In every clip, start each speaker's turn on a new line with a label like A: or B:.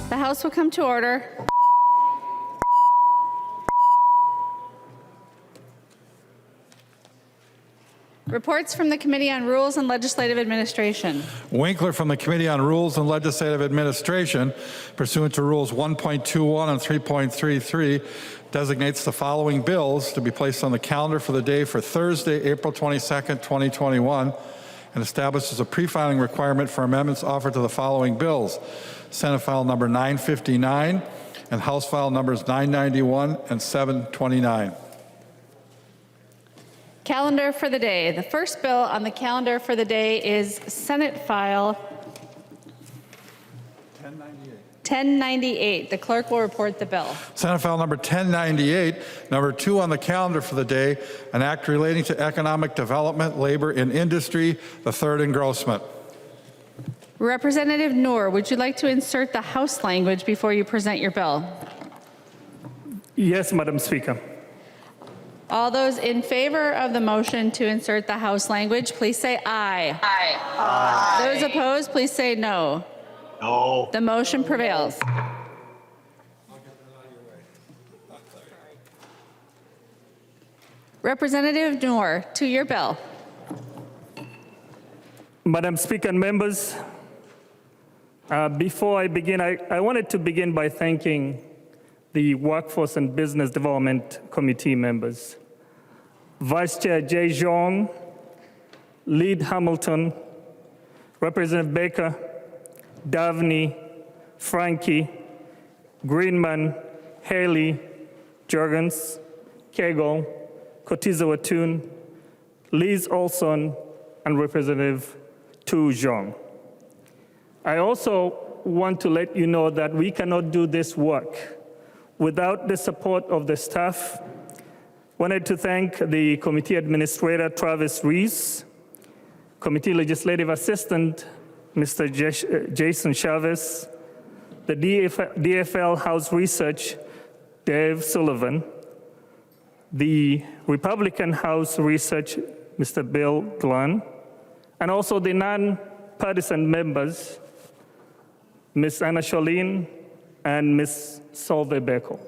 A: The House will come to order. Reports from the Committee on Rules and Legislative Administration.
B: Winkler from the Committee on Rules and Legislative Administration, pursuant to Rules 1.21 and 3.33, designates the following bills to be placed on the calendar for the day for Thursday, April 22nd, 2021, and establishes a pre-filing requirement for amendments offered to the following bills: Senate File Number 959 and House File Numbers 991 and 729.
A: Calendar for the day. The first bill on the calendar for the day is Senate File 1098. The clerk will report the bill.
B: Senate File Number 1098, number 2 on the calendar for the day, an act relating to economic development, labor, and industry, the third engrossment.
A: Representative Noor, would you like to insert the House language before you present your bill?
C: Yes, Madam Speaker.
A: All those in favor of the motion to insert the House language, please say aye.
D: Aye.
A: Aye. Those opposed, please say no.
D: No.
A: The motion prevails. Representative Noor, to your bill.
C: Madam Speaker and members, before I begin, I wanted to begin by thanking the Workforce and Business Development Committee members, Vice Chair Jay Zhong, Lead Hamilton, Representative Baker, Davney, Frankie, Greenman, Haley, Jurgens, Kegel, Kotiza Watun, Liz Olson, and Representative Tu Zhong. I also want to let you know that we cannot do this work without the support of the staff. Wanted to thank the committee administrator, Travis Rees, committee legislative assistant, Mr. Jason Chavez, the DFL House Research, Dave Sullivan, the Republican House Research, Mr. Bill Glenn, and also the non-partisan members, Ms. Anna Cholin and Ms. Solveig Beckel.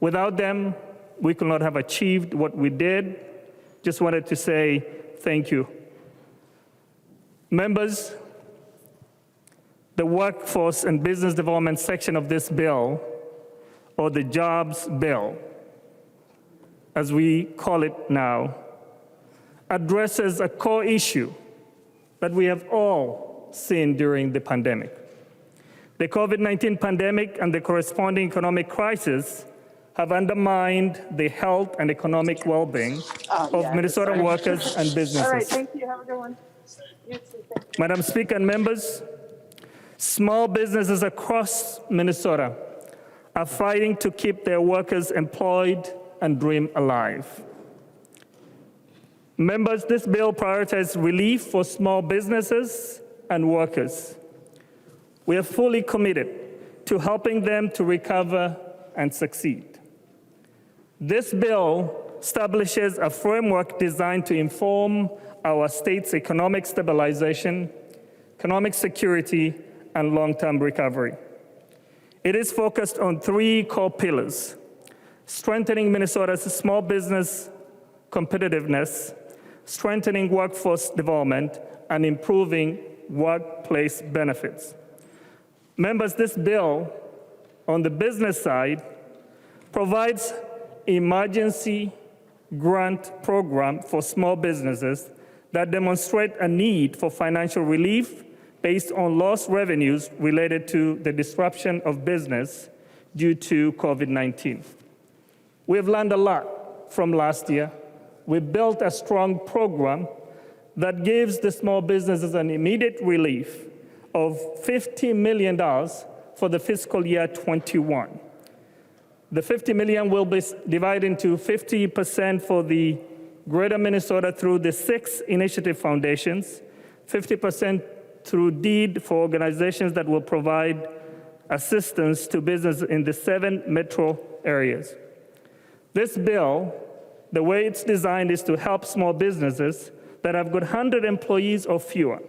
C: Without them, we could not have achieved what we did. Just wanted to say thank you. Members, the Workforce and Business Development section of this bill, or the Jobs Bill, as we call it now, addresses a core issue that we have all seen during the pandemic. The COVID-19 pandemic and the corresponding economic crisis have undermined the health and economic well-being of Minnesota workers and businesses.
E: All right, thank you. Have a good one. You too. Thank you.
C: Madam Speaker and members, small businesses across Minnesota are fighting to keep their workers employed and dream alive. Members, this bill prioritizes relief for small businesses and workers. We are fully committed to helping them to recover and succeed. This bill establishes a framework designed to inform our state's economic stabilization, economic security, and long-term recovery. It is focused on 3 core pillars: strengthening Minnesota's small business competitiveness, strengthening workforce development, and improving workplace benefits. Members, this bill on the business side provides emergency grant program for small businesses that demonstrate a need for financial relief based on lost revenues related to the disruption of business due to COVID-19. We've learned a lot from last year. We built a strong program that gives the small businesses an immediate relief of $50 million for the fiscal year 21. The $50 million will be divided into 50% for the Greater Minnesota through the 6 initiative foundations, 50% through DEED for organizations that will provide assistance to business in the 7 metro areas. This bill, the way it's designed, is to help small businesses that have got 100 employees or fewer.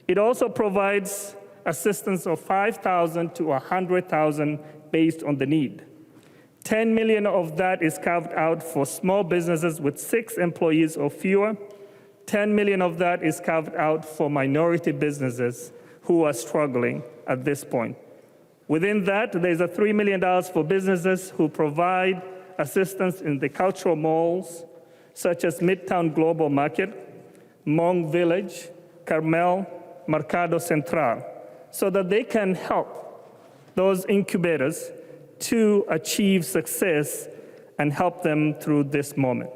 C: It also provides assistance of $5,000 to $100,000 based on the need. $10 million of that is carved out for small businesses with 6 employees or fewer. $10 million of that is carved out for minority businesses who are struggling at this point. Within that, there's a $3 million for businesses who provide assistance in the cultural malls, such as Midtown Global Market, Hmong Village, Carmel, Mercado Central, so that they can help those incubators to achieve success and help them through this moment.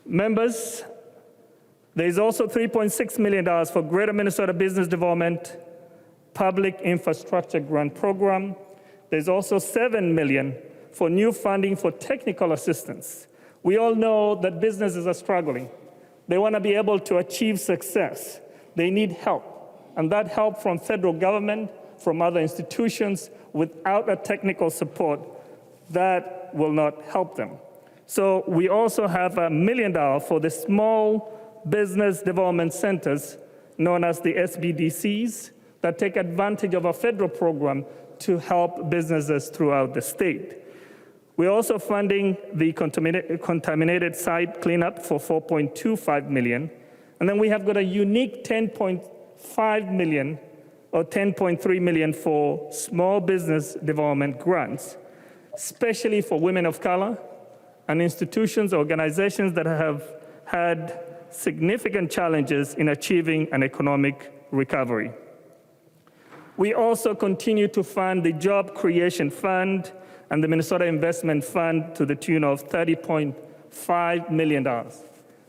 C: Members, there's also $3.6 million for Greater Minnesota Business Development Public Infrastructure Grant Program. There's also $7 million for new funding for technical assistance. We all know that businesses are struggling. They want to be able to achieve success. They need help, and that help from federal government, from other institutions, without a technical support, that will not help them. So we also have $1 million for the small business development centers, known as the SBDCs, that take advantage of a federal program to help businesses throughout the state. We're also funding the contaminated site cleanup for $4.25 million. And then we have got a unique $10.5 million or $10.3 million for small business development grants, especially for women of color and institutions, organizations that have had significant challenges in achieving an economic recovery. We also continue to fund the Job Creation Fund and the Minnesota Investment Fund to the tune of $30.5 million.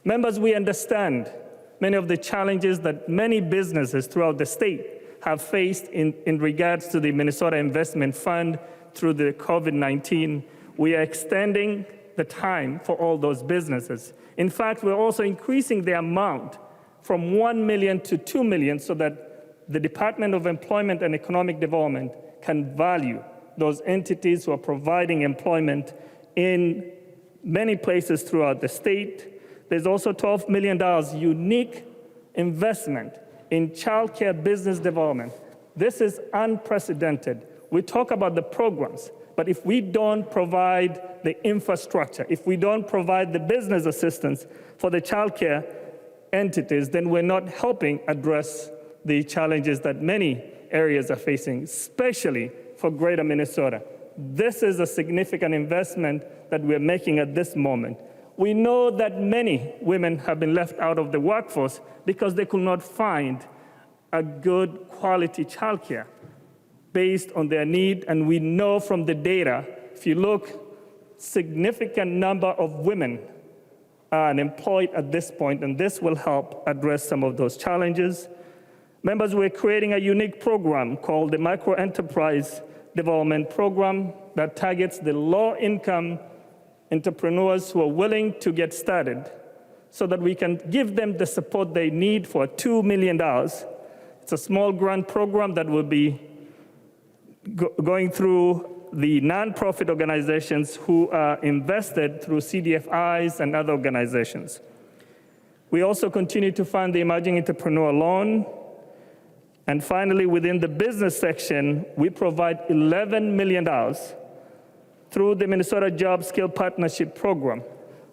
C: Members, we understand many of the challenges that many businesses throughout the state have faced in regards to the Minnesota Investment Fund through the COVID-19. We are extending the time for all those businesses. In fact, we're also increasing the amount from $1 million to $2 million so that the Department of Employment and Economic Development can value those entities who are providing employment in many places throughout the state. There's also $12 million unique investment in childcare business development. This is unprecedented. We talk about the programs, but if we don't provide the infrastructure, if we don't provide the business assistance for the childcare entities, then we're not helping address the challenges that many areas are facing, especially for Greater Minnesota. This is a significant investment that we're making at this moment. We know that many women have been left out of the workforce because they could not find a good quality childcare based on their need, and we know from the data, if you look, significant number of women are unemployed at this point, and this will help address some of those challenges. Members, we're creating a unique program called the Micro Enterprise Development Program that targets the low-income entrepreneurs who are willing to get started so that we can give them the support they need for $2 million. It's a small grant program that will be going through the nonprofit organizations who are invested through CDFIs and other organizations. We also continue to fund the Emerging Entrepreneur Loan. And finally, within the business section, we provide $11 million through the Minnesota Job Skill Partnership Program,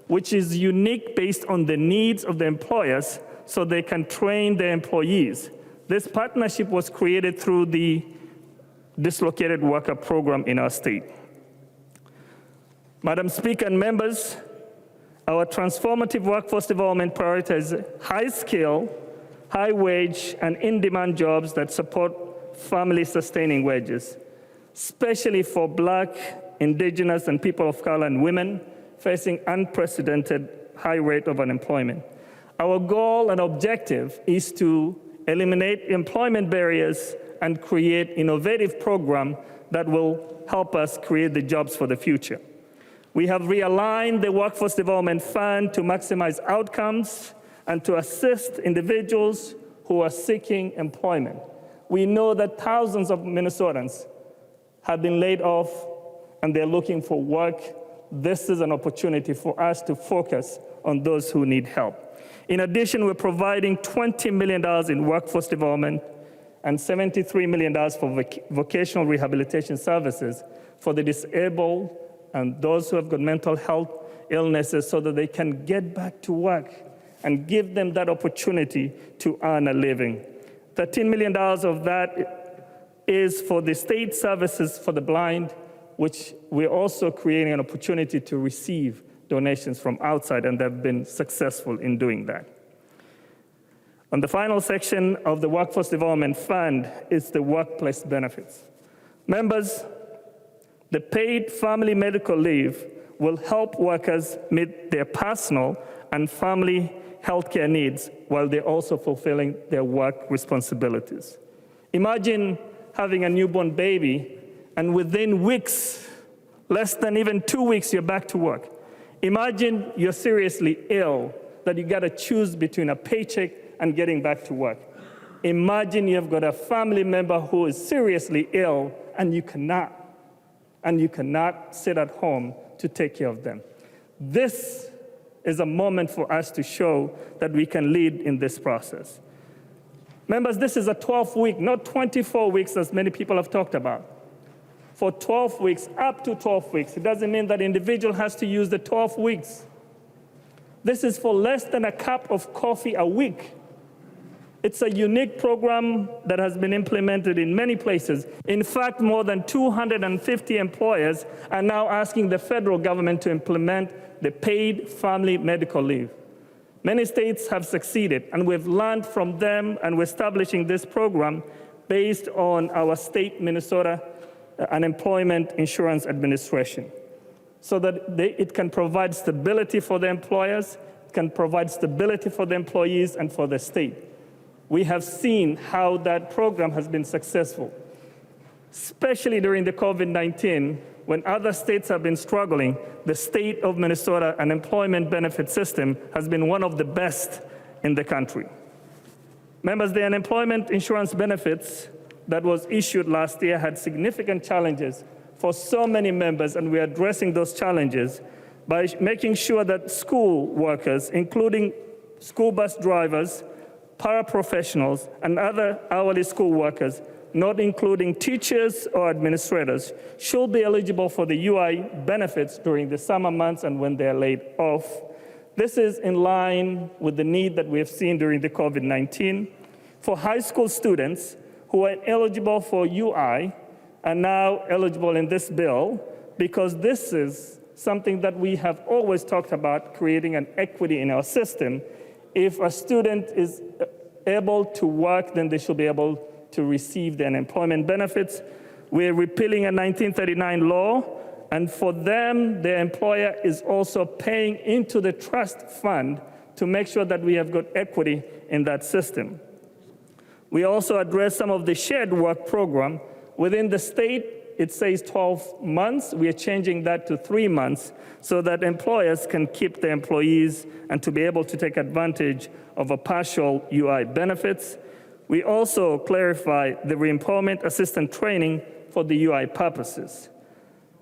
C: which is unique based on the needs of the employers so they can train their employees. This partnership was created through the Dislocated Worker Program in our state. Madam Speaker and members, our transformative workforce development prioritizes high-skill, high-wage, and in-demand jobs that support family-sustaining wages, especially for Black, Indigenous, and people of color and women facing unprecedented high rate of unemployment. Our goal and objective is to eliminate employment barriers and create innovative programs that will help us create the jobs for the future. We have realigned the Workforce Development Fund to maximize outcomes and to assist individuals who are seeking employment. We know that thousands of Minnesotans have been laid off and they're looking for work. This is an opportunity for us to focus on those who need help. In addition, we're providing $20 million in workforce development and $73 million for vocational rehabilitation services for the disabled and those who have got mental health illnesses so that they can get back to work and give them that opportunity to earn a living. $13 million of that is for the state services for the blind, which we're also creating an opportunity to receive donations from outside, and they've been successful in doing that. On the final section of the Workforce Development Fund is the workplace benefits. Members, the paid family medical leave will help workers meet their personal and family healthcare needs while they're also fulfilling their work responsibilities. Imagine having a newborn baby and within weeks, less than even 2 weeks, you're back to work. Imagine you're seriously ill, that you gotta choose between a paycheck and getting back to work. Imagine you've got a family member who is seriously ill and you cannot sit at home to take care of them. This is a moment for us to show that we can lead in this process. Members, this is a 12-week, not 24 weeks as many people have talked about. For 12 weeks, up to 12 weeks. It doesn't mean that individual has to use the 12 weeks. This is for less than a cup of coffee a week. It's a unique program that has been implemented in many places. In fact, more than 250 employers are now asking the federal government to implement the paid family medical leave. Many states have succeeded, and we've learned from them, and we're establishing this program based on our state, Minnesota, Unemployment Insurance Administration, so that it can provide stability for the employers, it can provide stability for the employees and for the state. We have seen how that program has been successful, especially during the COVID-19, when other states have been struggling. The state of Minnesota unemployment benefit system has been one of the best in the country. Members, the unemployment insurance benefits that was issued last year had significant challenges for so many members, and we're addressing those challenges by making sure that school workers, including school bus drivers, paraprofessionals, and other hourly school workers, not including teachers or administrators, should be eligible for the UI benefits during the summer months and when they're laid off. This is in line with the need that we have seen during the COVID-19. For high school students who are eligible for UI are now eligible in this bill, because this is something that we have always talked about, creating an equity in our system. If a student is able to work, then they should be able to receive the unemployment benefits. We're repealing a 1939 law, and for them, their employer is also paying into the trust fund to make sure that we have got equity in that system. We also address some of the shared work program. Within the state, it says 12 months. We are changing that to 3 months so that employers can keep their employees and to be able to take advantage of a partial UI benefits. We also clarify the re-employment assistant training for the UI purposes.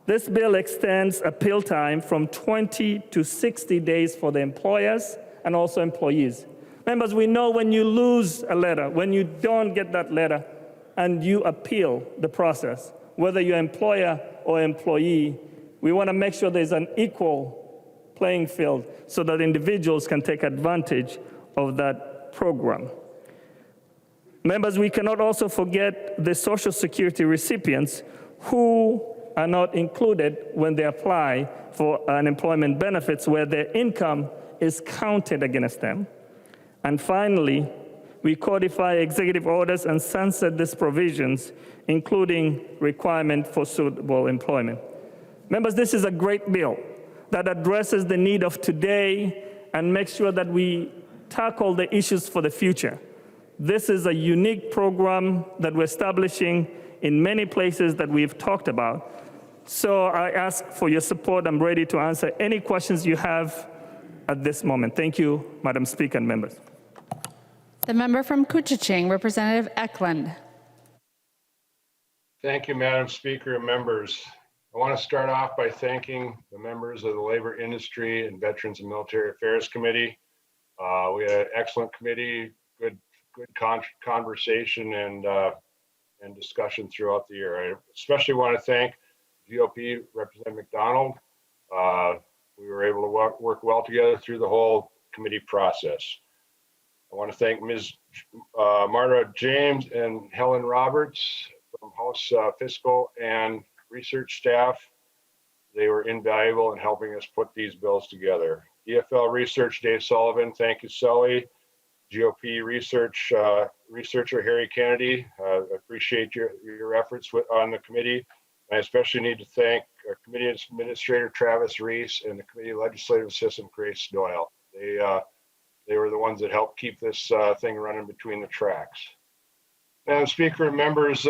C: This bill extends appeal time from 20 to 60 days for the employers and also employees. Members, we know when you lose a letter, when you don't get that letter, and you appeal the process, whether you're employer or employee, we want to make sure there's an equal playing field so that individuals can take advantage of that program. Members, we cannot also forget the Social Security recipients who are not included when they apply for unemployment benefits, where their income is counted against them. And finally, we codify executive orders and sunset these provisions, including requirement for suitable employment. Members, this is a great bill that addresses the need of today and makes sure that we tackle the issues for the future. This is a unique program that we're establishing in many places that we've talked about. So I ask for your support. I'm ready to answer any questions you have at this moment. Thank you, Madam Speaker and members.
A: The member from Koochiching, Representative Eklund.
D: Thank you, Madam Speaker and members. I want to start off by thanking the members of the Labor Industry and Veterans and Military Affairs Committee. We had an excellent committee, good conversation and discussion throughout the year. I especially want to thank GOP Representative McDonald. We were able to work well together through the whole committee process. I want to thank Ms. Marta James and Helen Roberts from House Fiscal and Research staff. They were invaluable in helping us put these bills together. EFL Research, Dave Sullivan, thank you, Sully. GOP Research, researcher Harry Kennedy, appreciate your efforts on the committee. I especially need to thank our committee administrator, Travis Reese, and the committee legislative assistant, Grace Doyle. They were the ones that helped keep this thing running between the tracks. Madam Speaker and members,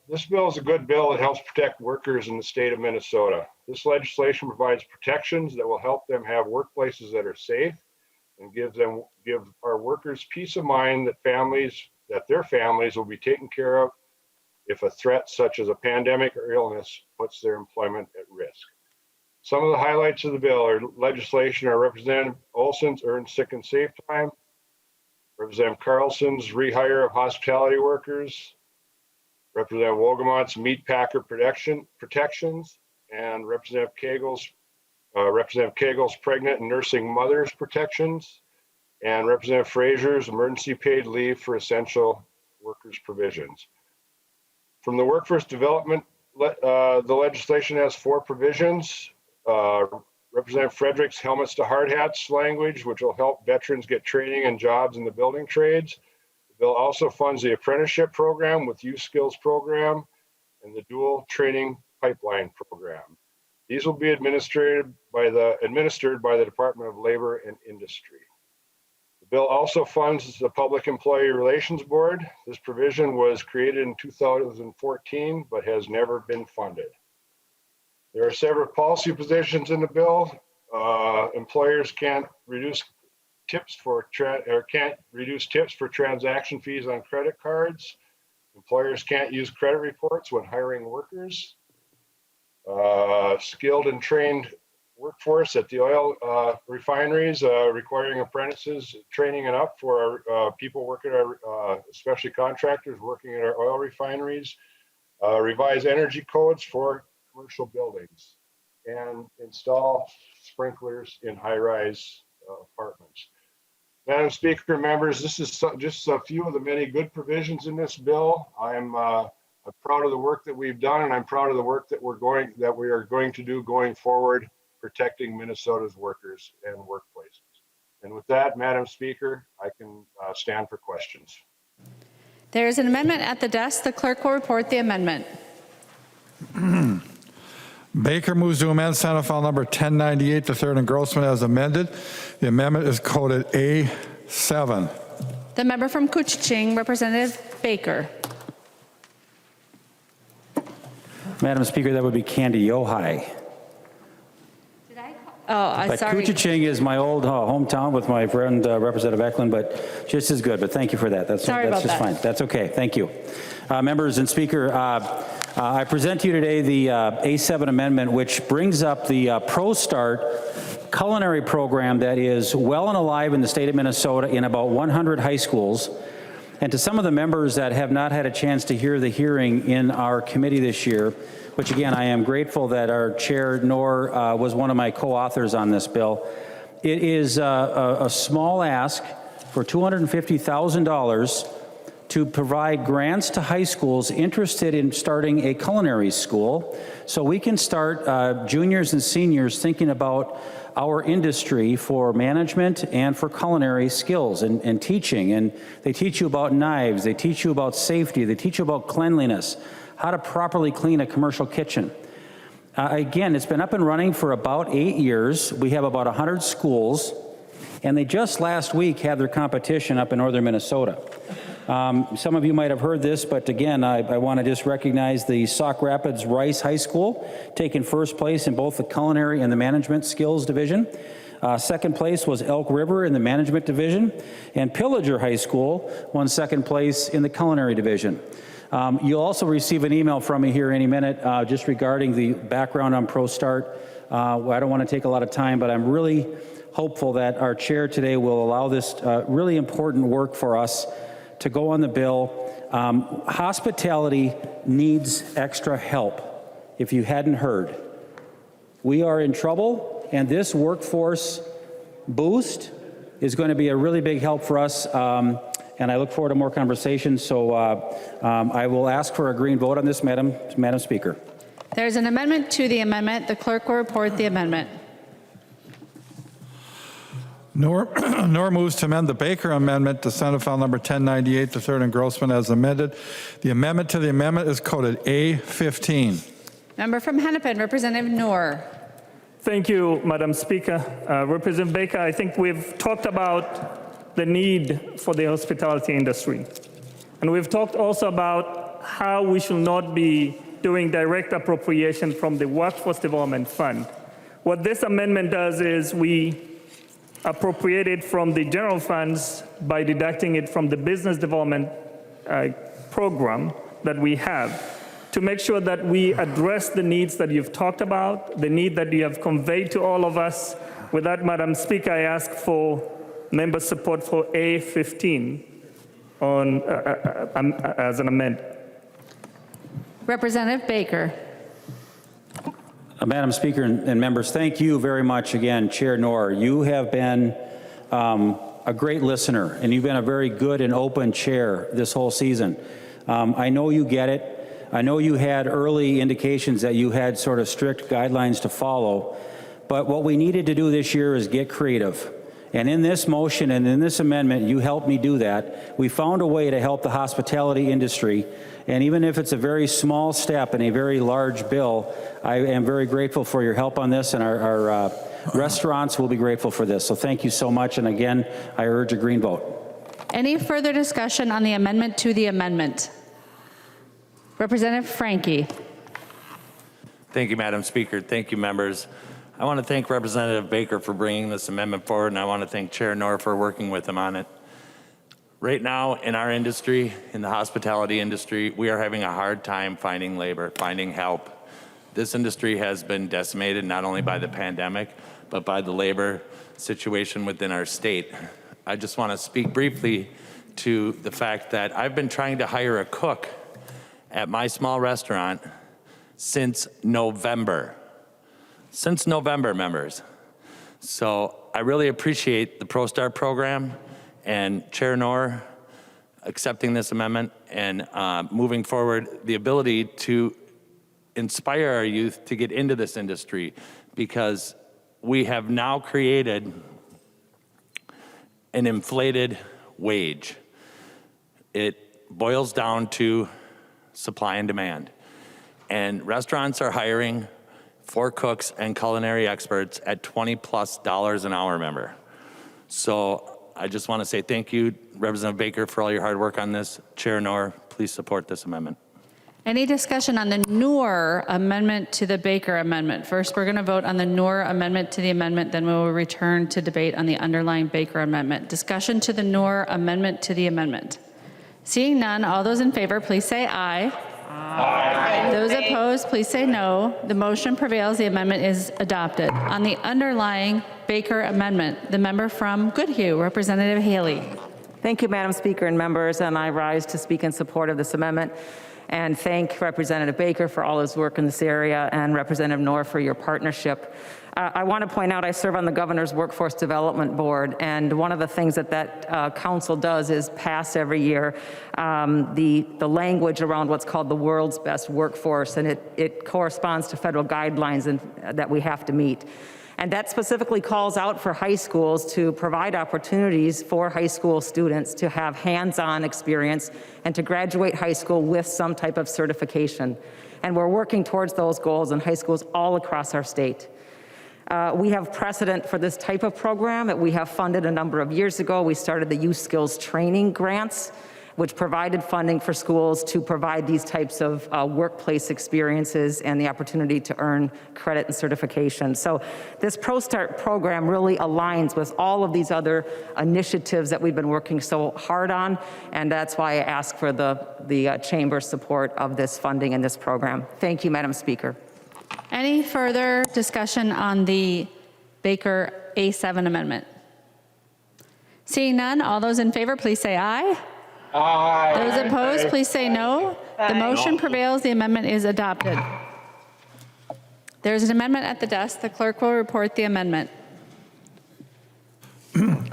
D: this bill is a good bill that helps protect workers in the state of Minnesota. This legislation provides protections that will help them have workplaces that are safe and give our workers peace of mind that their families will be taken care of if a threat such as a pandemic or illness puts their employment at risk. Some of the highlights of the bill are legislation are Representative Olson's earned sick and safe time, Representative Carlson's rehire of hospitality workers, Representative Wogemont's meat packer protections, and Representative Kegel's pregnant and nursing mothers protections, and Representative Frazier's emergency paid leave for essential workers provisions. From the workforce development, the legislation has 4 provisions. Representative Frederick's helmets to hard hats language, which will help veterans get training and jobs in the building trades. The bill also funds the apprenticeship program with youth skills program and the dual training pipeline program. These will be administered by the Department of Labor and Industry. The bill also funds the Public Employee Relations Board. This provision was created in 2014, but has never been funded. There are several policy positions in the bill. Employers can't reduce tips for transaction fees on credit cards. Employers can't use credit reports when hiring workers. Skilled and trained workforce at the oil refineries, requiring apprentices training and up for our people working at our, especially contractors working at our oil refineries. Revise energy codes for commercial buildings and install sprinklers in high-rise apartments. Madam Speaker, members, this is just a few of the many good provisions in this bill. I'm proud of the work that we've done, and I'm proud of the work that we are going to do going forward, protecting Minnesota's workers and workplaces. And with that, Madam Speaker, I can stand for questions.
A: There is an amendment at the desk. The clerk will report the amendment.
B: Baker moves to amend Senate File Number 1098, the third engrossment as amended. The amendment is coded A7.
A: The member from Couchiching, Representative Baker.
F: Madam Speaker, that would be Candy Yohai. But
A: Sorry.
F: Couchiching is my old hometown with my friend Representative Eklund, but just as good. But thank you for that. That's just fine. That's okay. Thank you. Members and Speaker, I present to you today the A7 amendment, which brings up the Pro Start culinary program that is well and alive in the state of Minnesota in about 100 high schools. And to some of the members that have not had a chance to hear the hearing in our committee this year, which again, I am grateful that our chair, Noor, was one of my co-authors on this bill. It is a small ask for $250,000 to provide grants to high schools interested in starting a culinary school so we can start juniors and seniors thinking about our industry for management and for culinary skills and teaching. And they teach you about knives, they teach you about safety, they teach you about cleanliness, how to properly clean a commercial kitchen. Again, it's been up and running for about 8 years. We have about 100 schools, and they just last week had their competition up in northern Minnesota. Some of you might have heard this, but again, I want to just recognize the Sauk Rapids Rice High School, taking first place in both the culinary and the management skills division. Second place was Elk River in the management division, and Pillager High School won second place in the culinary division. You'll also receive an email from me here any minute just regarding the background on Pro Start. I don't want to take a lot of time, but I'm really hopeful that our chair today will allow this really important work for us to go on the bill. Hospitality needs extra help, if you hadn't heard. We are in trouble, and this workforce boost is going to be a really big help for us, and I look forward to more conversations. So I will ask for a green vote on this, Madam Speaker.
A: There's an amendment to the amendment. The clerk will report the amendment.
B: Noor moves to amend the Baker amendment to Senate File Number 1098, the third engrossment as amended. The amendment to the amendment is coded A15.
A: Member from Hennepin, Representative Noor.
C: Thank you, Madam Speaker. Representative Baker, I think we've talked about the need for the hospitality industry. And we've talked also about how we should not be doing direct appropriation from the Workforce Development Fund. What this amendment does is we appropriate it from the general funds by deducting it from the business development program that we have to make sure that we address the needs that you've talked about, the need that you have conveyed to all of us. With that, Madam Speaker, I ask for member support for A15 on, as an amendment.
A: Representative Baker.
F: Madam Speaker and members, thank you very much again, Chair Noor. You have been a great listener, and you've been a very good and open chair this whole season. I know you get it. I know you had early indications that you had sort of strict guidelines to follow, but what we needed to do this year is get creative. And in this motion and in this amendment, you helped me do that. We found a way to help the hospitality industry, and even if it's a very small step in a very large bill, I am very grateful for your help on this, and our restaurants will be grateful for this. So thank you so much, and again, I urge a green vote.
A: Any further discussion on the amendment to the amendment? Representative Frankie.
G: Thank you, Madam Speaker. Thank you, members. I want to thank Representative Baker for bringing this amendment forward, and I want to thank Chair Noor for working with him on it. Right now, in our industry, in the hospitality industry, we are having a hard time finding labor, finding help. This industry has been decimated not only by the pandemic, but by the labor situation within our state. I just want to speak briefly to the fact that I've been trying to hire a cook at my small restaurant since November. Since November, members. So I really appreciate the ProStart program and Chair Noor accepting this amendment and moving forward the ability to inspire our youth to get into this industry, because we have now created an inflated wage. It boils down to supply and demand. And restaurants are hiring 4 cooks and culinary experts at $20+ an hour, member. So I just want to say thank you, Representative Baker, for all your hard work on this. Chair Noor, please support this amendment.
A: Any discussion on the Noor amendment to the Baker amendment? First, we're going to vote on the Noor amendment to the amendment, then we will return to debate on the underlying Baker amendment. Discussion to the Noor amendment to the amendment. Seeing none, all those in favor, please say aye. Aye. Those opposed, please say no. The motion prevails. The amendment is adopted. On the underlying Baker amendment, the member from Goodhue, Representative Haley.
H: Thank you, Madam Speaker and members, and I rise to speak in support of this amendment and thank Representative Baker for all his work in this area and Representative Noor for your partnership. I want to point out I serve on the Governor's Workforce Development Board, and one of the things that council does is pass every year the language around what's called the world's best workforce, and it corresponds to federal guidelines that we have to meet. And that specifically calls out for high schools to provide opportunities for high school students to have hands-on experience and to graduate high school with some type of certification. And we're working towards those goals in high schools all across our state. We have precedent for this type of program that we have funded a number of years ago. We started the Youth Skills Training Grants, which provided funding for schools to provide these types of workplace experiences and the opportunity to earn credit and certification. So this ProStart program really aligns with all of these other initiatives that we've been working so hard on, and that's why I ask for the Chamber's support of this funding and this program. Thank you, Madam Speaker.
A: Any further discussion on the Baker A7 amendment? Seeing none, all those in favor, please say aye.
D: Aye.
A: Those opposed, please say no. The motion prevails. The amendment is adopted. There is an amendment at the desk. The clerk will report the amendment.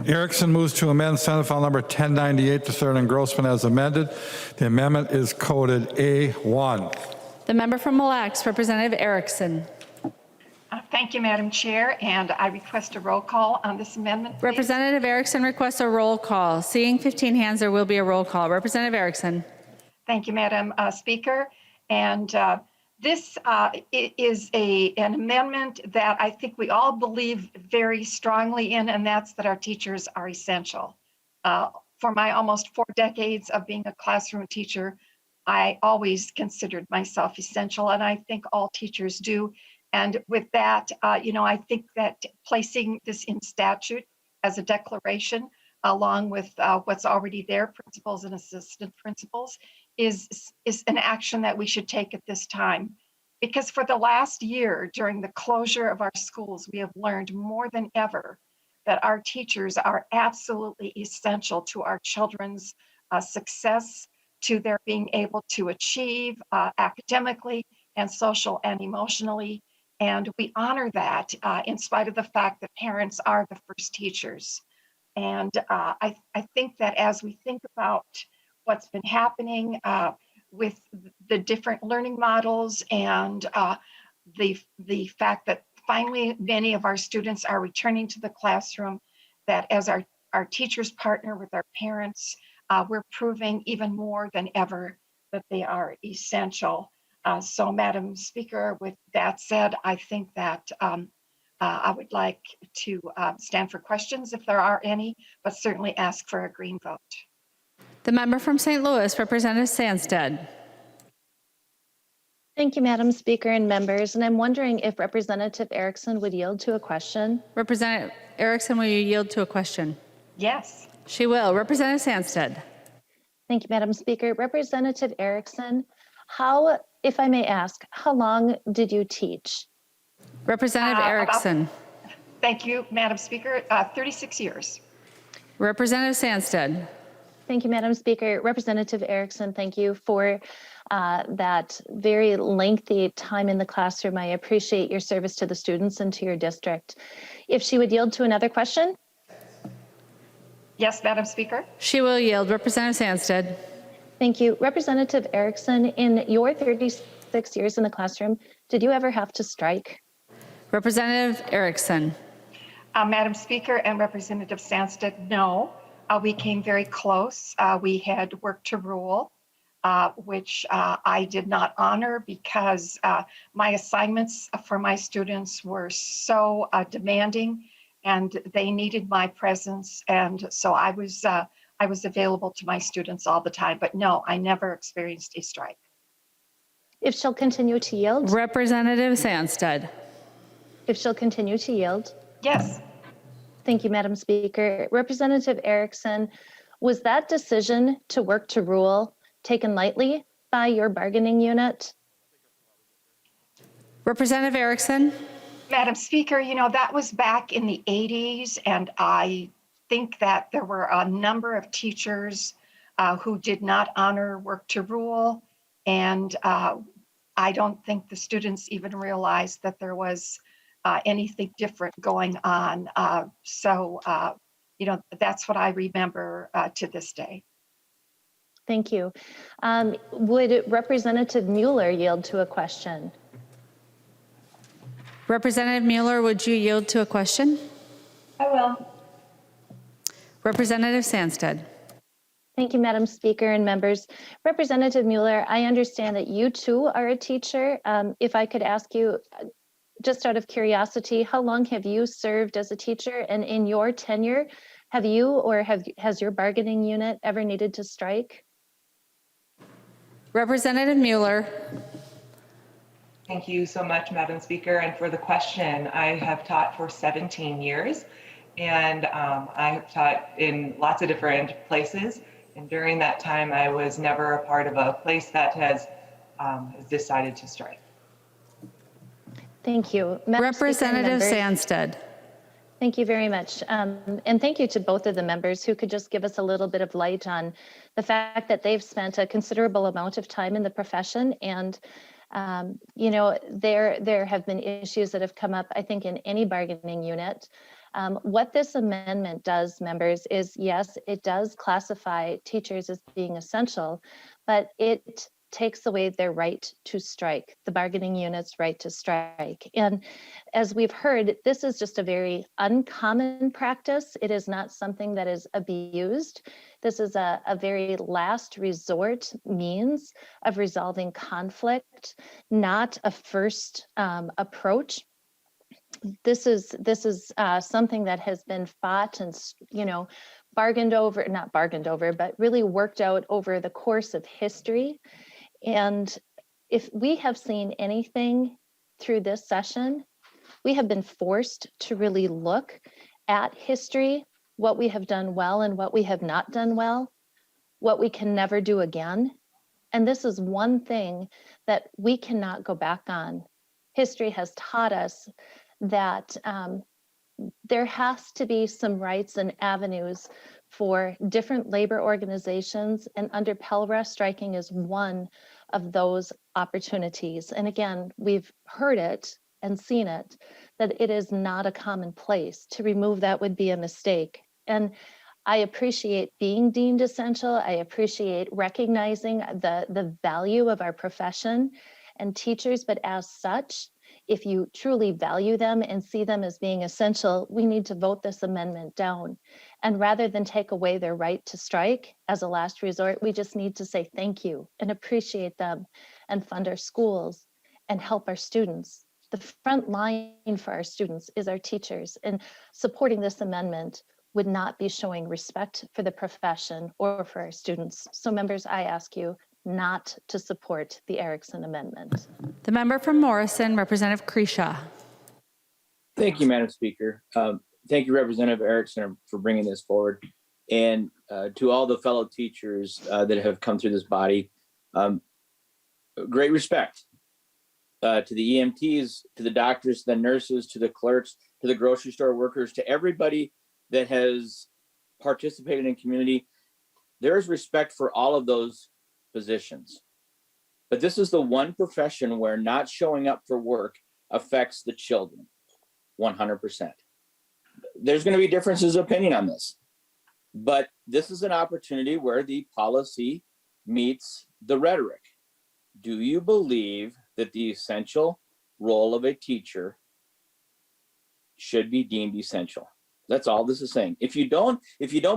B: Erickson moves to amend Senate File Number 1098 to third engrossment as amended. The amendment is coded A1.
A: The member from Mille Lacs, Representative Erickson.
E: Thank you, Madam Chair, and I request a roll call on this amendment, please.
A: Representative Erickson requests a roll call. Seeing 15 hands, there will be a roll call. Representative Erickson.
E: Thank you, Madam Speaker. And this is an amendment that I think we all believe very strongly in, and that's that our teachers are essential. For my almost 4 decades of being a classroom teacher, I always considered myself essential, and I think all teachers do. And with that, I think that placing this in statute as a declaration, along with what's already there, principals and assistant principals, is an action that we should take at this time. Because for the last year, during the closure of our schools, we have learned more than ever that our teachers are absolutely essential to our children's success, to their being able to achieve academically and social and emotionally. And we honor that in spite of the fact that parents are the first teachers. And I think that as we think about what's been happening with the different learning models and the fact that finally many of our students are returning to the classroom, that as our teachers partner with our parents, we're proving even more than ever that they are essential. So, Madam Speaker, with that said, I think that I would like to stand for questions if there are any, but certainly ask for a green vote.
A: The member from St. Louis, Representative Sandsted.
I: Thank you, Madam Speaker and members. And I'm wondering if Representative Erickson would yield to a question.
A: Representative Erickson, will you yield to a question?
E: Yes.
A: She will. Representative Sandsted.
I: Thank you, Madam Speaker. Representative Erickson, how, if I may ask, how long did you teach?
A: Representative Erickson.
E: Thank you, Madam Speaker. 36 years.
A: Representative Sandsted.
I: Thank you, Madam Speaker. Representative Erickson, thank you for that very lengthy time in the classroom. I appreciate your service to the students and to your district. If she would yield to another question.
E: Yes, Madam Speaker.
A: She will yield. Representative Sandsted.
I: Thank you. Representative Erickson, in your 36 years in the classroom, did you ever have to strike?
A: Representative Erickson.
E: Madam Speaker and Representative Sandsted, no. We came very close. We had work to rule, which I did not honor because my assignments for my students were so demanding and they needed my presence. And so I was available to my students all the time. But no, I never experienced a strike.
I: If she'll continue to yield.
A: Representative Sandsted.
I: If she'll continue to yield.
E: Yes.
I: Thank you, Madam Speaker. Representative Erickson, was that decision to work to rule taken lightly by your bargaining unit?
A: Representative Erickson.
E: Madam Speaker, that was back in the 80s, and I think that there were a number of teachers who did not honor work to rule, and I don't think the students even realized that there was anything different going on. So that's what I remember to this day.
I: Thank you. Would Representative Mueller yield to a question?
A: Representative Mueller, would you yield to a question?
E: I will.
A: Representative Sandsted.
I: Thank you, Madam Speaker and members. Representative Mueller, I understand that you too are a teacher. If I could ask you, just out of curiosity, how long have you served as a teacher? And in your tenure, have you or has your bargaining unit ever needed to strike?
A: Representative Mueller.
J: Thank you so much, Madam Speaker, and for the question. I have taught for 17 years, and I have taught in lots of different places. And during that time, I was never a part of a place that has decided to strike.
I: Thank you.
A: Representative Sandsted.
I: Thank you very much. And thank you to both of the members who could just give us a little bit of light on the fact that they've spent a considerable amount of time in the profession. And, you know, there have been issues that have come up, I think, in any bargaining unit. What this amendment does, members, is yes, it does classify teachers as being essential, but it takes away their right to strike, the bargaining unit's right to strike. And as we've heard, this is just a very uncommon practice. It is not something that is abused. This is a very last resort means of resolving conflict, not a first approach. This is something that has been fought and, you know, bargained over, not bargained over, but really worked out over the course of history. And if we have seen anything through this session, we have been forced to really look at history, what we have done well and what we have not done well, what we can never do again. And this is one thing that we cannot go back on. History has taught us that there has to be some rights and avenues for different labor organizations, and under PELRA, striking is one of those opportunities. And again, we've heard it and seen it, that it is not a commonplace. To remove that would be a mistake. And I appreciate being deemed essential. I appreciate recognizing the value of our profession and teachers, but as such, if you truly value them and see them as being essential, we need to vote this amendment down. And rather than take away their right to strike as a last resort, we just need to say thank you and appreciate them and fund our schools and help our students. The front line for our students is our teachers, and supporting this amendment would not be showing respect for the profession or for our students. So members, I ask you not to support the Erickson amendment.
A: The member from Morrison, Representative Kresha.
K: Thank you, Madam Speaker. Thank you, Representative Erickson, for bringing this forward. And to all the fellow teachers that have come through this body, great respect to the EMTs, to the doctors, to the nurses, to the clerks, to the grocery store workers, to everybody that has participated in community. There is respect for all of those positions. But this is the one profession where not showing up for work affects the children 100%. There's going to be differences of opinion on this, but this is an opportunity where the policy meets the rhetoric. Do you believe that the essential role of a teacher should be deemed essential? That's all this is saying. If you don't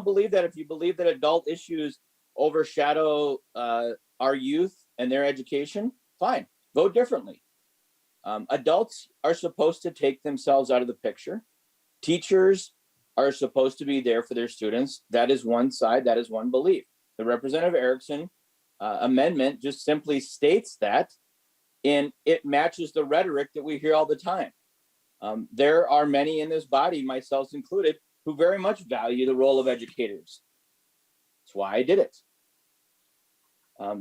K: believe that, if you believe that adult issues overshadow our youth and their education, fine, vote differently. Adults are supposed to take themselves out of the picture. Teachers are supposed to be there for their students. That is one side, that is one belief. The Representative Erickson amendment just simply states that, and it matches the rhetoric that we hear all the time. There are many in this body, myself included, who very much value the role of educators. That's why I did it.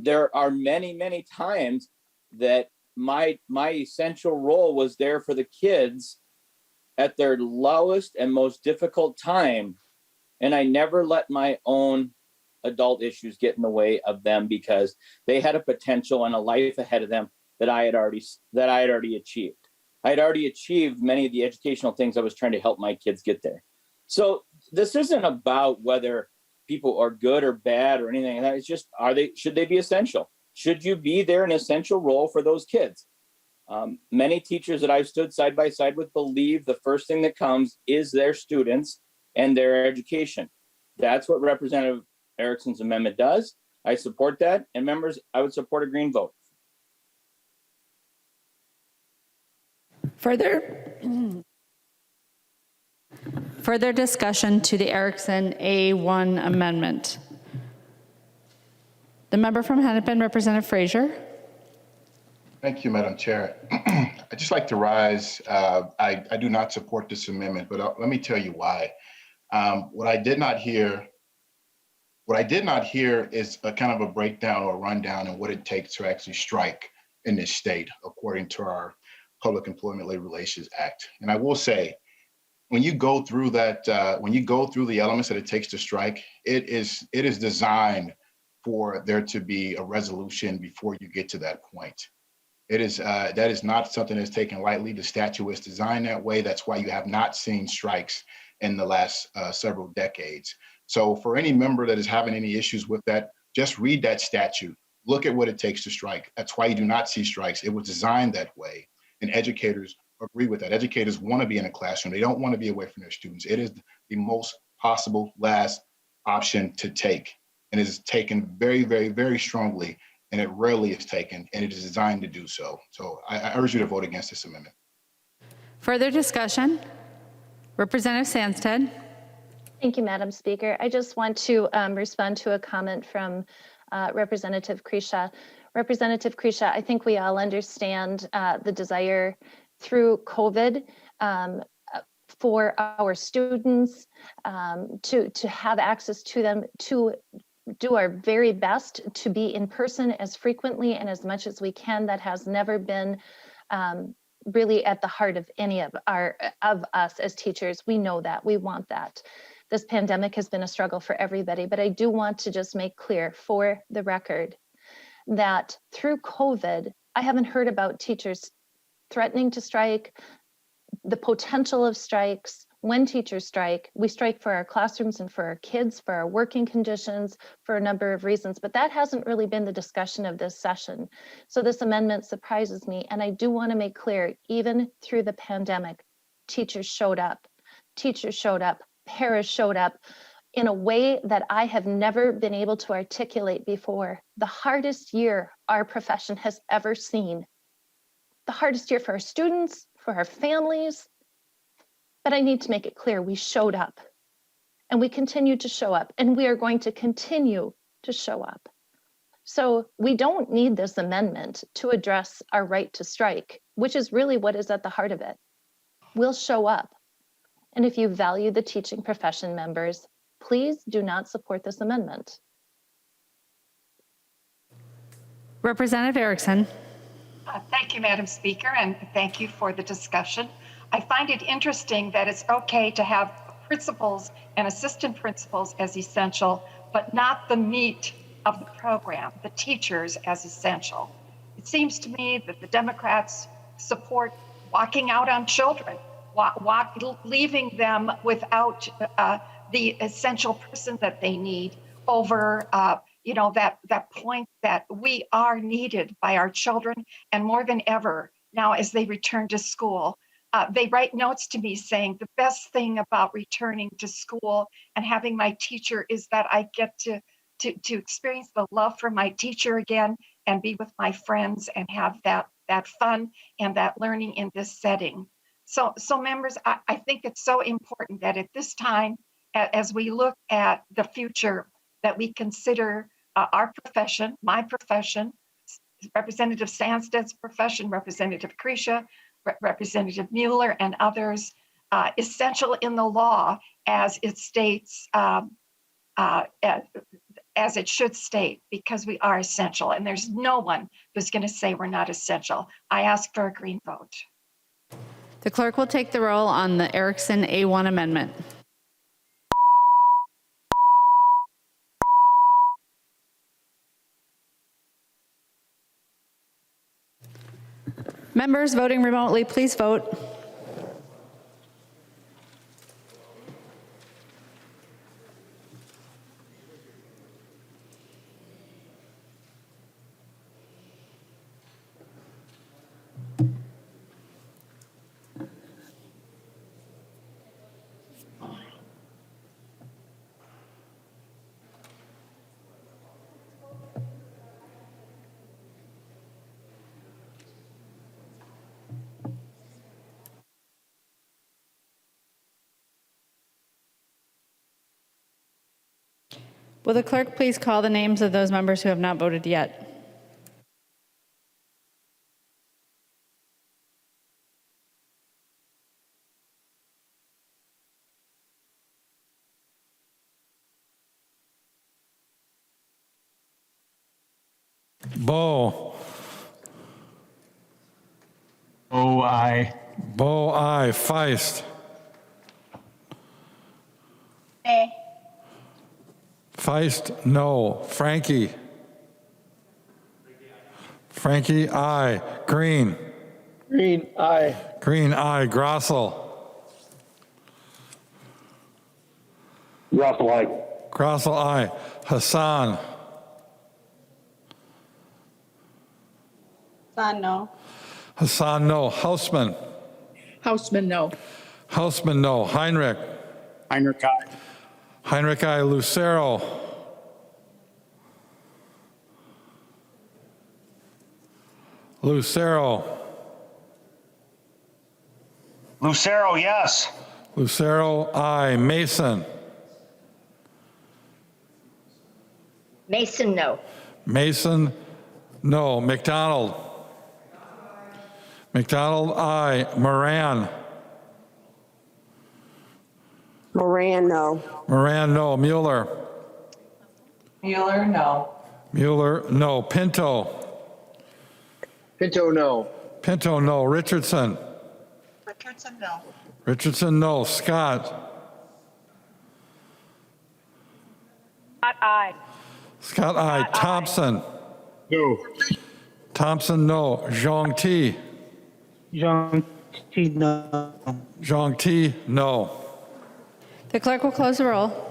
K: There are many, many times that my essential role was there for the kids at their lowest and most difficult time. And I never let my own adult issues get in the way of them, because they had a potential and a life ahead of them that I had already achieved. I had already achieved many of the educational things I was trying to help my kids get there. So this isn't about whether people are good or bad or anything. It's just, should they be essential? Should you be there in an essential role for those kids? Many teachers that I've stood side by side with believe the first thing that comes is their students and their education. That's what Representative Erickson's amendment does. I support that. And members, I would support a green vote.
A: Further discussion to the Erickson A1 amendment. The member from Hennepin, Representative Frazier.
L: Thank you, Madam Chair. I'd just like to rise. I do not support this amendment, but let me tell you why. What I did not hear is a kind of a breakdown or a rundown on what it takes to actually strike in this state, according to our Public Employment Labor Relations Act. And I will say, when you go through that, when you go through the elements that it takes to strike, it is designed for there to be a resolution before you get to that point. It is that is not something that's taken lightly. The statute was designed that way. That's why you have not seen strikes in the last several decades. So for any member that is having any issues with that, just read that statute. Look at what it takes to strike. That's why you do not see strikes. It was designed that way, and educators agree with that. Educators want to be in a classroom. They don't want to be away from their students. It is the most possible last option to take, and it is taken very, very, very strongly, and it rarely is taken, and it is designed to do so. So I urge you to vote against this amendment.
A: Further discussion? Representative Sandsted.
I: Thank you, Madam Speaker. I just want to respond to a comment from Representative Kresha. Representative Kresha, I think we all understand the desire through COVID for our students to have access to them, to do our very best to be in person as frequently and as much as we can. That has never been really at the heart of any of us as teachers. We know that, we want that. This pandemic has been a struggle for everybody, but I do want to just make clear for the record that through COVID, I haven't heard about teachers threatening to strike, the potential of strikes. When teachers strike, we strike for our classrooms and for our kids, for our working conditions, for a number of reasons, but that hasn't really been the discussion of this session. So this amendment surprises me, and I do want to make clear, even through the pandemic, teachers showed up, paras showed up in a way that I have never been able to articulate before. The hardest year our profession has ever seen. The hardest year for our students, for our families. But I need to make it clear, we showed up and we continue to show up, and we are going to continue to show up. So we don't need this amendment to address our right to strike, which is really what is at the heart of it. We'll show up. And if you value the teaching profession, members, please do not support this amendment.
A: Representative Erickson.
E: Thank you, Madam Speaker, and thank you for the discussion. I find it interesting that it's okay to have principals and assistant principals as essential, but not the meat of the program, the teachers as essential. It seems to me that the Democrats support walking out on children, leaving them without the essential person that they need over that point that we are needed by our children, and more than ever now as they return to school. They write notes to me saying the best thing about returning to school and having my teacher is that I get to experience the love for my teacher again and be with my friends and have that fun and that learning in this setting. So members, I think it's so important that at this time, as we look at the future, that we consider our profession, my profession, Representative Sandsted's profession, Representative Kresha, Representative Mueller, and others, essential in the law as it states, as it should state, because we are essential, and there's no one who's going to say we're not essential. I ask for a green vote.
A: The clerk will take the roll on the Erickson A1 amendment. Members voting remotely, please vote. Will the clerk please call the names of those members who have not voted yet?
B: Bo.
M: Oh, aye.
B: Bo, aye. Feist. Feist, no. Frankie? Frankie, aye. Green?
M: Green, aye.
B: Green, aye. Grossel?
M: Grossel, aye.
B: Grossel, aye. Hassan?
N: Hassan, no.
B: Hassan, no. Hausman?
N: Houseman, no.
B: Hausman, no. Heinrich?
M: Heinrich, aye.
B: Heinrich, aye. Lucero? Lucero?
M: Lucero, yes.
B: Lucero, aye. Mason?
N: Mason, no.
B: Mason, no. McDonald? McDonald, aye. Moran?
N: Moran, no.
B: Moran, no. Mueller?
J: Mueller, no.
B: Mueller, no. Pinto?
M: Pinto, no.
B: Pinto, no. Richardson?
N: Richardson, no.
B: Richardson, no. Scott?
N: Scott, aye.
B: Scott, aye. Thompson?
M: No.
B: Thompson, no. Zhang Ti?
M: John T, no.
B: Zhang Ti, no.
A: The clerk will close the roll.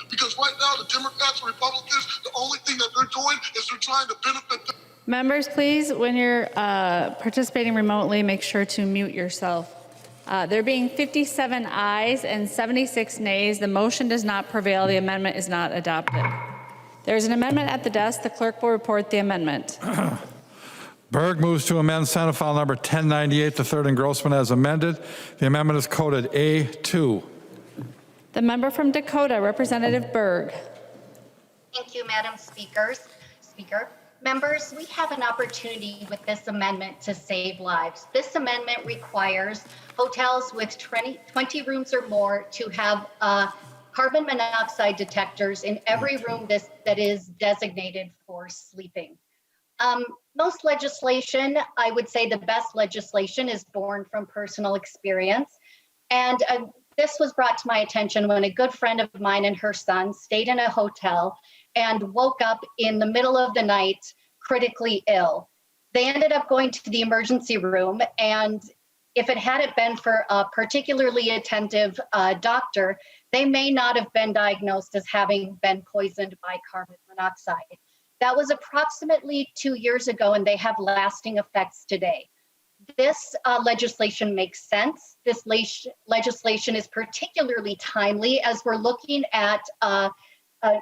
O: Because right now, the Democrats and Republicans, the only thing that they're doing is they're trying to benefit them.
A: Members, please, when you're participating remotely, make sure to mute yourself. There being 57 ayes and 76 nays, the motion does not prevail. The amendment is not adopted. There is an amendment at the desk. The clerk will report the amendment.
B: Berg moves to amend Senate File number 1098, the third engrossment as amended. The amendment is coded A2.
A: The member from Dakota, Representative Berg.
N: Thank you, Madam Speaker. Members, we have an opportunity with this amendment to save lives. This amendment requires hotels with 20 rooms or more to have carbon monoxide detectors in every room that is designated for sleeping. Most legislation, I would say the best legislation, is born from personal experience. And this was brought to my attention when a good friend of mine and her son stayed in a hotel and woke up in the middle of the night critically ill. They ended up going to the emergency room, and if it hadn't been for a particularly attentive doctor, they may not have been diagnosed as having been poisoned by carbon monoxide. That was approximately 2 years ago, and they have lasting effects today. This legislation makes sense. This legislation is particularly timely as we're looking at an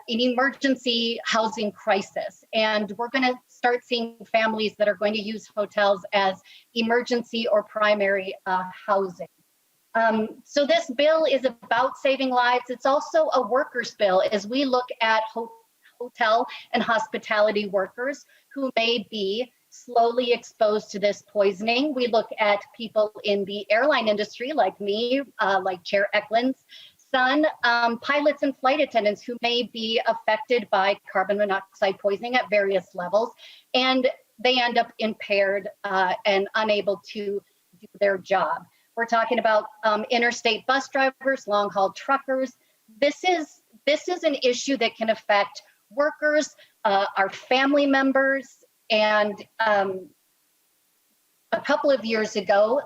N: emergency housing crisis. And we're going to start seeing families that are going to use hotels as emergency or primary housing. So this bill is about saving lives. It's also a workers' bill as we look at hotel and hospitality workers who may be slowly exposed to this poisoning. We look at people in the airline industry like me, like Chair Eklund's son, pilots and flight attendants who may be affected by carbon monoxide poisoning at various levels, and they end up impaired and unable to do their job. We're talking about interstate bus drivers, long-haul truckers. This is an issue that can affect workers, our family members, and a couple of years ago,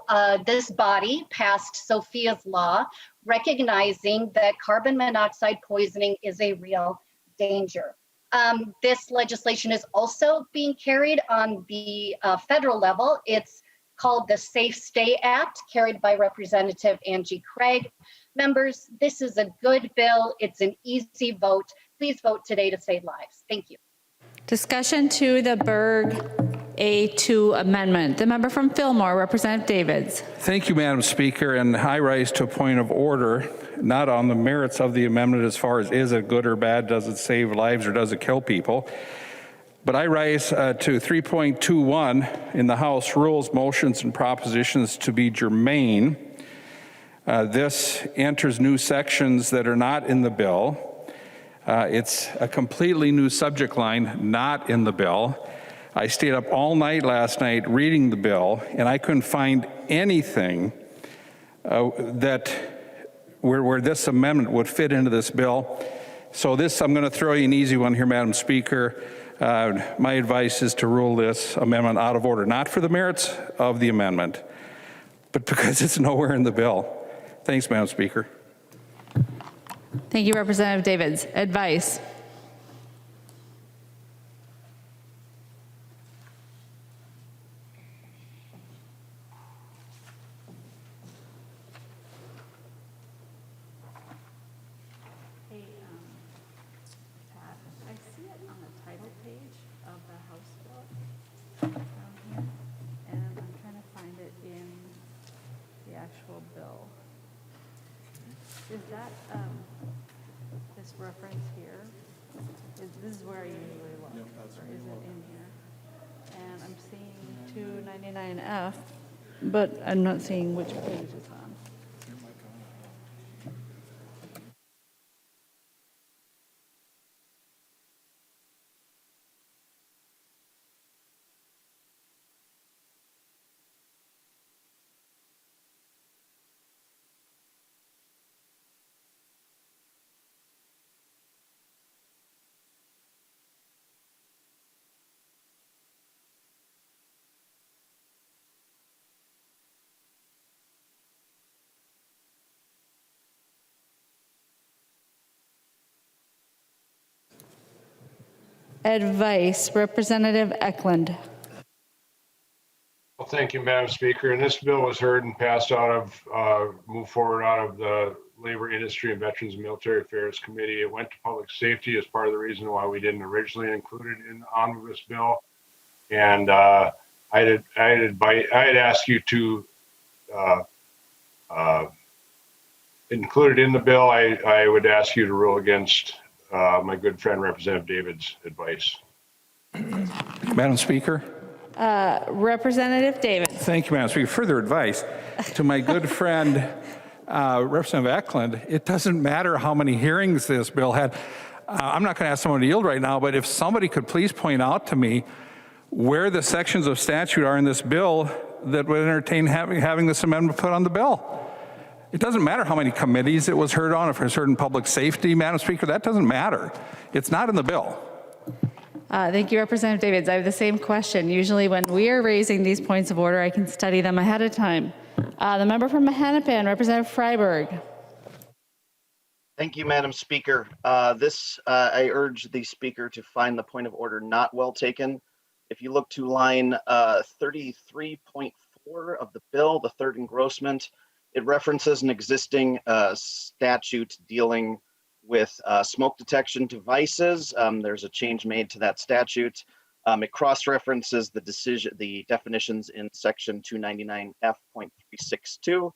N: this body passed Sophia's Law, recognizing that carbon monoxide poisoning is a real danger. This legislation is also being carried on the federal level. It's called the Safe Stay Act, carried by Representative Angie Craig. Members, this is a good bill. It's an easy vote. Please vote today to save lives. Thank you.
A: Discussion to the Berg A2 amendment. The member from Fillmore, Representative Davids.
P: Thank you, Madam Speaker, and I rise to a point of order, not on the merits of the amendment as far as is it good or bad, does it save lives or does it kill people, but I rise to 3.21 in the House Rules, Motions and Propositions to be germane. This enters new sections that are not in the bill. It's a completely new subject line, not in the bill. I stayed up all night last night reading the bill, and I couldn't find anything where this amendment would fit into this bill. So I'm going to throw you an easy one here, Madam Speaker. My advice is to rule this amendment out of order, not for the merits of the amendment, but because it's nowhere in the bill. Thanks, Madam Speaker.
A: Thank you, Representative Davids. Advice.
Q: I see it on the title page of the House bill down here, and I'm trying to find it in the actual bill. Is that this reference here? This is where I usually look, or is it in here? And I'm seeing 299F, but I'm not seeing which page it's on. Advice, Representative Eklund.
D: Well, thank you, Madam Speaker. And this bill was heard and passed out of, moved forward out of the Labor, Industry, and Veterans and Military Affairs Committee. It went to Public Safety as part of the reason why we didn't originally include it in the Omnibus bill. And I'd ask you to include it in the bill. I would ask you to rule against my good friend Representative David's advice.
P: Madam Speaker.
A: Representative Davids.
P: Thank you, Madam Speaker. Further advice to my good friend, Representative Eklund, it doesn't matter how many hearings this bill had. I'm not going to ask someone to yield right now, but if somebody could please point out to me where the sections of statute are in this bill that would entertain having this amendment put on the bill. It doesn't matter how many committees it was heard on, if it's heard in public safety, Madam Speaker, that doesn't matter. It's not in the bill.
A: Thank you, Representative Davids. I have the same question. Usually when we are raising these points of order, I can study them ahead of time. The member from Mahanapan, Representative Freiberg.
R: Thank you, Madam Speaker. I urge the Speaker to find the point of order not well taken. If you look to line 33.4 of the bill, the third engrossment, it references an existing statute dealing with smoke detection devices. There's a change made to that statute. It cross-references the definitions in section 299F.362,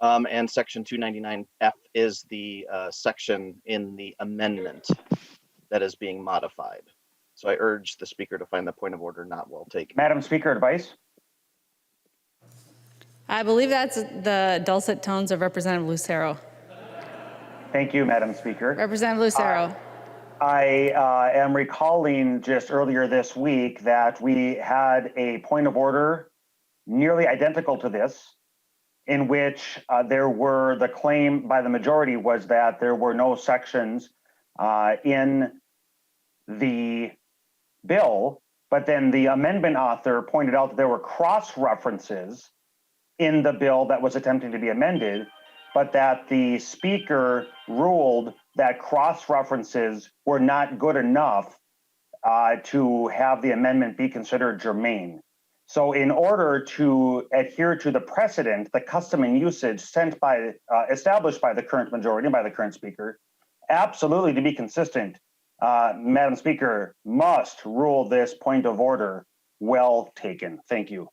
R: and section 299F is the section in the amendment that is being modified. So I urge the Speaker to find the point of order not well taken.
S: Madam Speaker, advice?
A: I believe that's the dulcet tones of Representative Lucero.
S: Thank you, Madam Speaker.
A: Representative Lucero.
S: I am recalling just earlier this week that we had a point of order nearly identical to this, in which the claim by the majority was that there were no sections in the bill, but then the amendment author pointed out that there were cross-references in the bill that was attempting to be amended, but that the Speaker ruled that cross-references were not good enough to have the amendment be considered germane. So in order to adhere to the precedent, the custom and usage established by the current majority and by the current Speaker, absolutely to be consistent, Madam Speaker must rule this point of order well taken. Thank you.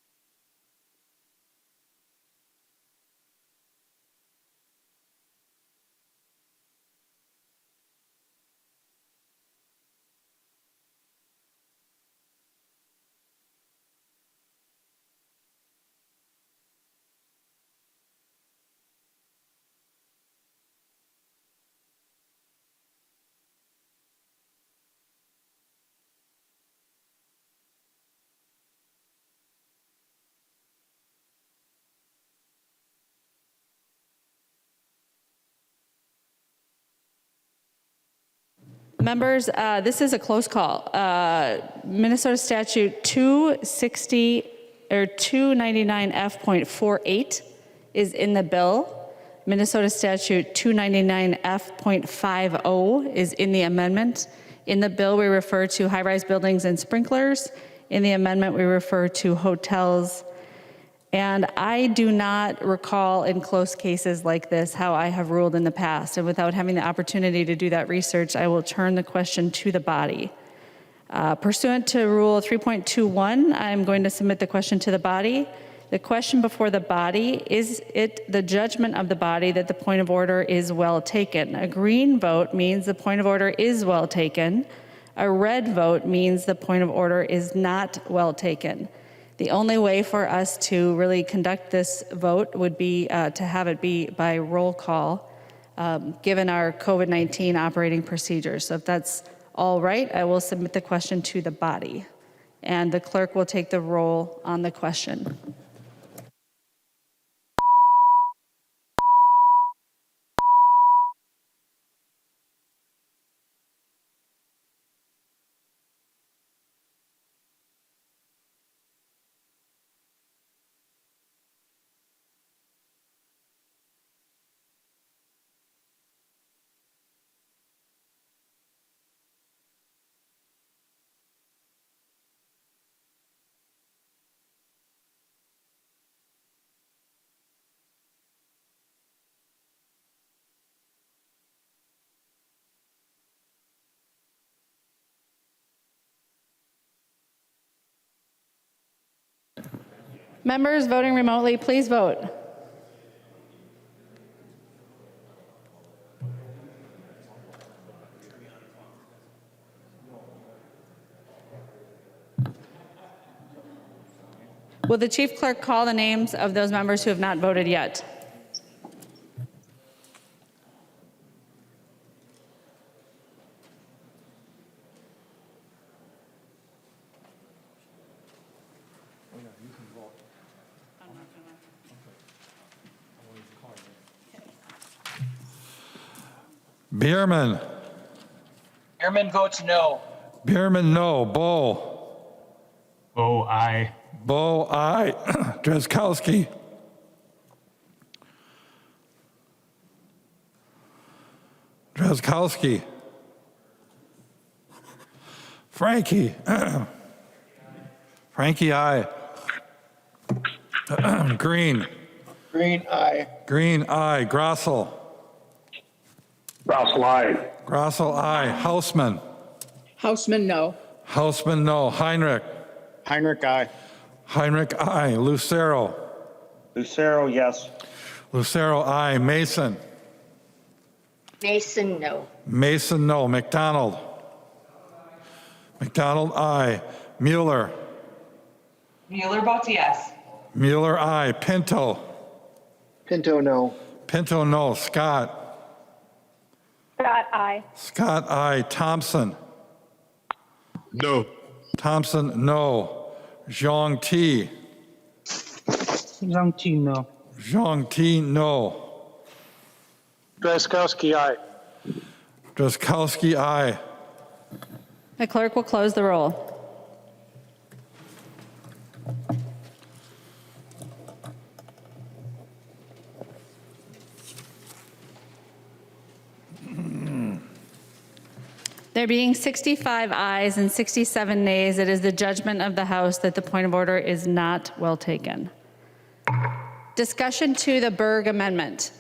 A: Members, this is a close call. Minnesota Statute 260 or 299F.48 is in the bill. Minnesota Statute 299F.50 is in the amendment. In the bill, we refer to high-rise buildings and sprinklers. In the amendment, we refer to hotels. And I do not recall in close cases like this how I have ruled in the past. And without having the opportunity to do that research, I will turn the question to the body. Pursuant to Rule 3.21, I'm going to submit the question to the body. The question before the body, is it the judgment of the body that the point of order is well taken? A green vote means the point of order is well taken. A red vote means the point of order is not well taken. The only way for us to really conduct this vote would be to have it be by roll call, given our COVID-19 operating procedures. So if that's all right, I will submit the question to the body, and the clerk will take the roll on the question. Members voting remotely, please vote. Will the chief clerk call the names of those members who have not voted yet?
B: Bierman.
M: Bierman votes no.
B: Bierman, no. Bo.
M: Bo, aye.
B: Bo, aye. Drazkowski. Drazkowski. Frankie. Frankie, aye. Green.
M: Green, aye.
B: Green, aye. Grossel.
M: Grossel, aye.
B: Grossel, aye. Hausman.
T: Hausman, no.
B: Hausman, no. Heinrich.
M: Heinrich, aye.
B: Heinrich, aye. Lucero.
S: Lucero, yes.
B: Lucero, aye. Mason.
N: Mason, no.
B: Mason, no. McDonald. McDonald, aye. Mueller.
J: Mueller votes yes.
B: Mueller, aye. Pinto.
M: Pinto, no.
B: Pinto, no. Scott.
T: Scott, aye.
B: Scott, aye. Thompson.
M: No.
B: Thompson, no. Zhang Ti.
M: Zhang Ti, no.
B: Zhang Ti, no.
M: Drazkowski, aye.
B: Drazkowski, aye.
A: The clerk will close the roll. There being 65 ayes and 67 nays, it is the judgment of the House that the point of order is not well taken. Discussion to the Berg Amendment.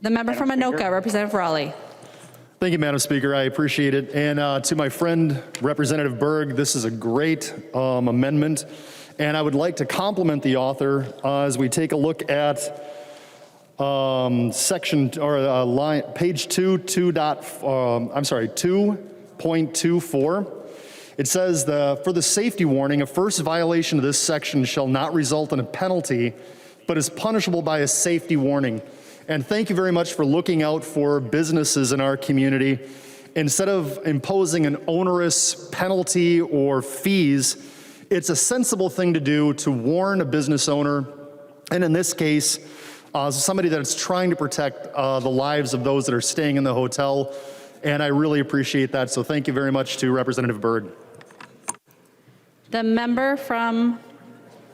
A: The member from Anoka, Representative Raleigh.
U: Thank you, Madam Speaker. I appreciate it. And to my friend, Representative Berg, this is a great amendment. And I would like to compliment the author as we take a look at section or line page 2.24. It says for the safety warning, a first violation of this section shall not result in a penalty, but is punishable by a safety warning. And thank you very much for looking out for businesses in our community. Instead of imposing an onerous penalty or fees, it's a sensible thing to do to warn a business owner, and in this case, somebody that's trying to protect the lives of those that are staying in the hotel, and I really appreciate that. So thank you very much to Representative Berg.
A: The member from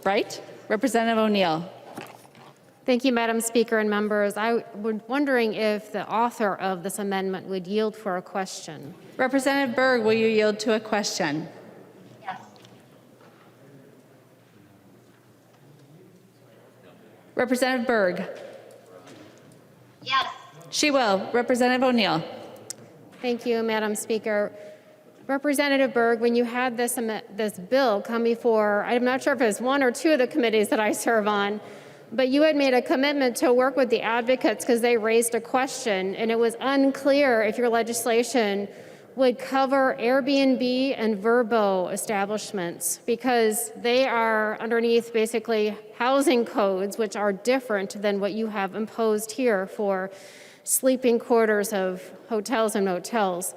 A: Bright, Representative O'Neill.
C: Thank you, Madam Speaker and members. I was wondering if the author of this amendment would yield for a question.
A: Representative Berg, will you yield to a question?
N: Yes.
A: Representative Berg.
N: Yes.
A: She will. Representative O'Neill.
C: Thank you, Madam Speaker. Representative Berg, when you had this bill come before, I'm not sure if it was one or two of the committees that I serve on, but you had made a commitment to work with the advocates because they raised a question, and it was unclear if your legislation would cover Airbnb and Vrbo establishments because they are underneath basically housing codes, which are different than what you have imposed here for sleeping quarters of hotels and motels.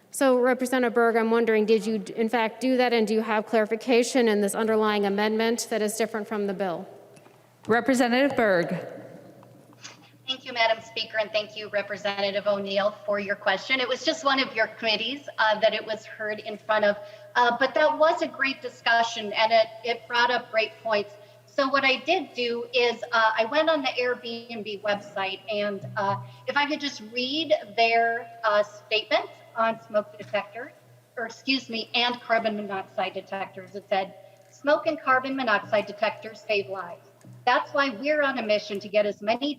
C: So, Representative Berg, I'm wondering, did you in fact do that, and do you have clarification in this underlying amendment that is different from the bill?
A: Representative Berg.
N: Thank you, Madam Speaker, and thank you, Representative O'Neill, for your question. It was just one of your committees that it was heard in front of, but that was a great discussion, and it brought up great points. So what I did do is I went on the Airbnb website, and if I could just read their statement on smoke detectors, and carbon monoxide detectors. It said, smoke and carbon monoxide detectors save lives. That's why we're on a mission to get as many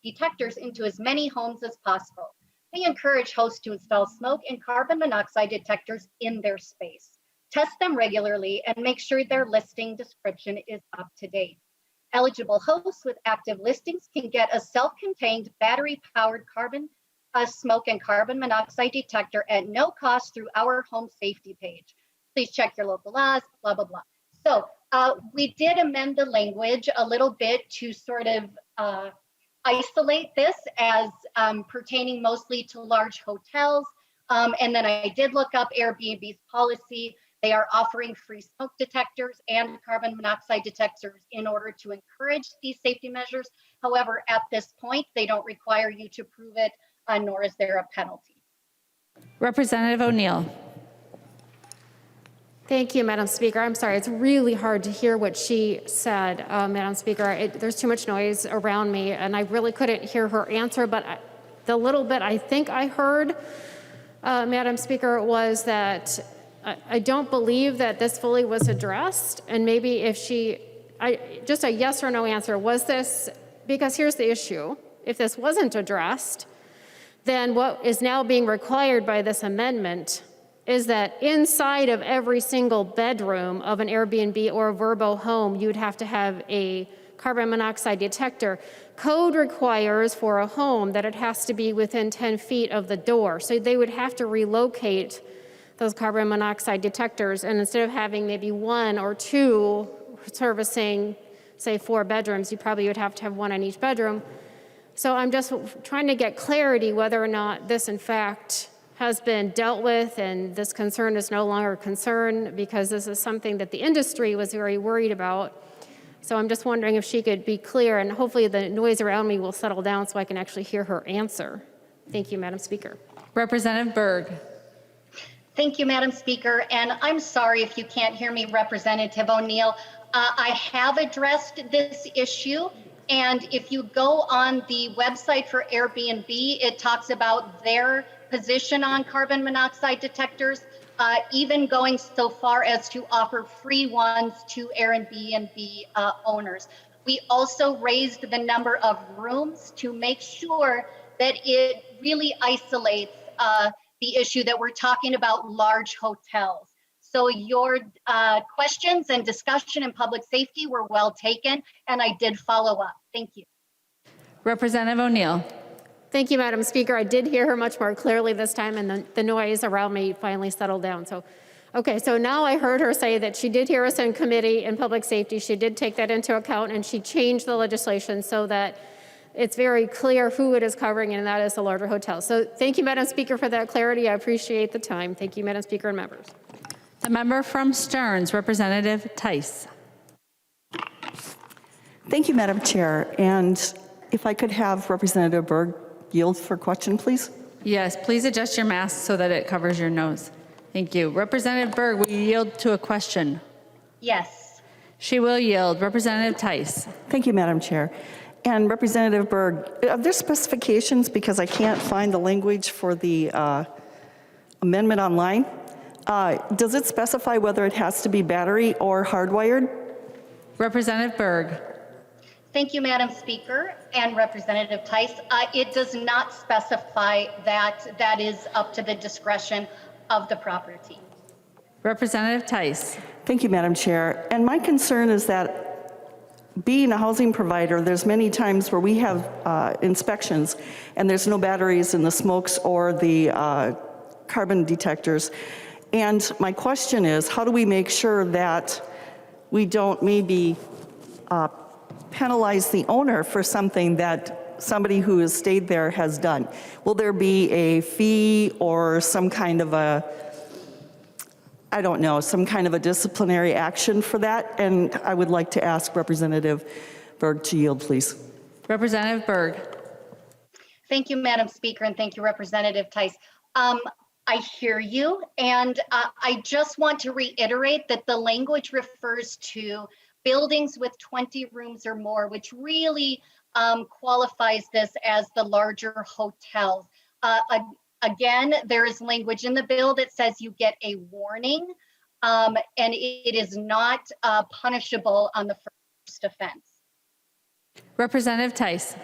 N: detectors into as many homes as possible. We encourage hosts to install smoke and carbon monoxide detectors in their space. Test them regularly and make sure their listing description is up to date. Eligible hosts with active listings can get a self-contained battery-powered smoke and carbon monoxide detector at no cost through our home safety page. Please check your local laws, blah, blah, blah. So we did amend the language a little bit to sort of isolate this as pertaining mostly to large hotels. And then I did look up Airbnb's policy. They are offering free smoke detectors and carbon monoxide detectors in order to encourage these safety measures. However, at this point, they don't require you to prove it, nor is there a penalty.
A: Representative O'Neill.
C: Thank you, Madam Speaker. I'm sorry, it's really hard to hear what she said, Madam Speaker. There's too much noise around me, and I really couldn't hear her answer, but the little bit I think I heard, Madam Speaker, was that I don't believe that this fully was addressed, and maybe if just a yes or no answer, was this, because here's the issue, if this wasn't addressed, then what is now being required by this amendment is that inside of every single bedroom of an Airbnb or a Vrbo home, you'd have to have a carbon monoxide detector. Code requires for a home that it has to be within 10 feet of the door. So they would have to relocate those carbon monoxide detectors. And instead of having maybe one or two servicing, say, 4 bedrooms, you probably would have to have one in each bedroom. So I'm just trying to get clarity whether or not this, in fact, has been dealt with and this concern is no longer a concern, because this is something that the industry was very worried about. So I'm just wondering if she could be clear, and hopefully the noise around me will settle down so I can actually hear her answer. Thank you, Madam Speaker.
A: Representative Berg.
N: Thank you, Madam Speaker. And I'm sorry if you can't hear me, Representative O'Neill. I have addressed this issue. And if you go on the website for Airbnb, it talks about their position on carbon monoxide detectors, even going so far as to offer free ones to Airbnb owners. We also raised the number of rooms to make sure that it really isolates the issue that we're talking about large hotels. So your questions and discussion in public safety were well taken, and I did follow up. Thank you.
A: Representative O'Neill.
C: Thank you, Madam Speaker. I did hear her much more clearly this time, and the noise around me finally settled down. So, okay, so now I heard her say that she did hear us in committee in public safety. She did take that into account, and she changed the legislation so that it's very clear who it is covering, and that is the larger hotels. So thank you, Madam Speaker, for that clarity. I appreciate the time. Thank you, Madam Speaker and members.
A: The member from Stearns, Representative Tice.
V: Thank you, Madam Chair. And
F: If I could have Representative Berg yield for question, please.
A: Yes, please adjust your mask so that it covers your nose. Thank you. Representative Berg, will you yield to a question?
N: Yes.
A: She will yield. Representative Tice.
F: Thank you, Madam Chair. And Representative Berg, are there specifications, because I can't find the language for the amendment online? Does it specify whether it has to be battery or hardwired?
A: Representative Berg.
N: Thank you, Madam Speaker and Representative Tice. It does not specify that. That is up to the discretion of the property.
A: Representative Tice.
F: Thank you, Madam Chair. And my concern is that being a housing provider, there's many times where we have inspections and there's no batteries in the smokes or the carbon detectors. And my question is, how do we make sure that we don't maybe penalize the owner for something that somebody who has stayed there has done? Will there be a fee or some kind of a, I don't know, some kind of a disciplinary action for that? And I would like to ask Representative Berg to yield, please.
A: Representative Berg.
N: Thank you, Madam Speaker, and thank you, Representative Tice. I hear you, and I just want to reiterate that the language refers to buildings with 20 rooms or more, which really qualifies this as the larger hotels. Again, there is language in the bill that says you get a warning, and it is not punishable on the first offense.
A: Representative Tice.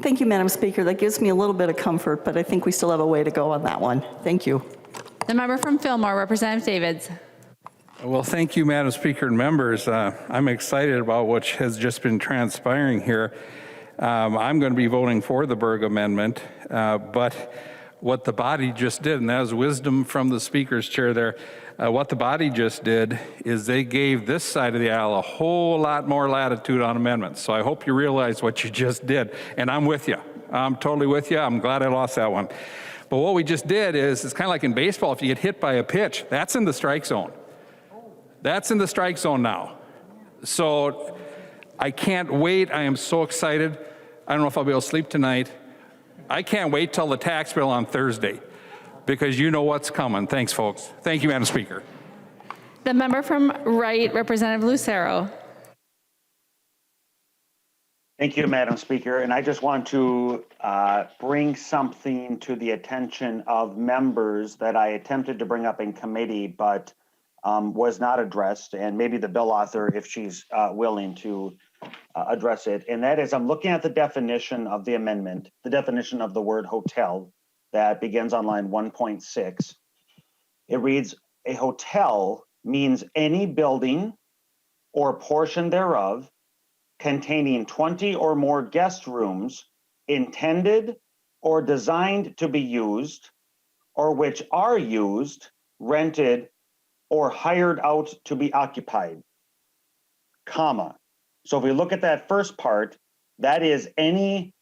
F: Thank you, Madam Speaker. That gives me a little bit of comfort, but I think we still have a way to go on that one. Thank you.
A: The member from Fillmore, Representative Davids.
P: Well, thank you, Madam Speaker and members. I'm excited about what has just been transpiring here. I'm going to be voting for the Berg Amendment, but what the body just did, and that was wisdom from the Speaker's chair there, what the body just did is they gave this side of the aisle a whole lot more latitude on amendments. So I hope you realize what you just did, and I'm with you. I'm totally with you. I'm glad I lost that one. But what we just did is, it's kind of like in baseball, if you get hit by a pitch, that's in the strike zone. That's in the strike zone now. So I can't wait. I am so excited. I don't know if I'll be able to sleep tonight. I can't wait till the tax bill on Thursday, because you know what's coming. Thanks, folks. Thank you, Madam Speaker.
A: The member from Wright, Representative Lucero.
S: Thank you, Madam Speaker. And I just want to bring something to the attention of members that I attempted to bring up in committee, but was not addressed. And maybe the bill author, if she's willing to address it. And that is, I'm looking at the definition of the amendment, the definition of the word hotel that begins on line 1.6. It reads, a hotel means any building or portion thereof containing 20 or more guest rooms intended or designed to be used, or which are used, rented, or hired out to be occupied, comma. So if we look at that first part, that is any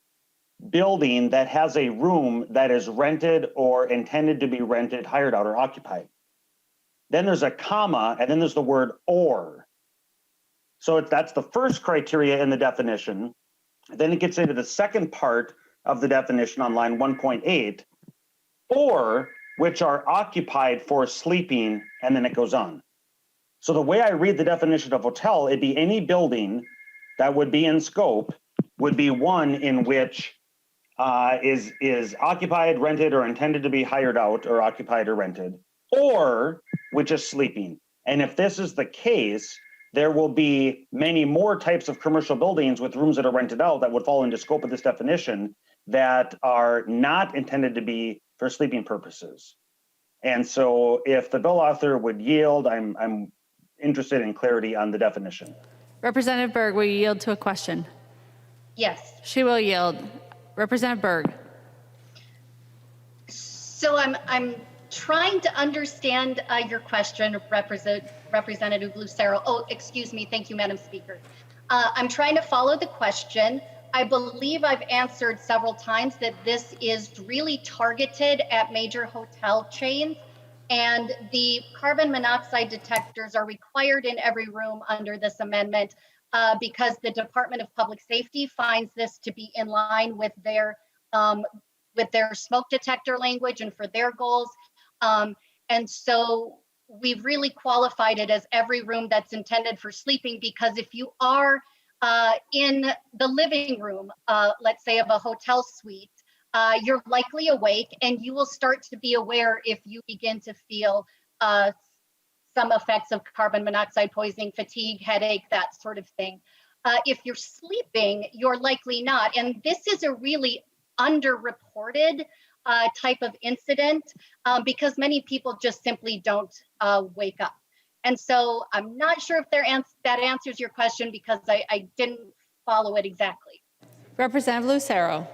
S: building that has a room that is rented or intended to be rented, hired out, or occupied. Then there's a comma, and then there's the word or. So that's the first criteria in the definition. Then it gets into the second part of the definition on line 1.8, or which are occupied for sleeping, and then it goes on. So the way I read the definition of hotel, it'd be any building that would be in scope would be one in which is occupied, rented, or intended to be hired out, or occupied or rented, or which is sleeping. And if this is the case, there will be many more types of commercial buildings with rooms that are rented out that would fall into scope of this definition that are not intended to be for sleeping purposes. And so if the bill author would yield, I'm interested in clarity on the definition.
A: Representative Berg, will you yield to a question?
N: Yes.
A: She will yield. Representative Berg.
N: So I'm trying to understand your question, Representative Lucero. Oh, excuse me. Thank you, Madam Speaker. I'm trying to follow the question. I believe I've answered several times that this is really targeted at major hotel chains, and the carbon monoxide detectors are required in every room under this amendment. because the Department of Public Safety finds this to be in line with their smoke detector language and for their goals. And so we've really qualified it as every room that's intended for sleeping, because if you are in the living room, let's say of a hotel suite, you're likely awake, and you will start to be aware if you begin to feel some effects of carbon monoxide poisoning, fatigue, headache, that sort of thing. If you're sleeping, you're likely not. And this is a really underreported type of incident because many people just simply don't wake up. And so I'm not sure if that answers your question, because I didn't follow it exactly.
A: Representative Lucero.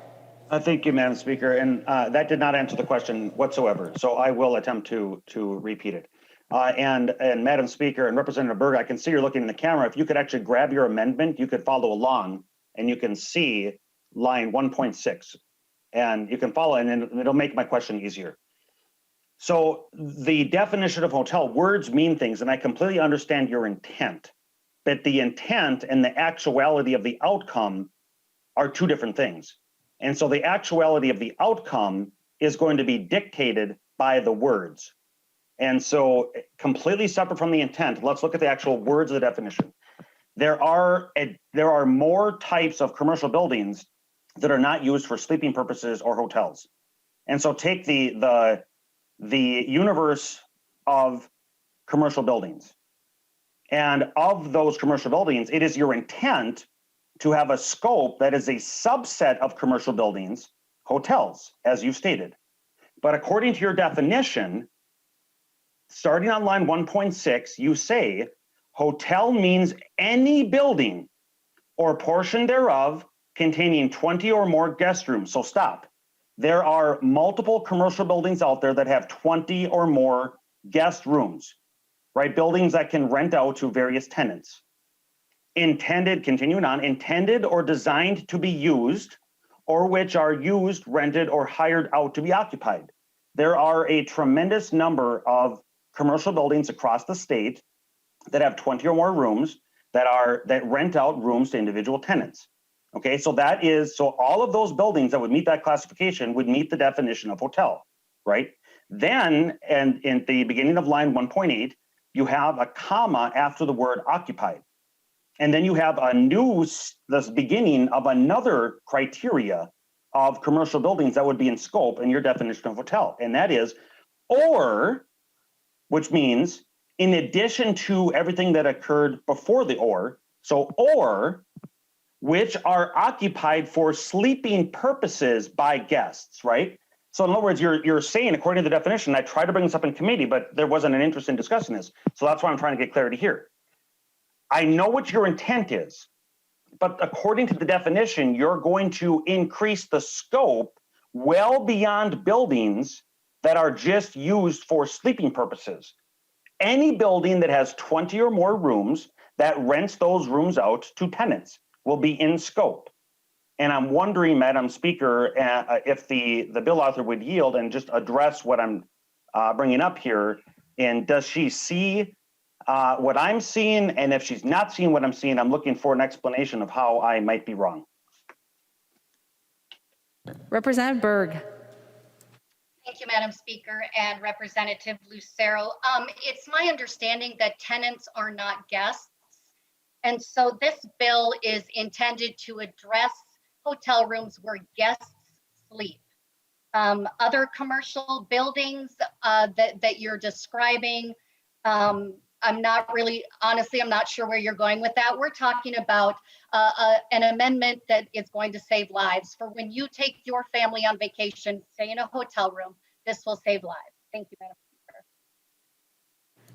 S: Thank you, Madam Speaker. And that did not answer the question whatsoever. So I will attempt to repeat it. And Madam Speaker and Representative Berg, I can see you're looking in the camera. If you could actually grab your amendment, you could follow along, and you can see line 1.6. And you can follow, and then it'll make my question easier. So the definition of hotel, words mean things, and I completely understand your intent. But the intent and the actuality of the outcome are two different things. And so the actuality of the outcome is going to be dictated by the words. And so completely separate from the intent, let's look at the actual words of the definition. There are more types of commercial buildings that are not used for sleeping purposes or hotels. And so take the universe of commercial buildings. And of those commercial buildings, it is your intent to have a scope that is a subset of commercial buildings, hotels, as you stated. But according to your definition, starting on line 1.6, you say hotel means any building or portion thereof containing 20 or more guest rooms. So stop. There are multiple commercial buildings out there that have 20 or more guest rooms, right? Buildings that can rent out to various tenants. Continuing on, intended or designed to be used, or which are used, rented, or hired out to be occupied. There are a tremendous number of commercial buildings across the state that have 20 or more rooms that rent out rooms to individual tenants. Okay, so all of those buildings that would meet that classification would meet the definition of hotel, right? Then, and in the beginning of line 1.8, you have a comma after the word occupied. And then you have the beginning of another criteria of commercial buildings that would be in scope in your definition of hotel. And that is, or, which means in addition to everything that occurred before the or, so or, which are occupied for sleeping purposes by guests, right? So in other words, you're saying, according to the definition, I tried to bring this up in committee, but there wasn't an interest in discussing this. So that's why I'm trying to get clarity here. I know what your intent is, but according to the definition, you're going to increase the scope well beyond buildings that are just used for sleeping purposes. Any building that has 20 or more rooms that rents those rooms out to tenants will be in scope. And I'm wondering, Madam Speaker, if the bill author would yield and just address what I'm bringing up here. And does she see what I'm seeing? And if she's not seeing what I'm seeing, I'm looking for an explanation of how I might be wrong.
A: Representative Berg.
N: Thank you, Madam Speaker and Representative Lucero. It's my understanding that tenants are not guests. And so this bill is intended to address hotel rooms where guests sleep. Other commercial buildings that you're describing, I'm not really, honestly, I'm not sure where you're going with that. We're talking about an amendment that is going to save lives. For when you take your family on vacation, stay in a hotel room, this will save lives. Thank you, Madam Speaker.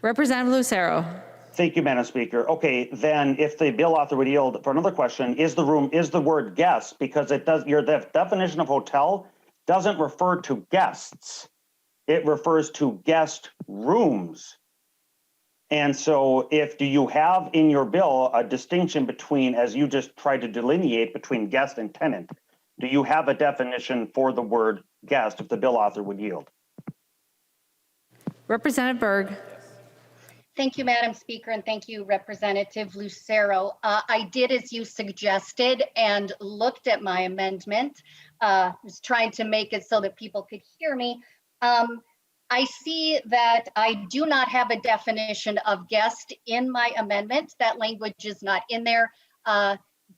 A: Representative Lucero.
S: Thank you, Madam Speaker. Okay, then if the bill author would yield for another question, is the word guest, because it does, your definition of hotel doesn't refer to guests. It refers to guest rooms. And so do you have in your bill a distinction between, as you just tried to delineate, between guest and tenant? Do you have a definition for the word guest if the bill author would yield?
A: Representative Berg.
N: Thank you, Madam Speaker, and thank you, Representative Lucero. I did as you suggested and looked at my amendment. Was trying to make it so that people could hear me. I see that I do not have a definition of guest in my amendment. That language is not in there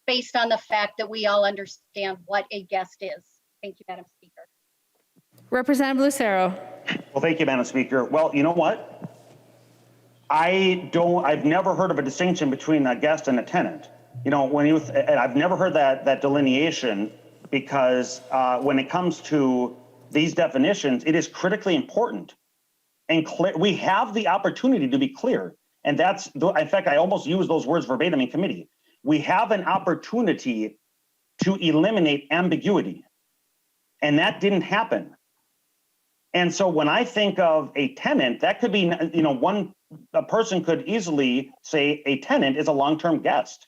N: based on the fact that we all understand what a guest is. Thank you, Madam Speaker.
A: Representative Lucero.
S: Well, thank you, Madam Speaker. Well, you know what? I've never heard of a distinction between a guest and a tenant. You know, and I've never heard that delineation because when it comes to these definitions, it is critically important and clear. We have the opportunity to be clear. And that's, in fact, I almost used those words verbatim in committee. We have an opportunity to eliminate ambiguity. And that didn't happen. And so when I think of a tenant, that could be, you know, a person could easily say a tenant is a long-term guest,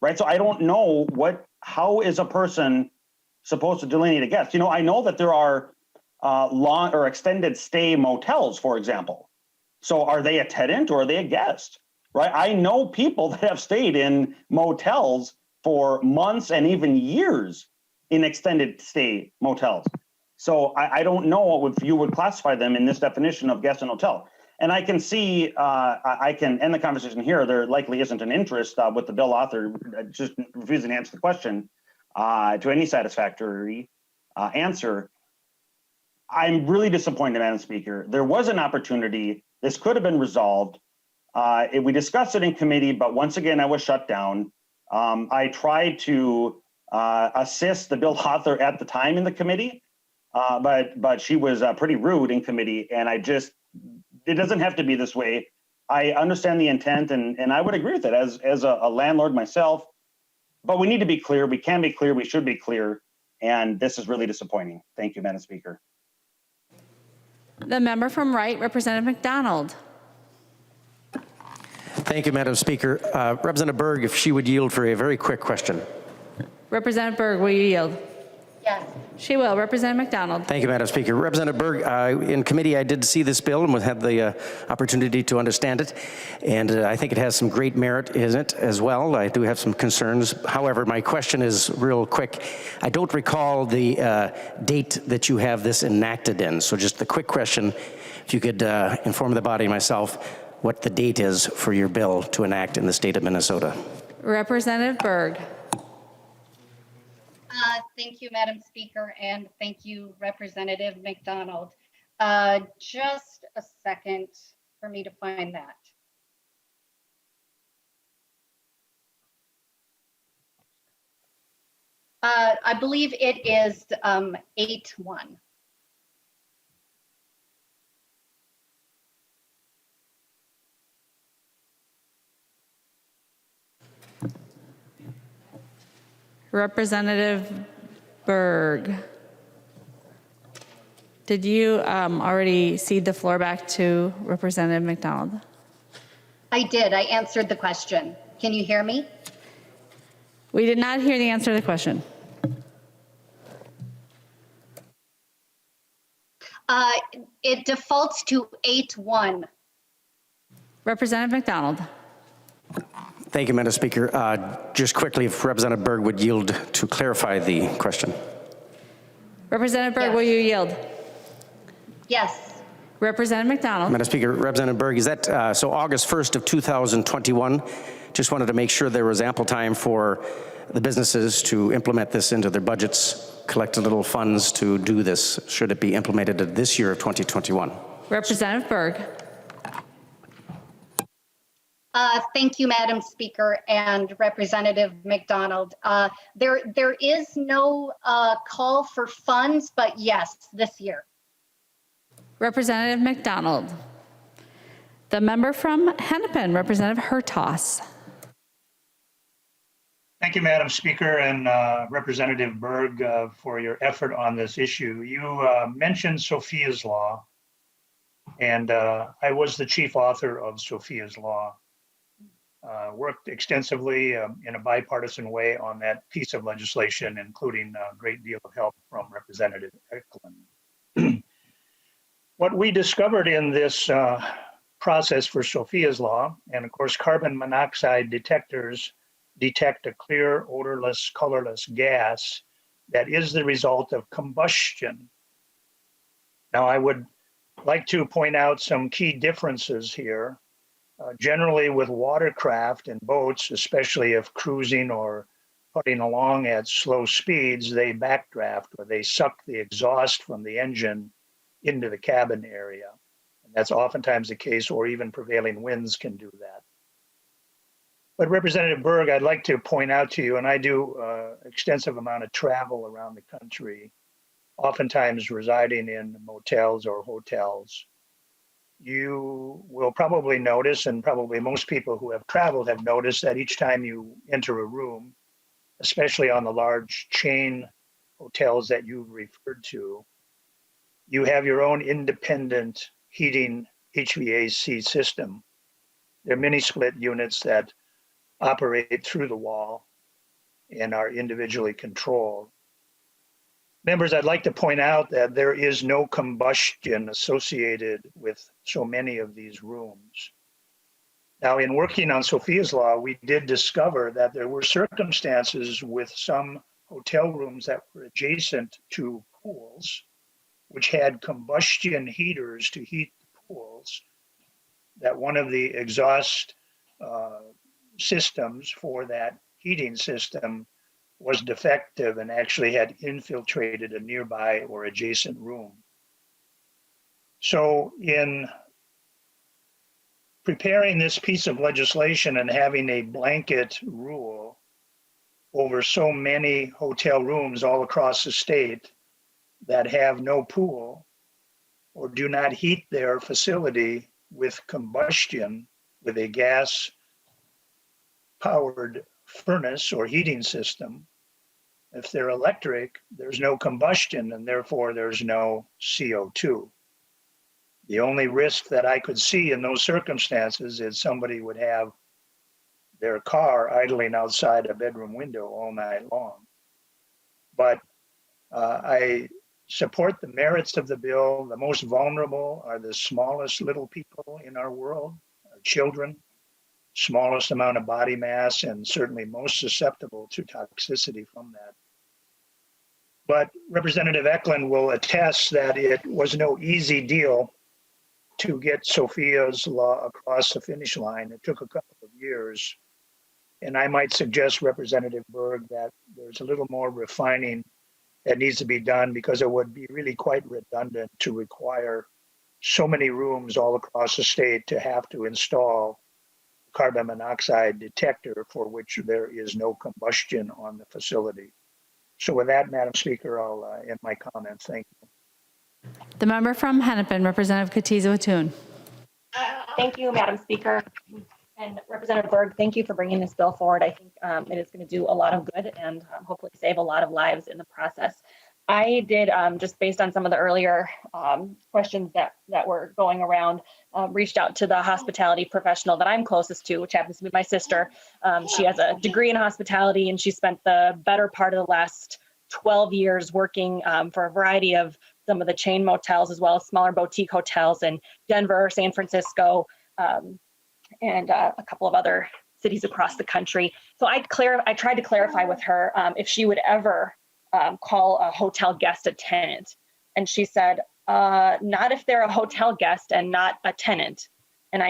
S: right? So I don't know how is a person supposed to delineate a guest? You know, I know that there are long or extended stay motels, for example. So are they a tenant or are they a guest, right? I know people that have stayed in motels for months and even years in extended stay motels. So I don't know if you would classify them in this definition of guest and hotel. And I can see, I can end the conversation here. There likely isn't an interest with the bill author just refusing to answer the question to any satisfactory answer. I'm really disappointed, Madam Speaker. There was an opportunity. This could have been resolved. We discussed it in committee, but once again, I was shut down. I tried to assist the bill author at the time in the committee, but she was pretty rude in committee, and it doesn't have to be this way. I understand the intent, and I would agree with it as a landlord myself, but we need to be clear. We can be clear. We should be clear, and this is really disappointing. Thank you, Madam Speaker.
A: The member from Wright, Representative McDonald.
G: Thank you, Madam Speaker. Representative Berg, if she would yield for a very quick question.
A: Representative Berg, will you yield?
N: Yes.
A: She will. Representative McDonald.
G: Thank you, Madam Speaker. Representative Berg, in committee, I did see this bill and had the opportunity to understand it. And I think it has some great merit in it as well. I do have some concerns. However, my question is real quick. I don't recall the date that you have this enacted in. So just the quick question, if you could inform the body and myself what the date is for your bill to enact in the state of Minnesota.
A: Representative Berg.
N: Thank you, Madam Speaker, and thank you, Representative McDonald. Just a second for me to find that. I believe it is 8/1.
A: Representative Berg. Did you already cede the floor back to Representative McDonald?
N: I did. I answered the question. Can you hear me?
A: We did not hear the answer to the question.
N: It defaults to 8/1.
A: Representative McDonald.
G: Thank you, Madam Speaker. Just quickly, if Representative Berg would yield to clarify the question.
A: Representative Berg, will you yield?
N: Yes.
A: Representative McDonald.
G: Madam Speaker, Representative Berg, is that so August 1st of 2021? Just wanted to make sure there was ample time for the businesses to implement this into their budgets, collect a little funds to do this, should it be implemented this year of 2021.
A: Representative Berg.
N: Thank you, Madam Speaker and Representative McDonald. There is no call for funds, but yes, this year.
A: Representative McDonald. The member from Hennepin, Representative Hertaus.
V: Thank you, Madam Speaker, and Representative Berg for your effort on this issue. You mentioned Sophia's Law, and I was the chief author of Sophia's Law. Worked extensively in a bipartisan way on that piece of legislation, including a great deal of help from Representative Eklund. What we discovered in this process for Sophia's Law. And of course, carbon monoxide detectors detect a clear, odorless, colorless gas that is the result of combustion. Now, I would like to point out some key differences here. Generally with watercraft and boats, especially if cruising or putting along at slow speeds, they backdraft or they suck the exhaust from the engine into the cabin area. And that's oftentimes the case, or even prevailing winds can do that. But Representative Berg, I'd like to point out to you, and I do extensive amount of travel around the country, oftentimes residing in motels or hotels. You will probably notice, and probably most people who have traveled have noticed, that each time you enter a room, especially on the large chain hotels that you referred to, you have your own independent heating HVAC system. They're mini split units that operate through the wall and are individually controlled. Members, I'd like to point out that there is no combustion associated with so many of these rooms. Now, in working on Sophia's Law, we did discover that there were circumstances with some hotel rooms that were adjacent to pools, which had combustion heaters to heat the pools, that one of the exhaust systems for that heating system was defective and actually had infiltrated a nearby or adjacent room. So in preparing this piece of legislation and having a blanket rule over so many hotel rooms all across the state that have no pool or do not heat their facility with combustion, with a gas powered furnace or heating system, if they're electric, there's no combustion and therefore there's no CO2. The only risk that I could see in those circumstances is somebody would have their car idling outside a bedroom window all night long. But I support the merits of the bill. The most vulnerable are the smallest little people in our world, our children, smallest amount of body mass, and certainly most susceptible to toxicity from that. But Representative Eklund will attest that it was no easy deal to get Sophia's Law across the finish line. It took a couple of years. And I might suggest, Representative Berg, that there's a little more refining that needs to be done, because it would be really quite redundant to require so many rooms all across the state to have to install carbon monoxide detector for which there is no combustion on the facility. So with that, Madam Speaker, I'll end my comments. Thank you.
A: The member from Hennepin, Representative Katiza-Watun.
H: Thank you, Madam Speaker. And Representative Berg, thank you for bringing this bill forward. I think it is going to do a lot of good and hopefully save a lot of lives in the process. I did, just based on some of the earlier questions that were going around, reached out to the hospitality professional that I'm closest to, which happens to be my sister. She has a degree in hospitality, and she spent the better part of the last 12 years working for a variety of some of the chain motels, as well as smaller boutique hotels in Denver, San Francisco, and a couple of other cities across the country. So I tried to clarify with her if she would ever call a hotel guest a tenant. And she said, not if they're a hotel guest and not a tenant. And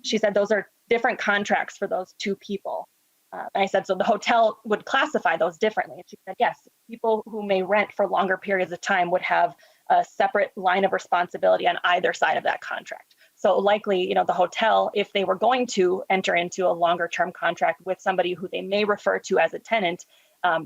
H: she said, those are different contracts for those two people. And I said, so the hotel would classify those differently. And she said, yes, people who may rent for longer periods of time would have a separate line of responsibility on either side of that contract. So likely, the hotel, if they were going to enter into a longer term contract with somebody who they may refer to as a tenant,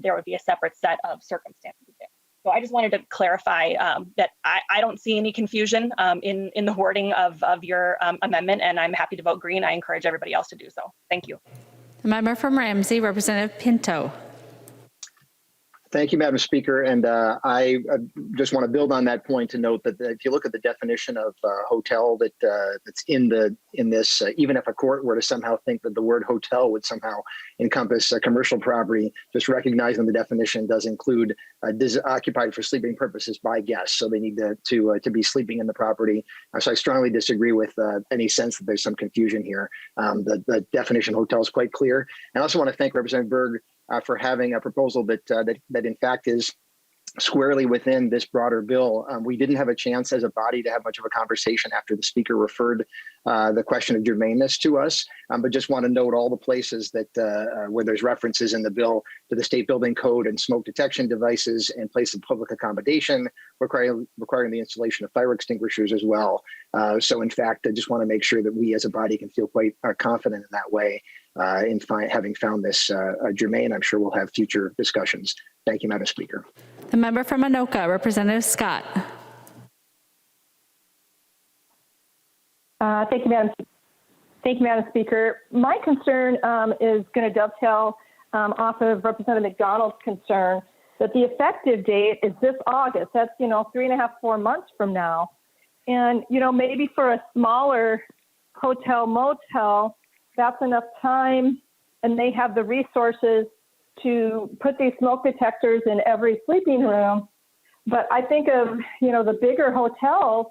H: there would be a separate set of circumstances there. So I just wanted to clarify that I don't see any confusion in the wording of your amendment, and I'm happy to vote green. I encourage everybody else to do so. Thank you.
A: The member from Ramsey, Representative Pinto.
M: Thank you, Madam Speaker. And I just want to build on that point to note that if you look at the definition of hotel that's in this, even if a court were to somehow think that the word hotel would somehow encompass a commercial property, just recognizing the definition does include occupied for sleeping purposes by guests. So they need to be sleeping in the property. So I strongly disagree with any sense that there's some confusion here. The definition of hotel is quite clear. And I also want to thank Representative Berg for having a proposal that in fact is squarely within this broader bill. We didn't have a chance as a body to have much of a conversation after the speaker referred the question of germaneness to us, but just want to note all the places that where there's references in the bill to the state building code and smoke detection devices and place of public accommodation requiring the installation of fire extinguishers as well. So in fact, I just want to make sure that we as a body can feel quite confident in that way in having found this germane. I'm sure we'll have future discussions. Thank you, Madam Speaker.
A: The member from Anoka, Representative Scott.
T: Thank you, Madam Speaker. My concern is going to dovetail off of Representative McDonald's concern that the effective date is this August. That's, 3.5, 4 months from now. And, maybe for a smaller hotel, motel, that's enough time, and they have the resources to put these smoke detectors in every sleeping room. But I think of, the bigger hotels,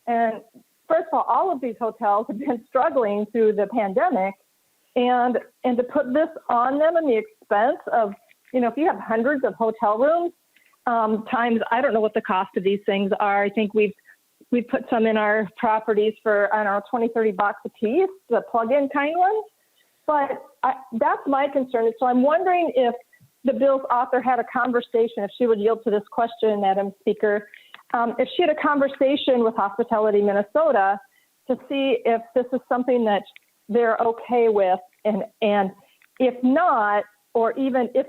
T: and first of all of these hotels have been struggling through the pandemic, and to put this on them and the expense of, if you have hundreds of hotel rooms, times, I don't know what the cost of these things are. I think we've put some in our properties for, I don't know, 20, 30 bucks a piece, the plug-in kind ones. But that's my concern. So I'm wondering if the bill's author had a conversation, if she would yield to this question, Madam Speaker, if she had a conversation with Hospitality Minnesota to see if this is something that they're okay with, and if not, or even if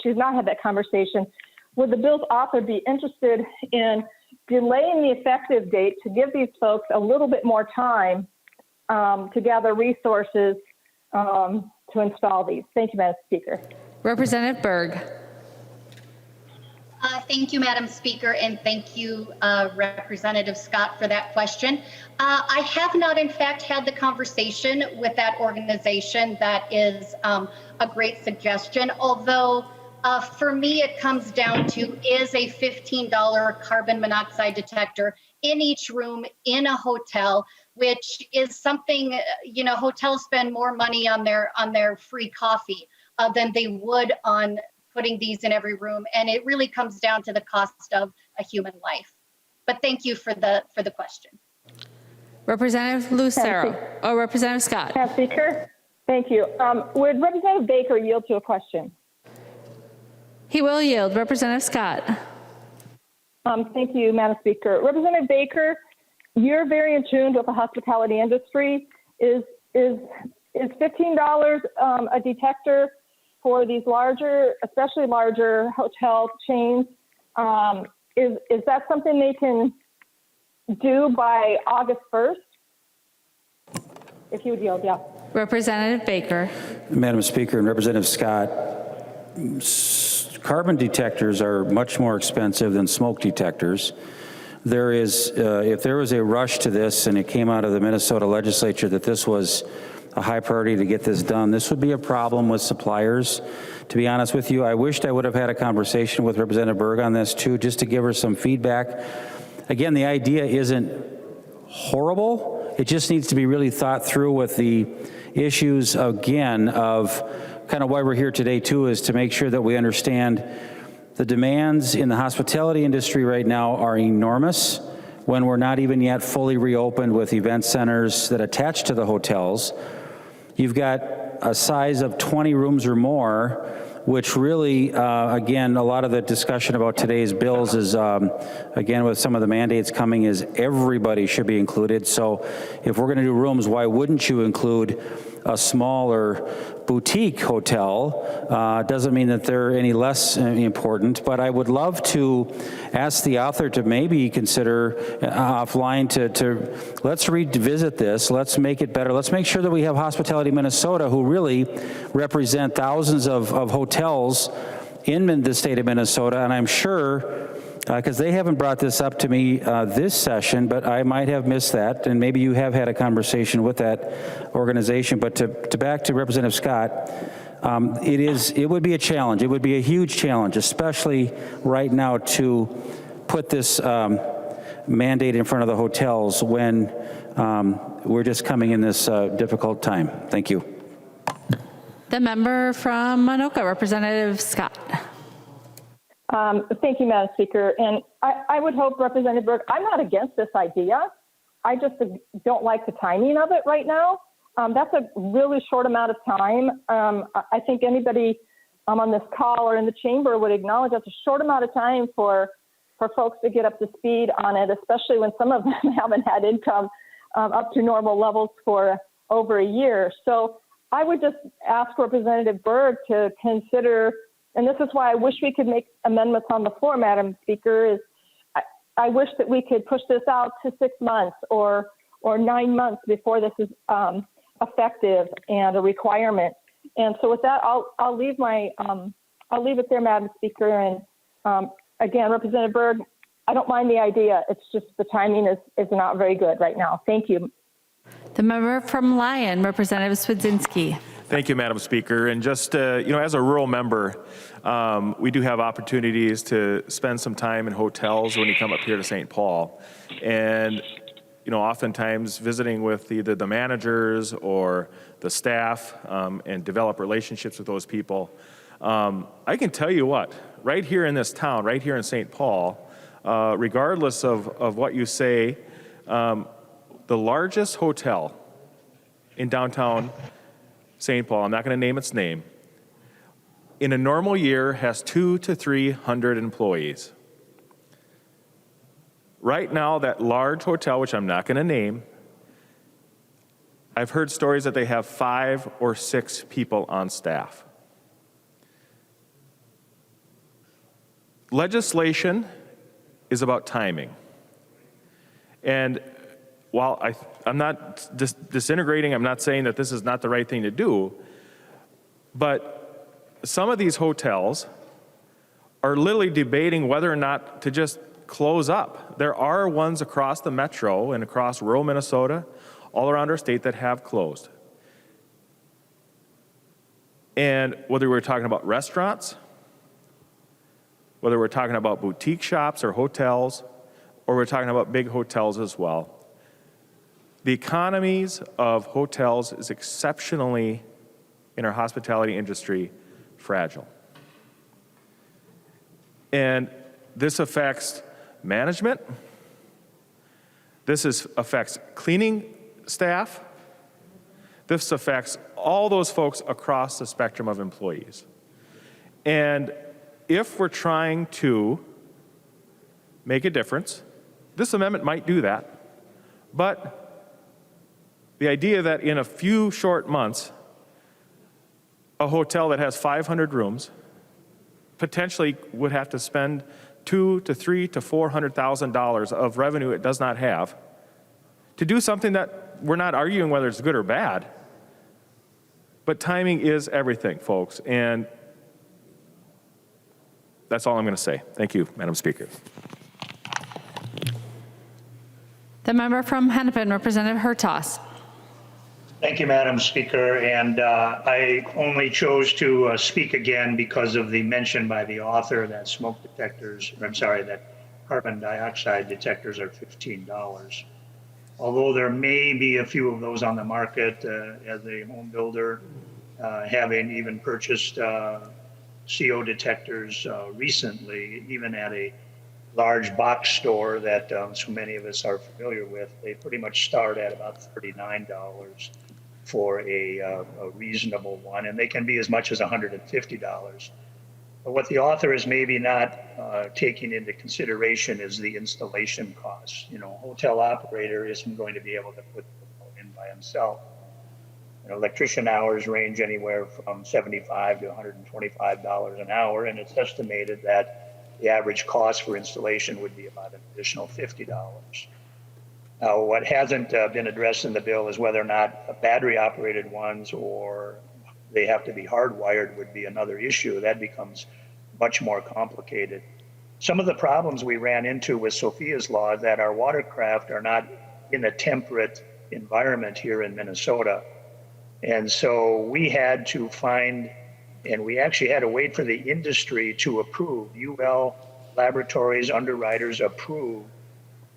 T: she's not had that conversation, would the bill's author be interested in delaying the effective date to give these folks a little bit more time to gather resources to install these? Thank you, Madam Speaker.
A: Representative Berg.
N: Thank you, Madam Speaker, and thank you, Representative Scott, for that question. I have not, in fact, had the conversation with that organization. That is a great suggestion, although for me, it comes down to, is a $15 carbon monoxide detector in each room in a hotel, which is something, hotels spend more money on their free coffee than they would on putting these in every room. And it really comes down to the cost of a human life. But thank you for the question.
A: Representative Lucero. Oh, Representative Scott.
T: Madam Speaker, thank you. Would Representative Baker yield to a question?
A: He will yield. Representative Scott.
T: Thank you, Madam Speaker. Representative Baker, you're very in tune with the hospitality industry. Is $15 a detector for these larger, especially larger hotel chains? Is that something they can do by August 1st? If you would yield, yeah.
A: Representative Baker.
G: Madam Speaker and Representative Scott, carbon detectors are much more expensive than smoke detectors. There is, if there was a rush to this and it came out of the Minnesota legislature that this was a high priority to get this done, this would be a problem with suppliers. To be honest with you, I wished I would have had a conversation with Representative Berg on this too, just to give her some feedback. Again, the idea isn't horrible. It just needs to be really thought through with the issues, again, of kind of why we're here today too, is to make sure that we understand the demands in the hospitality industry right now are enormous when we're not even yet fully reopened with event centers that attach to the hotels. You've got a size of 20 rooms or more, which really, again, a lot of the discussion about today's bills is, again, with some of the mandates coming, is everybody should be included. So if we're gonna do rooms, why wouldn't you include a smaller boutique hotel? Doesn't mean that they're any less important, but I would love to ask the author to maybe consider offline to let's revisit this, let's make it better. Let's make sure that we have Hospitality Minnesota, who really represent thousands of hotels
K: in the state of Minnesota, and I'm sure, because they haven't brought this up to me this session, but I might have missed that, and maybe you have had a conversation with that organization, but to back to Representative Scott, it would be a challenge. It would be a huge challenge, especially right now, to put this mandate in front of the hotels when we're just coming in this difficult time. Thank you.
A: The member from Anoka, Representative Scott.
T: Thank you, Madam Speaker. And I would hope, Representative Berg, I'm not against this idea. I just don't like the timing of it right now. That's a really short amount of time. I think anybody on this call or in the chamber would acknowledge that's a short amount of time for folks to get up to speed on it, especially when some of them haven't had income up to normal levels for over a year. So I would just ask Representative Berg to consider, and this is why I wish we could make amendments on the floor, Madam Speaker, is I wish that we could push this out to 6 months or 9 months before this is effective and a requirement. And so with that, I'll leave it there, Madam Speaker. And again, Representative Berg, I don't mind the idea. It's just the timing is not very good right now. Thank you.
A: The member from Lyon, Representative Swedzinski.
L: Thank you, Madam Speaker. And just, as a rural member, we do have opportunities to spend some time in hotels when you come up here to St. Paul. And, oftentimes visiting with either the managers or the staff and develop relationships with those people. I can tell you what, right here in this town, right here in St. Paul, regardless of what you say, the largest hotel in downtown St. Paul, I'm not going to name its name, in a normal year has 200 to 300 employees. Right now, that large hotel, which I'm not going to name, I've heard stories that they have 5 or 6 people on staff. Legislation is about timing. And while I'm not disintegrating, I'm not saying that this is not the right thing to do, but some of these hotels are literally debating whether or not to just close up. There are ones across the metro and across rural Minnesota, all around our state, that have closed. And whether we're talking about restaurants, whether we're talking about boutique shops or hotels, or we're talking about big hotels as well, the economies of hotels is exceptionally, in our hospitality industry, fragile. And this affects management. This affects cleaning staff. This affects all those folks across the spectrum of employees. And if we're trying to make a difference, this amendment might do that. But the idea that in a few short months, a hotel that has 500 rooms potentially would have to spend $200,000 to $300,000 to $400,000 of revenue it does not have to do something that we're not arguing whether it's good or bad, but timing is everything, folks, and that's all I'm going to say. Thank you, Madam Speaker.
A: The member from Hennepin, Representative Hertaus.
V: Thank you, Madam Speaker. And I only chose to speak again because of the mention by the author that that carbon dioxide detectors are $15. Although there may be a few of those on the market as a home builder, having even purchased CO detectors recently, even at a large box store that so many of us are familiar with, they pretty much start at about $39 for a reasonable one, and they can be as much as $150. But what the author is maybe not taking into consideration is the installation costs. A hotel operator isn't going to be able to put the in by himself. Electrician hours range anywhere from $75 to $125 an hour, and it's estimated that the average cost for installation would be about an additional $50. Now, what hasn't been addressed in the bill is whether or not battery-operated ones or they have to be hardwired would be another issue. That becomes much more complicated. Some of the problems we ran into with Sophia's Law is that our watercraft are not in a temperate environment here in Minnesota. And so we had to find, and we actually had to wait for the industry to approve, UL Laboratories underwriters approve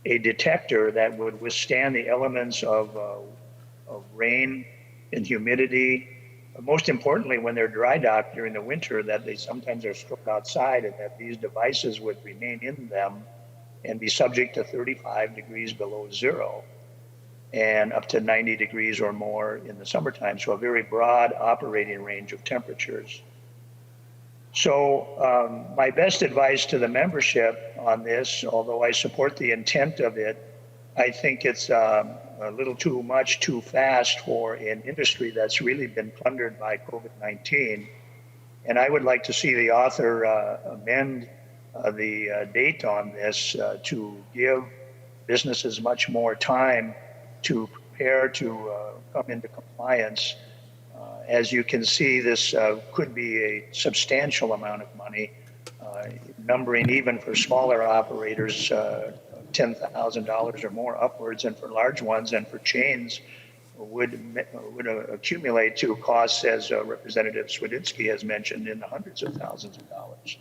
V: a detector that would withstand the elements of rain and humidity. Most importantly, when they're dry docked during the winter, that they sometimes are stored outside and that these devices would remain in them and be subject to 35 degrees below zero and up to 90 degrees or more in the summertime. So a very broad operating range of temperatures. So my best advice to the membership on this, although I support the intent of it, I think it's a little too much, too fast for an industry that's really been plundered by COVID-19. And I would like to see the author amend the date on this to give businesses much more time to prepare to come into compliance. As you can see, this could be a substantial amount of money, numbering even for smaller operators, $10,000 or more upwards, and for large ones and for chains would accumulate to costs, as Representative Sweditsky has mentioned, in the hundreds of thousands of dollars.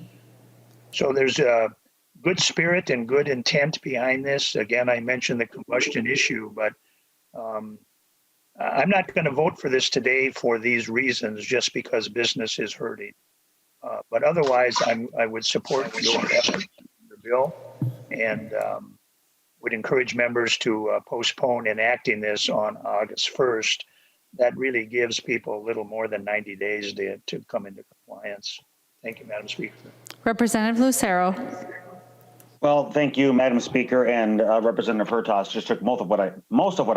V: So there's a good spirit and good intent behind this. Again, I mentioned the combustion issue, but I'm not going to vote for this today for these reasons, just because business is hurting. But otherwise, I would support your effort, the bill, and would encourage members to postpone enacting this on August 1st. That really gives people a little more than 90 days to come into compliance. Thank you, Madam Speaker.
A: Representative Lucero.
S: Well, thank you, Madam Speaker, and Representative Hertas just took most of what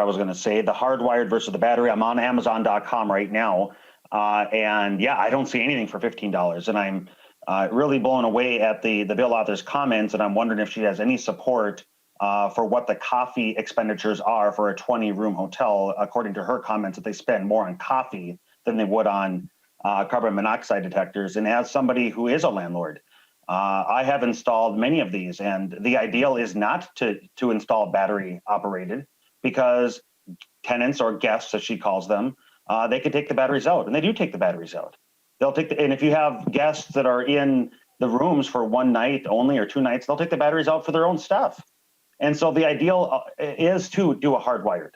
S: I was going to say. The hardwired versus the battery. I'm on Amazon.com right now, and yeah, I don't see anything for $15, and I'm really blown away at the bill author's comments, and I'm wondering if she has any support for what the coffee expenditures are for a 20-room hotel. According to her comments, that they spend more on coffee than they would on carbon monoxide detectors. And as somebody who is a landlord, I have installed many of these, and the ideal is not to install battery operated, because tenants or guests, as she calls them, they can take the batteries out, and they do take the batteries out. They'll take and if you have guests that are in the rooms for one night only or 2 nights, they'll take the batteries out for their own stuff. And so the ideal is to do a hardwired,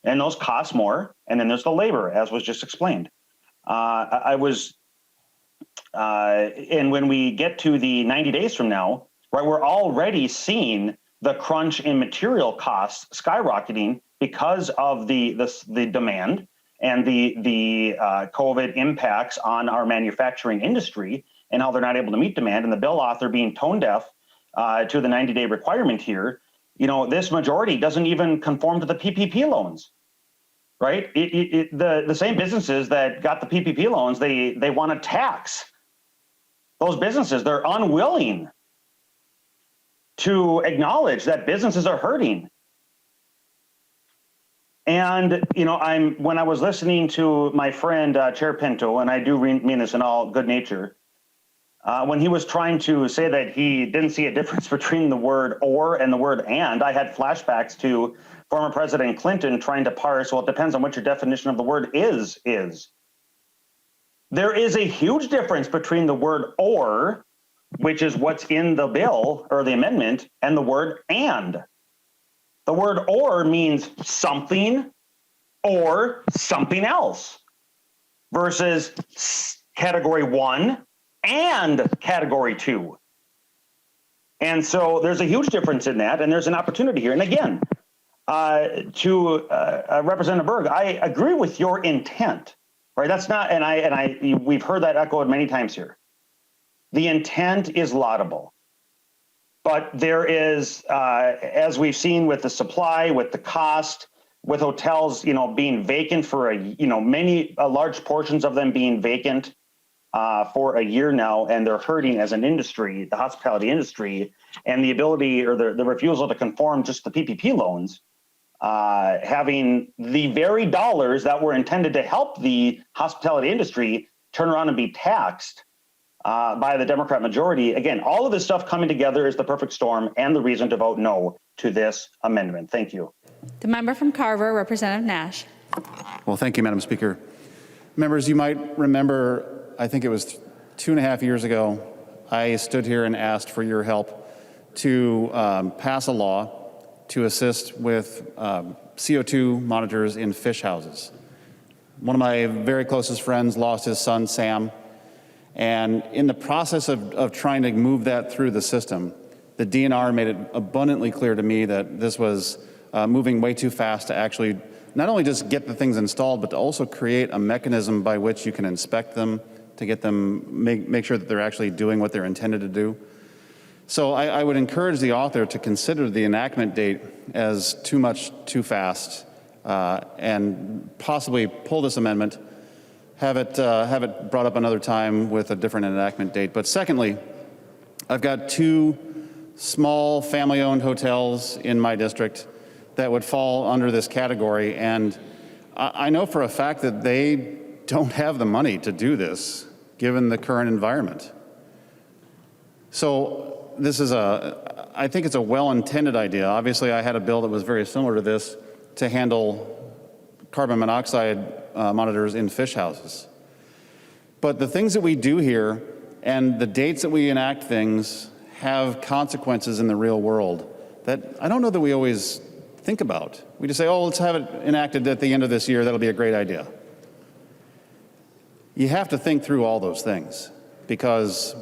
S: and those cost more. And then there's the labor, as was just explained. And when we get to the 90 days from now, right, we're already seeing the crunch in material costs skyrocketing because of the demand and the COVID impacts on our manufacturing industry and how they're not able to meet demand. And the bill author being tone deaf to the 90-day requirement here, this majority doesn't even conform to the PPP loans. Right? The same businesses that got the PPP loans, they want to tax those businesses. They're unwilling to acknowledge that businesses are hurting. And, when I was listening to my friend, Chair Pinto, and I do mean this in all good nature, when he was trying to say that he didn't see a difference between the word or and the word and, I had flashbacks to former President Clinton trying to parse, well, it depends on what your definition of the word is. There is a huge difference between the word or, which is what's in the bill or the amendment, and the word and. The word or means something or something else, versus category 1 and category 2. And so there's a huge difference in that, and there's an opportunity here. And again, to Representative Berg, I agree with your intent, right? That's not, and we've heard that echoed many times here. The intent is laudable, but there is, as we've seen with the supply, with the cost, with hotels, being vacant for large portions of them being vacant for a year now, and they're hurting as an industry, the hospitality industry, and the ability or the refusal to conform just to the PPP loans. Having the very dollars that were intended to help the hospitality industry turn around and be taxed by the Democrat majority. Again, all of this stuff coming together is the perfect storm and the reason to vote no to this amendment. Thank you.
A: The member from Carver, Representative Nash.
E: Well, thank you, Madam Speaker. Members, you might remember, I think it was 2.5 years ago, I stood here and asked for your help to pass a law to assist with CO2 monitors in fish houses. One of my very closest friends lost his son, Sam, and in the process of trying to move that through the system, the DNR made it abundantly clear to me that this was moving way too fast to actually not only just get the things installed, but to also create a mechanism by which you can inspect them, to get them, make sure that they're actually doing what they're intended to do. So I would encourage the author to consider the enactment date as too fast, and possibly pull this amendment, have it brought up another time with a different enactment date. But secondly, I've got 2 small family-owned hotels in my district that would fall under this category, and I know for a fact that they don't have the money to do this, given the current environment. So this is I think it's a well-intended idea. Obviously, I had a bill that was very similar to this to handle carbon monoxide monitors in fish houses. But the things that we do here and the dates that we enact things have consequences in the real world that I don't know that we always think about. We just say, oh, let's have it enacted at the end of this year. That'll be a great idea. You have to think through all those things because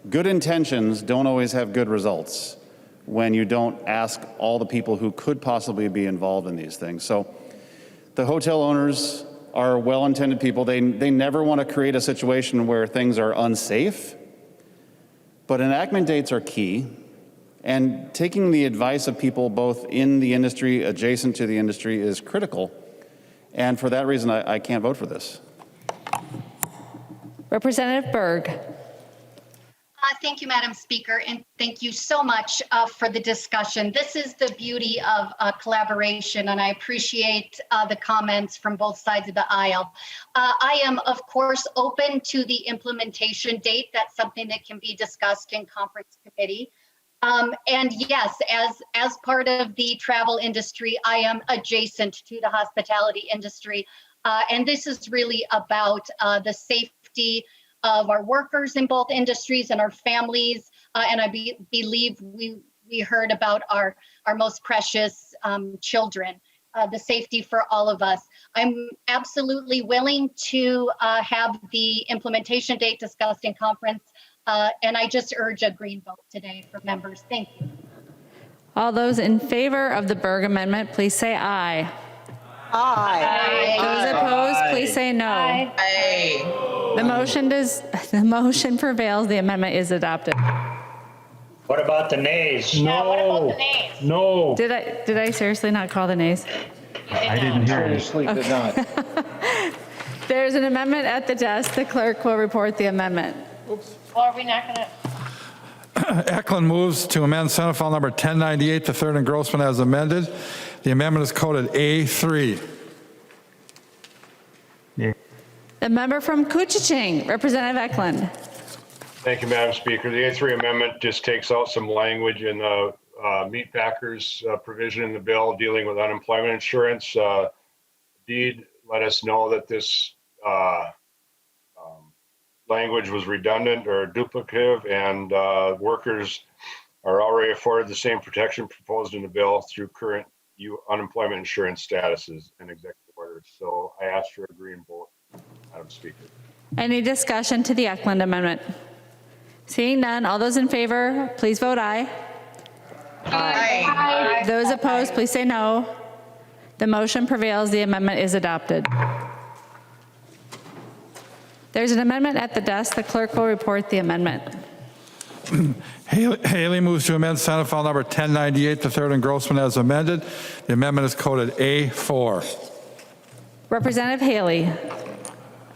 E: good intentions don't always have good results when you don't ask all the people who could possibly be involved in these things. So the hotel owners are well-intended people. They never want to create a situation where things are unsafe, but enactment dates are key. And taking the advice of people both in the industry, adjacent to the industry, is critical. And for that reason, I can't vote for this.
A: Representative Berg.
N: Thank you, Madam Speaker, and thank you so much for the discussion. This is the beauty of collaboration, and I appreciate the comments from both sides of the aisle. I am, of course, open to the implementation date. That's something that can be discussed in conference committee. And yes, as part of the travel industry, I am adjacent to the hospitality industry. And this is really about the safety of our workers in both industries and our families. And I believe we heard about our most precious children, the safety for all of us. I'm absolutely willing to have the implementation date discussed in conference. And I just urge a green vote today for members. Thank you.
A: All those in favor of the Berg Amendment, please say aye.
I: Aye.
A: Those opposed, please say no.
I: Aye.
A: The motion prevails. The amendment is adopted.
V: What about the nays?
H: Yeah, what about the nays?
V: No.
A: Did I seriously not call the nays?
V: I didn't hear you.
I: Seriously, did not.
A: There's an amendment at the desk. The clerk will report the amendment.
H: Oops. Well, are we not going to?
B: Eklund moves to amend Senate File Number 1098, the third engrossment as amended. The amendment is coded A3.
A: The member from Kuchiching, Representative Eklund.
D: Thank you, Madam Speaker. The A3 amendment just takes out some language in the meat packers provision in the bill dealing with unemployment insurance. Deed let us know that this language was redundant or duplicative, and workers are already afforded the same protection proposed in the bill through current unemployment insurance statuses and executive orders. So I ask for a green vote, Madam Speaker.
A: Any discussion to the Eklund amendment? Seeing none, all those in favor, please vote aye.
I: Aye.
A: Those opposed, please say no. The motion prevails. The amendment is adopted. There's an amendment at the desk. The clerk will report the amendment.
B: Haley moves to amend Senate File Number 1098, the third engrossment as amended. The amendment is coded A4.
A: Representative Haley.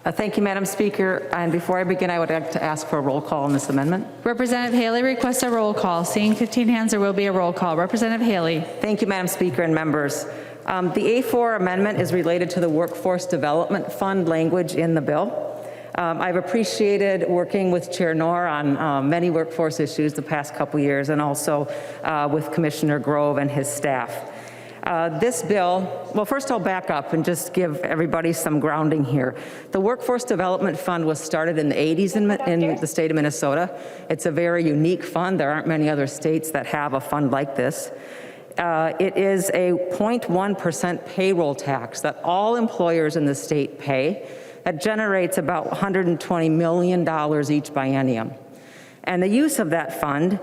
I: Thank you, Madam Speaker. And before I begin, I would like to ask for a roll call on this amendment.
A: Representative Haley requests a roll call. Seeing 15 hands, there will be a roll call. Representative Haley.
I: Thank you, Madam Speaker and members. The A4 amendment is related to the Workforce Development Fund language in the bill. I've appreciated working with Chair Noor on many workforce issues the past couple years, and also with Commissioner Grove and his staff. This bill, well, first I'll back up and just give everybody some grounding here. The Workforce Development Fund was started in the 80s in the state of Minnesota. It's a very unique fund. There aren't many other states that have a fund like this. It is a 0.1% payroll tax that all employers in the state pay that generates about $120 million each biennium. And the use of that fund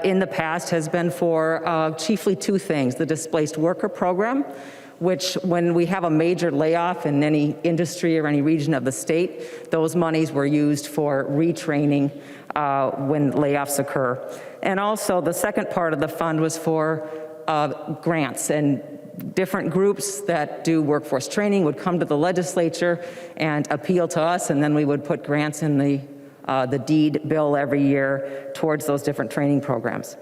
I: in the past has been for chiefly two things: the displaced worker program, which when we have a major layoff in any industry or any region of the state, those monies were used for retraining when layoffs occur. And also the second part of the fund was for grants, and different groups that do workforce training would come to the legislature and appeal to us, and then we would put grants in the deed bill every year towards those different training programs.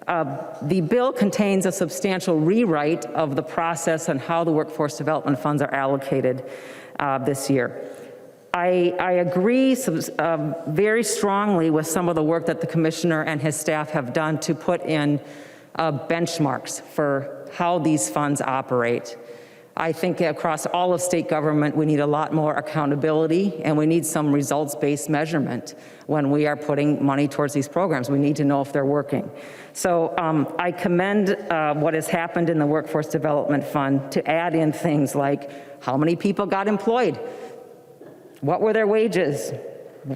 I: The bill contains a substantial rewrite of the process and how the workforce development funds are allocated this year. I agree very strongly with some of the work that the commissioner and his staff have done to put in benchmarks for how these funds operate. I think across all of state government, we need a lot more accountability, and we need some results-based measurement when we are putting money towards these programs. We need to know if they're working. So I commend what has happened in the Workforce Development Fund to add in things like how many people got employed, what were their wages,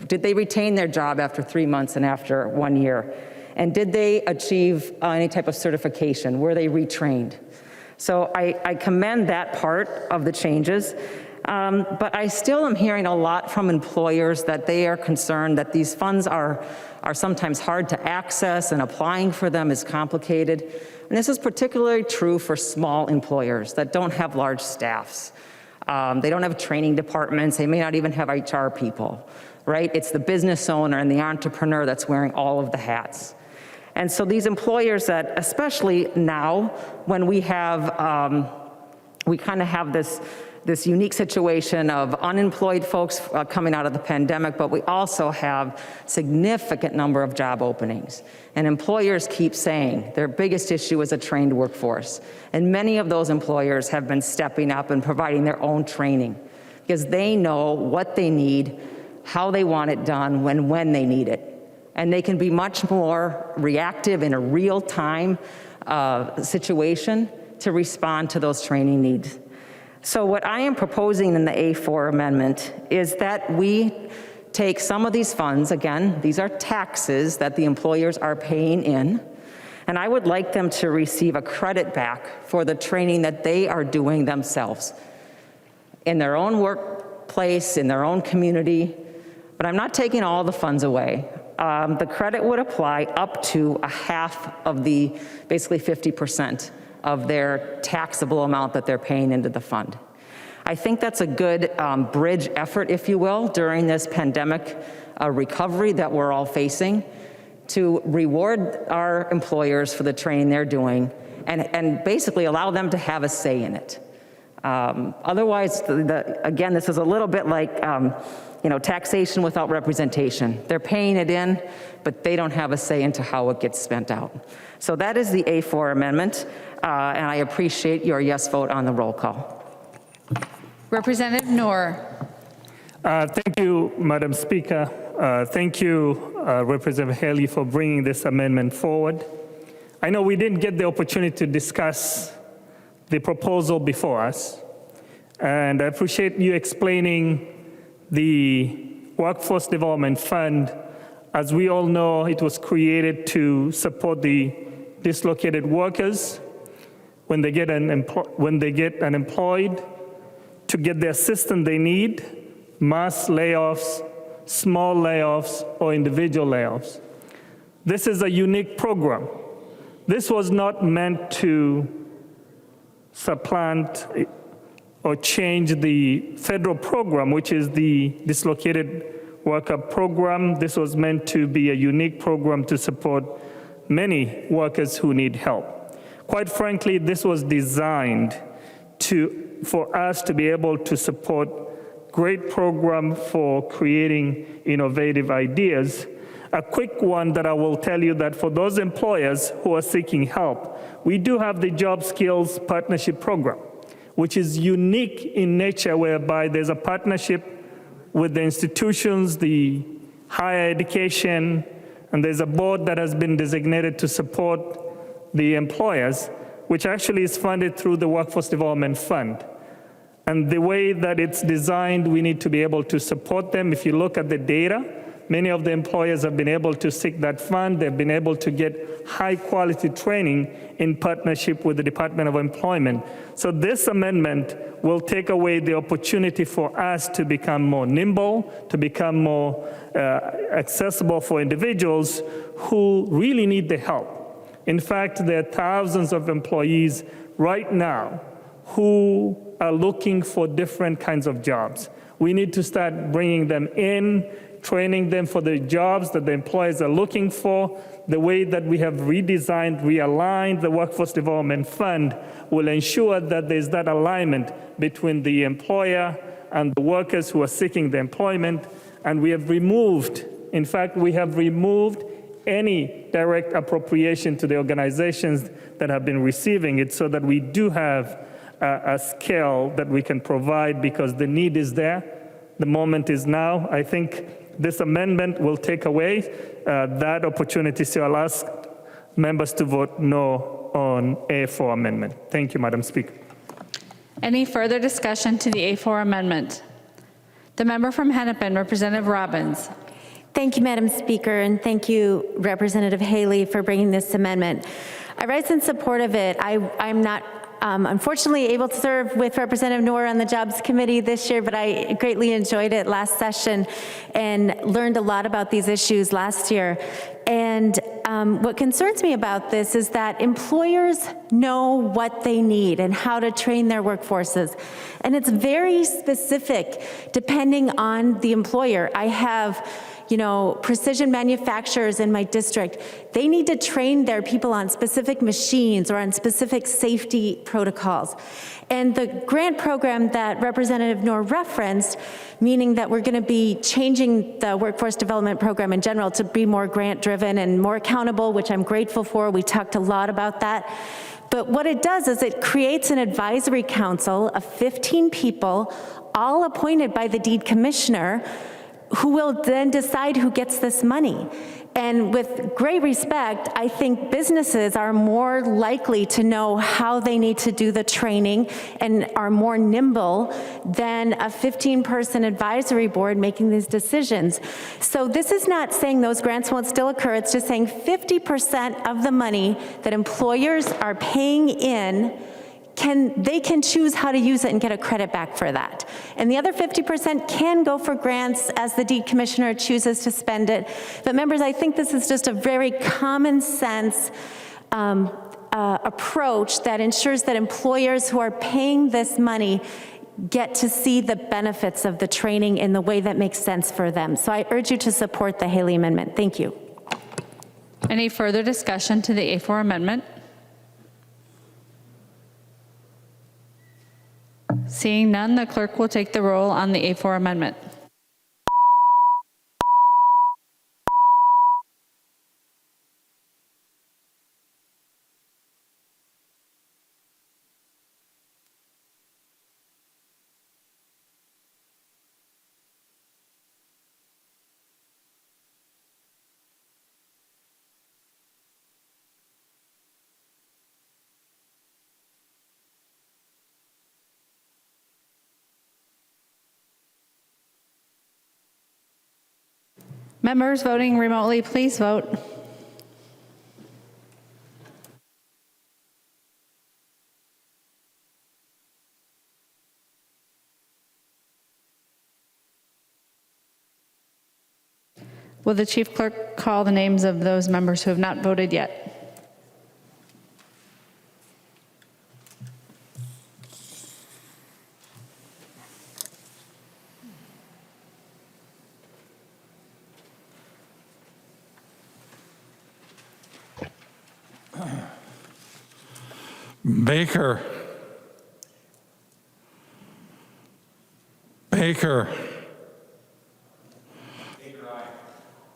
I: did they retain their job after 3 months and after 1 year, and did they achieve any type of certification, were they retrained? So I commend that part of the changes, but I still am hearing a lot from employers that they are concerned that these funds are sometimes hard to access and applying for them is complicated. And this is particularly true for small employers that don't have large staffs. They don't have training departments. They may not even have HR people, right? It's the business owner and the entrepreneur that's wearing all of the hats. And so these employers that, especially now, when we have, we kind of have this unique situation of unemployed folks coming out of the pandemic, but we also have significant number of job openings. And employers keep saying their biggest issue is a trained workforce. And many of those employers have been stepping up and providing their own training because they know what they need, how they want it done, when they need it. And they can be much more reactive in a real-time situation to respond to those training needs. So what I am proposing in the A4 amendment is that we take some of these funds, again, these are taxes that the employers are paying in, and I would like them to receive a credit back for the training that they are doing themselves in their own workplace, in their own community, but I'm not taking all the funds away. The credit would apply up to a half of the, basically 50% of their taxable amount that they're paying into the fund. I think that's a good bridge effort, if you will, during this pandemic recovery that we're all facing, to reward our employers for the training they're doing and basically allow them to have a say in it. Otherwise, again, this is a little bit like taxation without representation. They're paying it in, but they don't have a say into how it gets spent out. So that is the A4 amendment, and I appreciate your yes vote on the roll call.
A: Representative Noor.
O: Thank you, Madam Speaker. Thank you, Representative Haley, for bringing this amendment forward. I know we didn't get the opportunity to discuss the proposal before us, and I appreciate you explaining the Workforce Development Fund. As we all know, it was created to support the dislocated workers when they get unemployed, to get the assistance they need, mass layoffs, small layoffs, or individual layoffs. This is a unique program. This was not meant to supplant or change the federal program, which is the dislocated worker program. This was meant to be a unique program to support many workers who need help. Quite frankly, this was designed for us to be able to support great program for creating innovative ideas. A quick one that I will tell you that for those employers who are seeking help, we do have the Job Skills Partnership Program, which is unique in nature, whereby there's a partnership with the institutions, the higher education, and there's a board that has been designated to support the employers, which actually is funded through the Workforce Development Fund. And the way that it's designed, we need to be able to support them. If you look at the data, many of the employers have been able to seek that fund. They've been able to get high-quality training in partnership with the Department of Employment. So this amendment will take away the opportunity for us to become more nimble, to become more accessible for individuals who really need the help. In fact, there are thousands of employees right now who are looking for different kinds of jobs. We need to start bringing them in, training them for the jobs that the employers are looking for. The way that we have redesigned, realigned the Workforce Development Fund will ensure that there's that alignment between the employer and the workers who are seeking the employment. And we have removed, in fact, we have removed any direct appropriation to the organizations that have been receiving it, so that we do have a scale that we can provide, because the need is there. The moment is now. I think this amendment will take away that opportunity, so I'll ask members to vote no on A4 amendment. Thank you, Madam Speaker.
A: Any further discussion to the A4 amendment? The member from Hennepin, Representative Robbins.
Q: Thank you, Madam Speaker, and thank you, Representative Haley, for bringing this amendment. I rise in support of it. I'm not unfortunately able to serve with Representative Noor on the Jobs Committee this year, but I greatly enjoyed it last session and learned a lot about these issues last year. And what concerns me about this is that employers know what they need and how to train their workforces. And it's very specific depending on the employer. I have precision manufacturers in my district. They need to train their people on specific machines or on specific safety protocols. And the grant program that Representative Noor referenced, meaning that we're going to be changing the workforce development program in general to be more grant-driven and more accountable, which I'm grateful for. We talked a lot about that. But what it does is it creates an advisory council of 15 people, all appointed by the deed commissioner, who will then decide who gets this money. And with great respect, I think businesses are more likely to know how they need to do the training and are more nimble than a 15-person advisory board making these decisions. So this is not saying those grants won't still occur. It's just saying 50% of the money that employers are paying in, they can choose how to use it and get a credit back for that. And the other 50% can go for grants as the deed commissioner chooses to spend it. But members, I think this is just a very common sense approach that ensures that employers who are paying this money get to see the benefits of the training in the way that makes sense for them. So I urge you to support the Haley Amendment. Thank you.
A: Any further discussion to the A4 amendment? Seeing none, the clerk will take the roll on the A4 amendment. Members voting remotely, please vote. Will the chief clerk call the names of those members who have not voted yet?
B: Baker.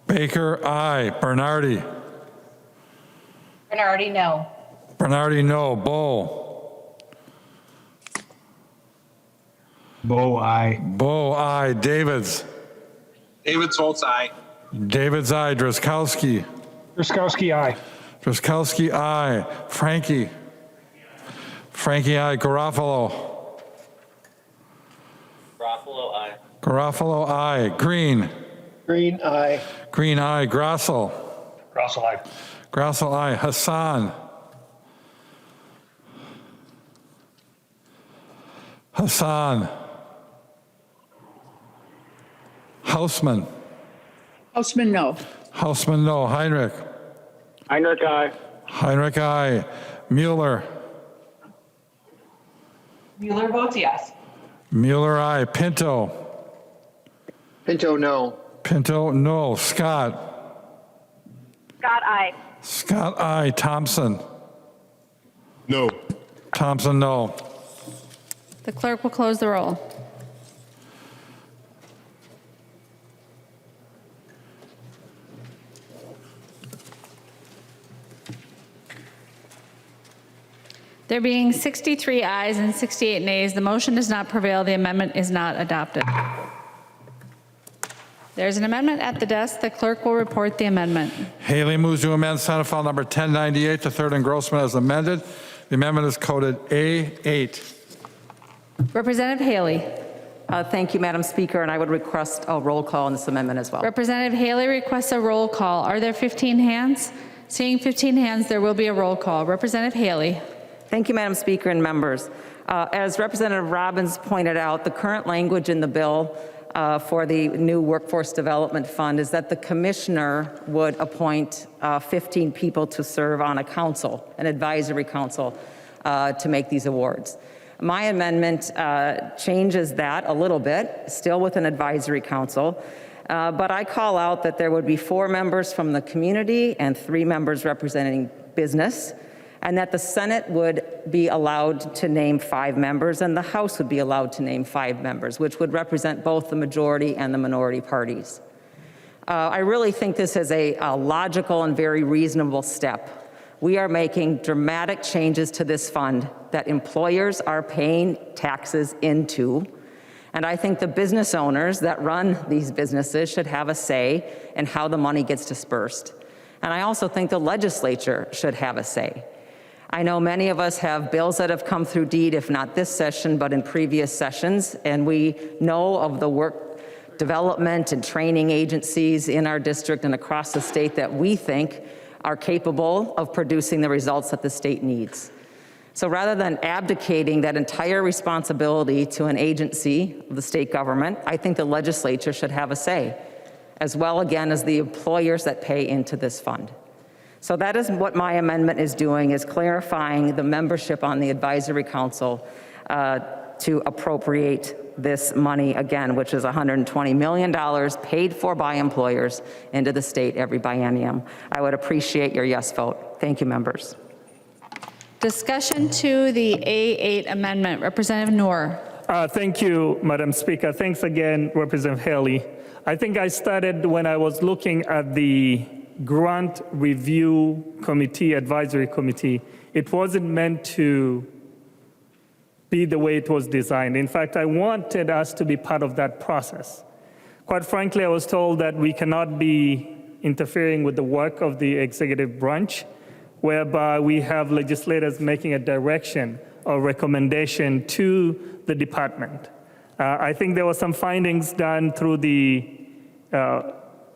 B: Baker, aye. Bernardi.
H: Bernardi, no.
B: Bernardi, no. Bo.
J: Bo, aye.
B: Bo, aye. Davids.
J: Davids votes aye.
B: Davids, aye. Drazkowski.
J: Drazkowski, aye.
B: Drazkowski, aye. Frankie. Frankie, aye. Garofalo.
J: Garofalo, aye.
B: Garofalo, aye. Green.
M: Green, aye.
B: Green, aye. Grossel.
V: Grosso, aye.
B: Grossel, aye. Hassan. Hassan. Hausman.
R: Hausman, no.
B: Hausman, no. Heinrich.
J: Heinrich, aye.
B: Heinrich, aye. Mueller.
H: Mueller votes yes.
B: Mueller, aye. Pinto.
M: Pinto, no.
B: Pinto, no. Scott.
H: Scott, aye.
B: Scott, aye. Thompson.
J: No.
B: Thompson, no.
A: The clerk will close the roll. There being 63 ayes and 68 nays, the motion does not prevail. The amendment is not adopted. There's an amendment at the desk. The clerk will report the amendment.
B: Haley moves to amend Senate File Number 1098 to third engrossment as amended. The amendment is coded A8.
A: Representative Haley.
I: Thank you, Madam Speaker, and I would request a roll call on this amendment as well.
A: Representative Haley requests a roll call. Are there 15 hands? Seeing 15 hands, there will be a roll call. Representative Haley.
I: Thank you, Madam Speaker and members. As Representative Robbins pointed out, the current language in the bill for the new Workforce Development Fund is that the commissioner would appoint 15 people to serve on a council, an advisory council, to make these awards. My amendment changes that a little bit, still with an advisory council, but I call out that there would be 4 members from the community and 3 members representing business, and that the Senate would be allowed to name 5 members and the House would be allowed to name 5 members, which would represent both the majority and the minority parties. I really think this is a logical and very reasonable step. We are making dramatic changes to this fund that employers are paying taxes into, and I think the business owners that run these businesses should have a say in how the money gets dispersed. And I also think the legislature should have a say. I know many of us have bills that have come through deed, if not this session, but in previous sessions, and we know of the work development and training agencies in our district and across the state that we think are capable of producing the results that the state needs. So rather than abdicating that entire responsibility to an agency of the state government, I think the legislature should have a say, as well again as the employers that pay into this fund. So that is what my amendment is doing, is clarifying the membership on the advisory council to appropriate this money again, which is $120 million paid for by employers into the state every biennium. I would appreciate your yes vote. Thank you, members.
A: Discussion to the A8 amendment. Representative Noor.
O: Thank you, Madam Speaker. Thanks again, Representative Haley. I think I started when I was looking at the Grant Review Committee, Advisory Committee. It wasn't meant to be the way it was designed. In fact, I wanted us to be part of that process. Quite frankly, I was told that we cannot be interfering with the work of the executive branch, whereby we have legislators making a direction or recommendation to the department. I think there were some findings done through the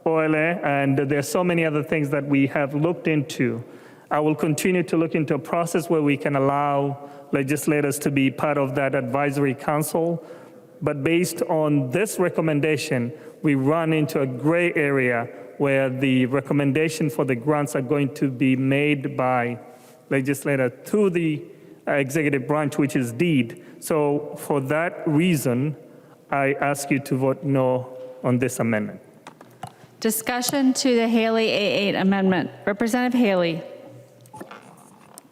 O: OLA, and there's so many other things that we have looked into. I will continue to look into a process where we can allow legislators to be part of that advisory council. But based on this recommendation, we run into a gray area where the recommendation for the grants are going to be made by legislator to the executive branch, which is deed. So for that reason, I ask you to vote no on this amendment.
A: Discussion to the Haley A8 amendment. Representative Haley.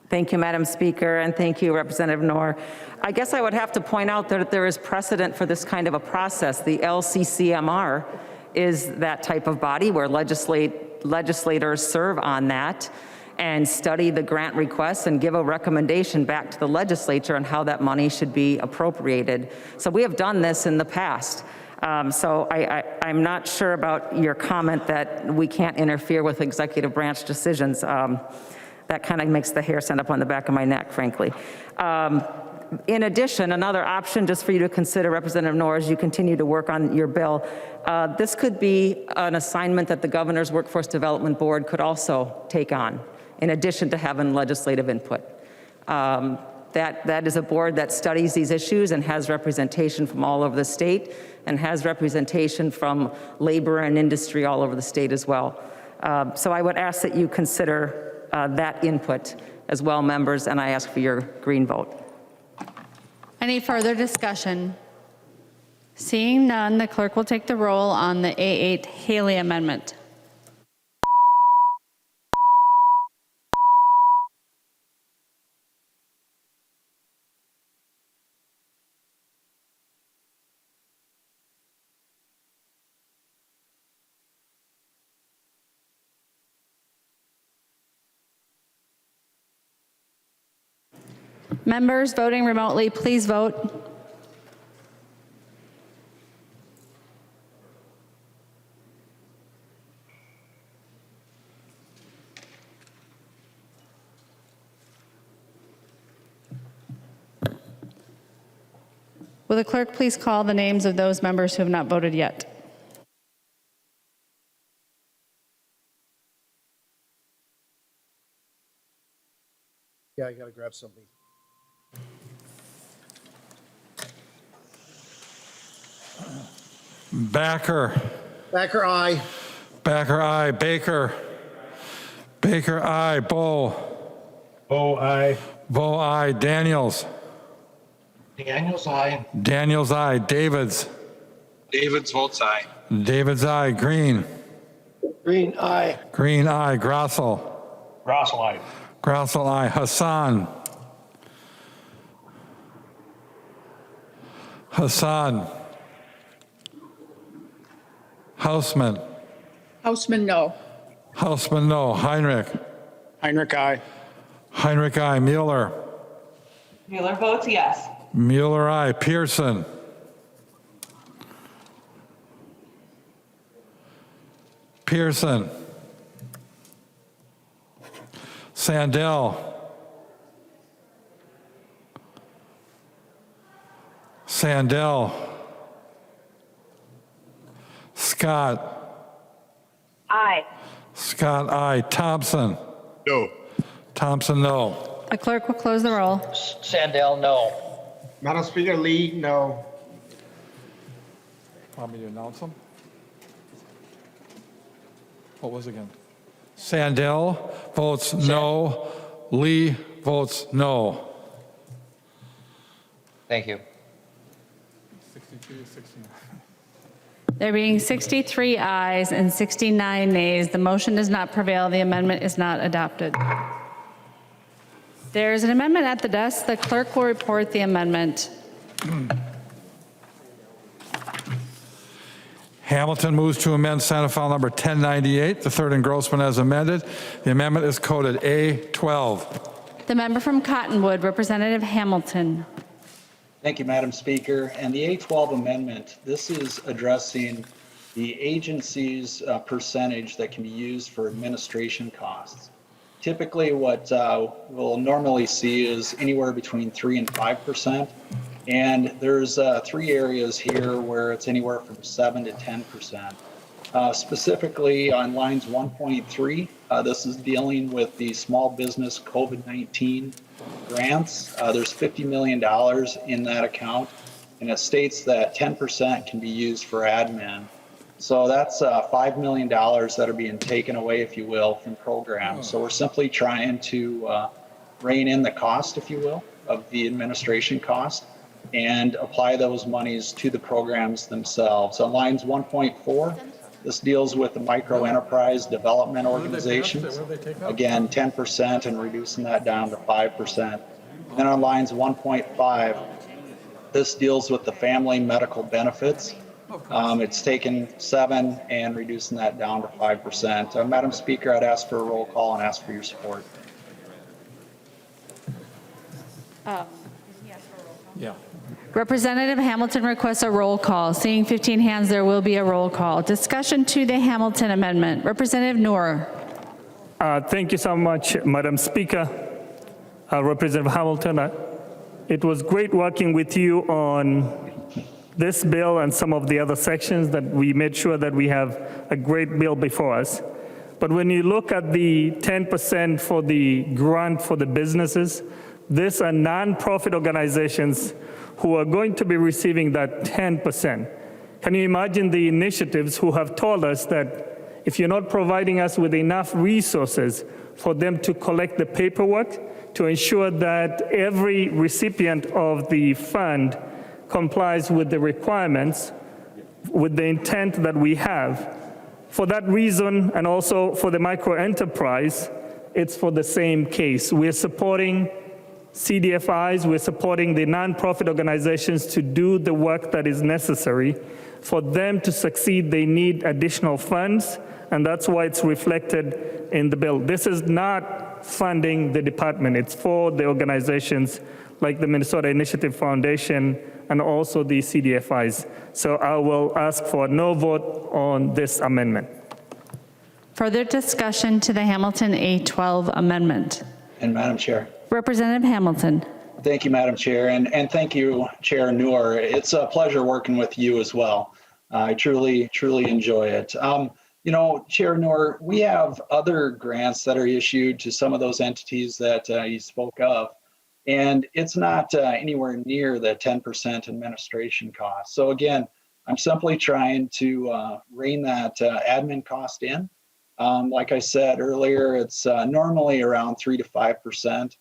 I: Thank you, Madam Speaker, and thank you, Representative Noor. I guess I would have to point out that there is precedent for this kind of a process. The LCCMR is that type of body where legislators serve on that and study the grant requests and give a recommendation back to the legislature on how that money should be appropriated. So we have done this in the past. So I'm not sure about your comment that we can't interfere with executive branch decisions. That kind of makes the hair stand up on the back of my neck, frankly. In addition, another option just for you to consider, Representative Noor, as you continue to work on your bill, this could be an assignment that the Governor's Workforce Development Board could also take on, in addition to having legislative input. That is a board that studies these issues and has representation from all over the state and has representation from labor and industry all over the state as well. So I would ask that you consider that input as well, members, and I ask for your green vote.
A: Any further discussion? Seeing none, the clerk will take the roll on the A8 Haley amendment. Members voting remotely, please vote. Will the clerk please call the names of those members who have not voted yet?
J: Yeah, I gotta grab something.
B: Backer.
J: Backer, aye.
B: Backer, aye. Baker. Baker, aye. Bowe.
J: Bowe, aye.
B: Bowe, aye. Daniels.
J: Daniels, aye.
B: Daniels, aye. Davids.
J: Davids votes aye.
B: Davids, aye. Green.
J: Green, aye.
B: Green, aye. Grossel.
J: Grossel, aye.
B: Grossel, aye. Hassan. Hassan. Hausman.
R: Hausman, no.
B: Hausman, no. Heinrich.
J: Heinrich, aye.
B: Heinrich, aye. Mueller.
C: Mueller votes yes.
B: Mueller, aye. Pearson. Pearson. Sandell. Sandell. Scott.
C: Aye.
B: Scott, aye. Thompson.
J: No.
B: Thompson, no.
A: The clerk will close the roll.
J: Sandell, no. Madam Speaker, Lee, no.
B: Want me to announce them? What was it again? Sandell votes no. Lee votes no.
J: Thank you.
B: 62 to 69.
A: There being 63 ayes and 69 nays, the motion does not prevail. The amendment is not adopted. There is an amendment at the desk. The clerk will report the amendment.
B: Hamilton moves to amend Senate File Number 1098, the third engrossment as amended. The amendment is coded A12.
A: The member from Cottonwood, Representative Hamilton.
U: Thank you, Madam Speaker. And the A12 amendment, this is addressing the agency's percentage that can be used for administration costs. Typically, what we'll normally see is anywhere between 3 and 5%. And there's 3 areas here where it's anywhere from 7 to 10%. Specifically on lines 1.3, this is dealing with the small business COVID-19 grants. There's $50 million in that account, and it states that 10% can be used for admin. So that's $5 million that are being taken away, if you will, from programs. So we're simply trying to rein in the cost, if you will, of the administration cost and apply those monies to the programs themselves. On lines 1.4, This deals with the micro enterprise development organizations. Again, 10% and reducing that down to 5%. Then on lines 1.5, this deals with the family medical benefits. It's taken 7 and reducing that down to 5%. Madam Speaker, I'd ask for a roll call and ask for your support.
B: Yeah.
A: Representative Hamilton requests a roll call. Seeing 15 hands, there will be a roll call. Discussion to the Hamilton amendment. Representative Noor.
O: Thank you so much, Madam Speaker. Representative Hamilton, it was great working with you on this bill and some of the other sections that we made sure that we have a great bill before us. But when you look at the 10% for the grant for the businesses, these are nonprofit organizations who are going to be receiving that 10%. Can you imagine the initiatives who have told us that if you're not providing us with enough resources for them to collect the paperwork to ensure that every recipient of the fund complies with the requirements, with the intent that we have. For that reason, and also for the micro enterprise, it's for the same case. We're supporting CDFIs, we're supporting the nonprofit organizations to do the work that is necessary. For them to succeed, they need additional funds, and that's why it's reflected in the bill. This is not funding the department. It's for the organizations like the Minnesota Initiative Foundation and also the CDFIs. So I will ask for no vote on this amendment.
A: Further discussion to the Hamilton A12 amendment.
U: And Madam Chair.
A: Representative Hamilton.
U: Thank you, Madam Chair, and thank you, Chair Noor. It's a pleasure working with you as well. I truly enjoy it. You know, Chair Noor, we have other grants that are issued to some of those entities that you spoke of, and it's not anywhere near the 10% administration cost. So again, I'm simply trying to rein that admin cost in. Like I said earlier, it's normally around 3 to 5%.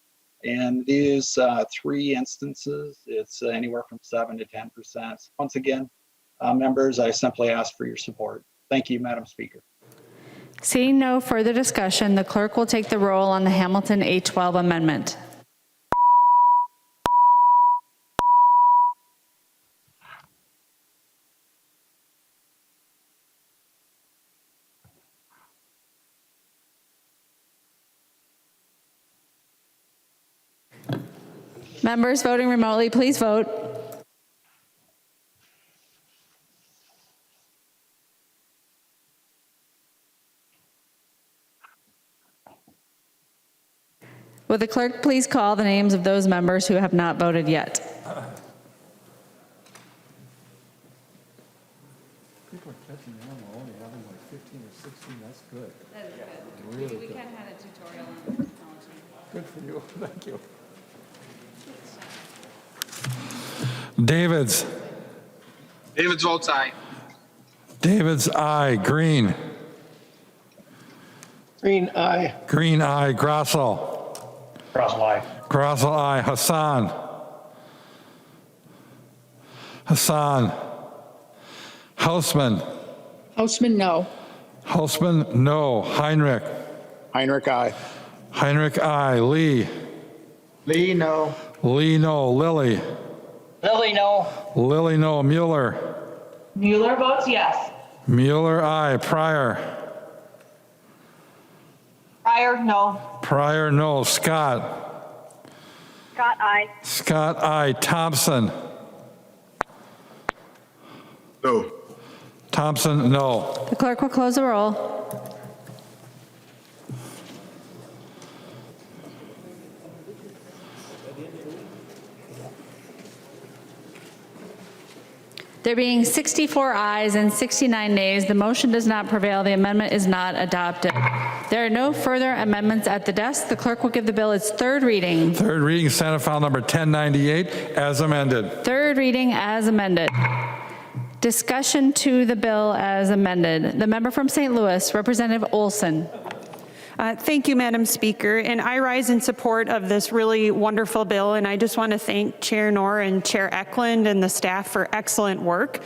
U: And these 3 instances, it's anywhere from 7 to 10%. Once again, members, I simply ask for your support. Thank you, Madam Speaker.
A: Seeing no further discussion, the clerk will take the roll on the Hamilton A12 amendment. Members voting remotely, please vote. Will the clerk please call the names of those members who have not voted yet?
B: People are catching on, we're only having like 15 or 16, that's good.
A: That is good.
B: Really
A: we
B: good.
A: can have a tutorial on technology.
B: Good for you, thank you. Davids.
J: Davids votes aye.
B: Davids, aye. Green.
J: Green, aye.
B: Green, aye. Grossel.
J: Grossel, aye.
B: Grossel, aye. Hassan. Hassan. Hausman.
R: Hausman, no.
B: Hausman, no. Heinrich.
J: Heinrich, aye.
B: Heinrich, aye. Lee.
J: Lee, no.
B: Lee, no. Lilly.
J: Lily, no.
B: Lilly, no. Mueller.
C: Mueller votes yes.
B: Mueller, aye. Pryor.
C: Pryor, no.
B: Pryor, no. Scott.
C: Scott, aye.
B: Scott, aye. Thompson.
J: No.
B: Thompson, no.
A: The clerk will close the roll. There being 64 ayes and 69 nays, the motion does not prevail. The amendment is not adopted. There are no further amendments at the desk. The clerk will give the bill its third reading.
B: Third reading, Senate File Number 1098, as amended.
A: Third reading as amended. Discussion to the bill as amended. The member from St. Louis, Representative Olson.
F: Thank you, Madam Speaker. And I rise in support of this really wonderful bill. And I just want to thank Chair Noor and Chair Eklund and the staff for excellent work.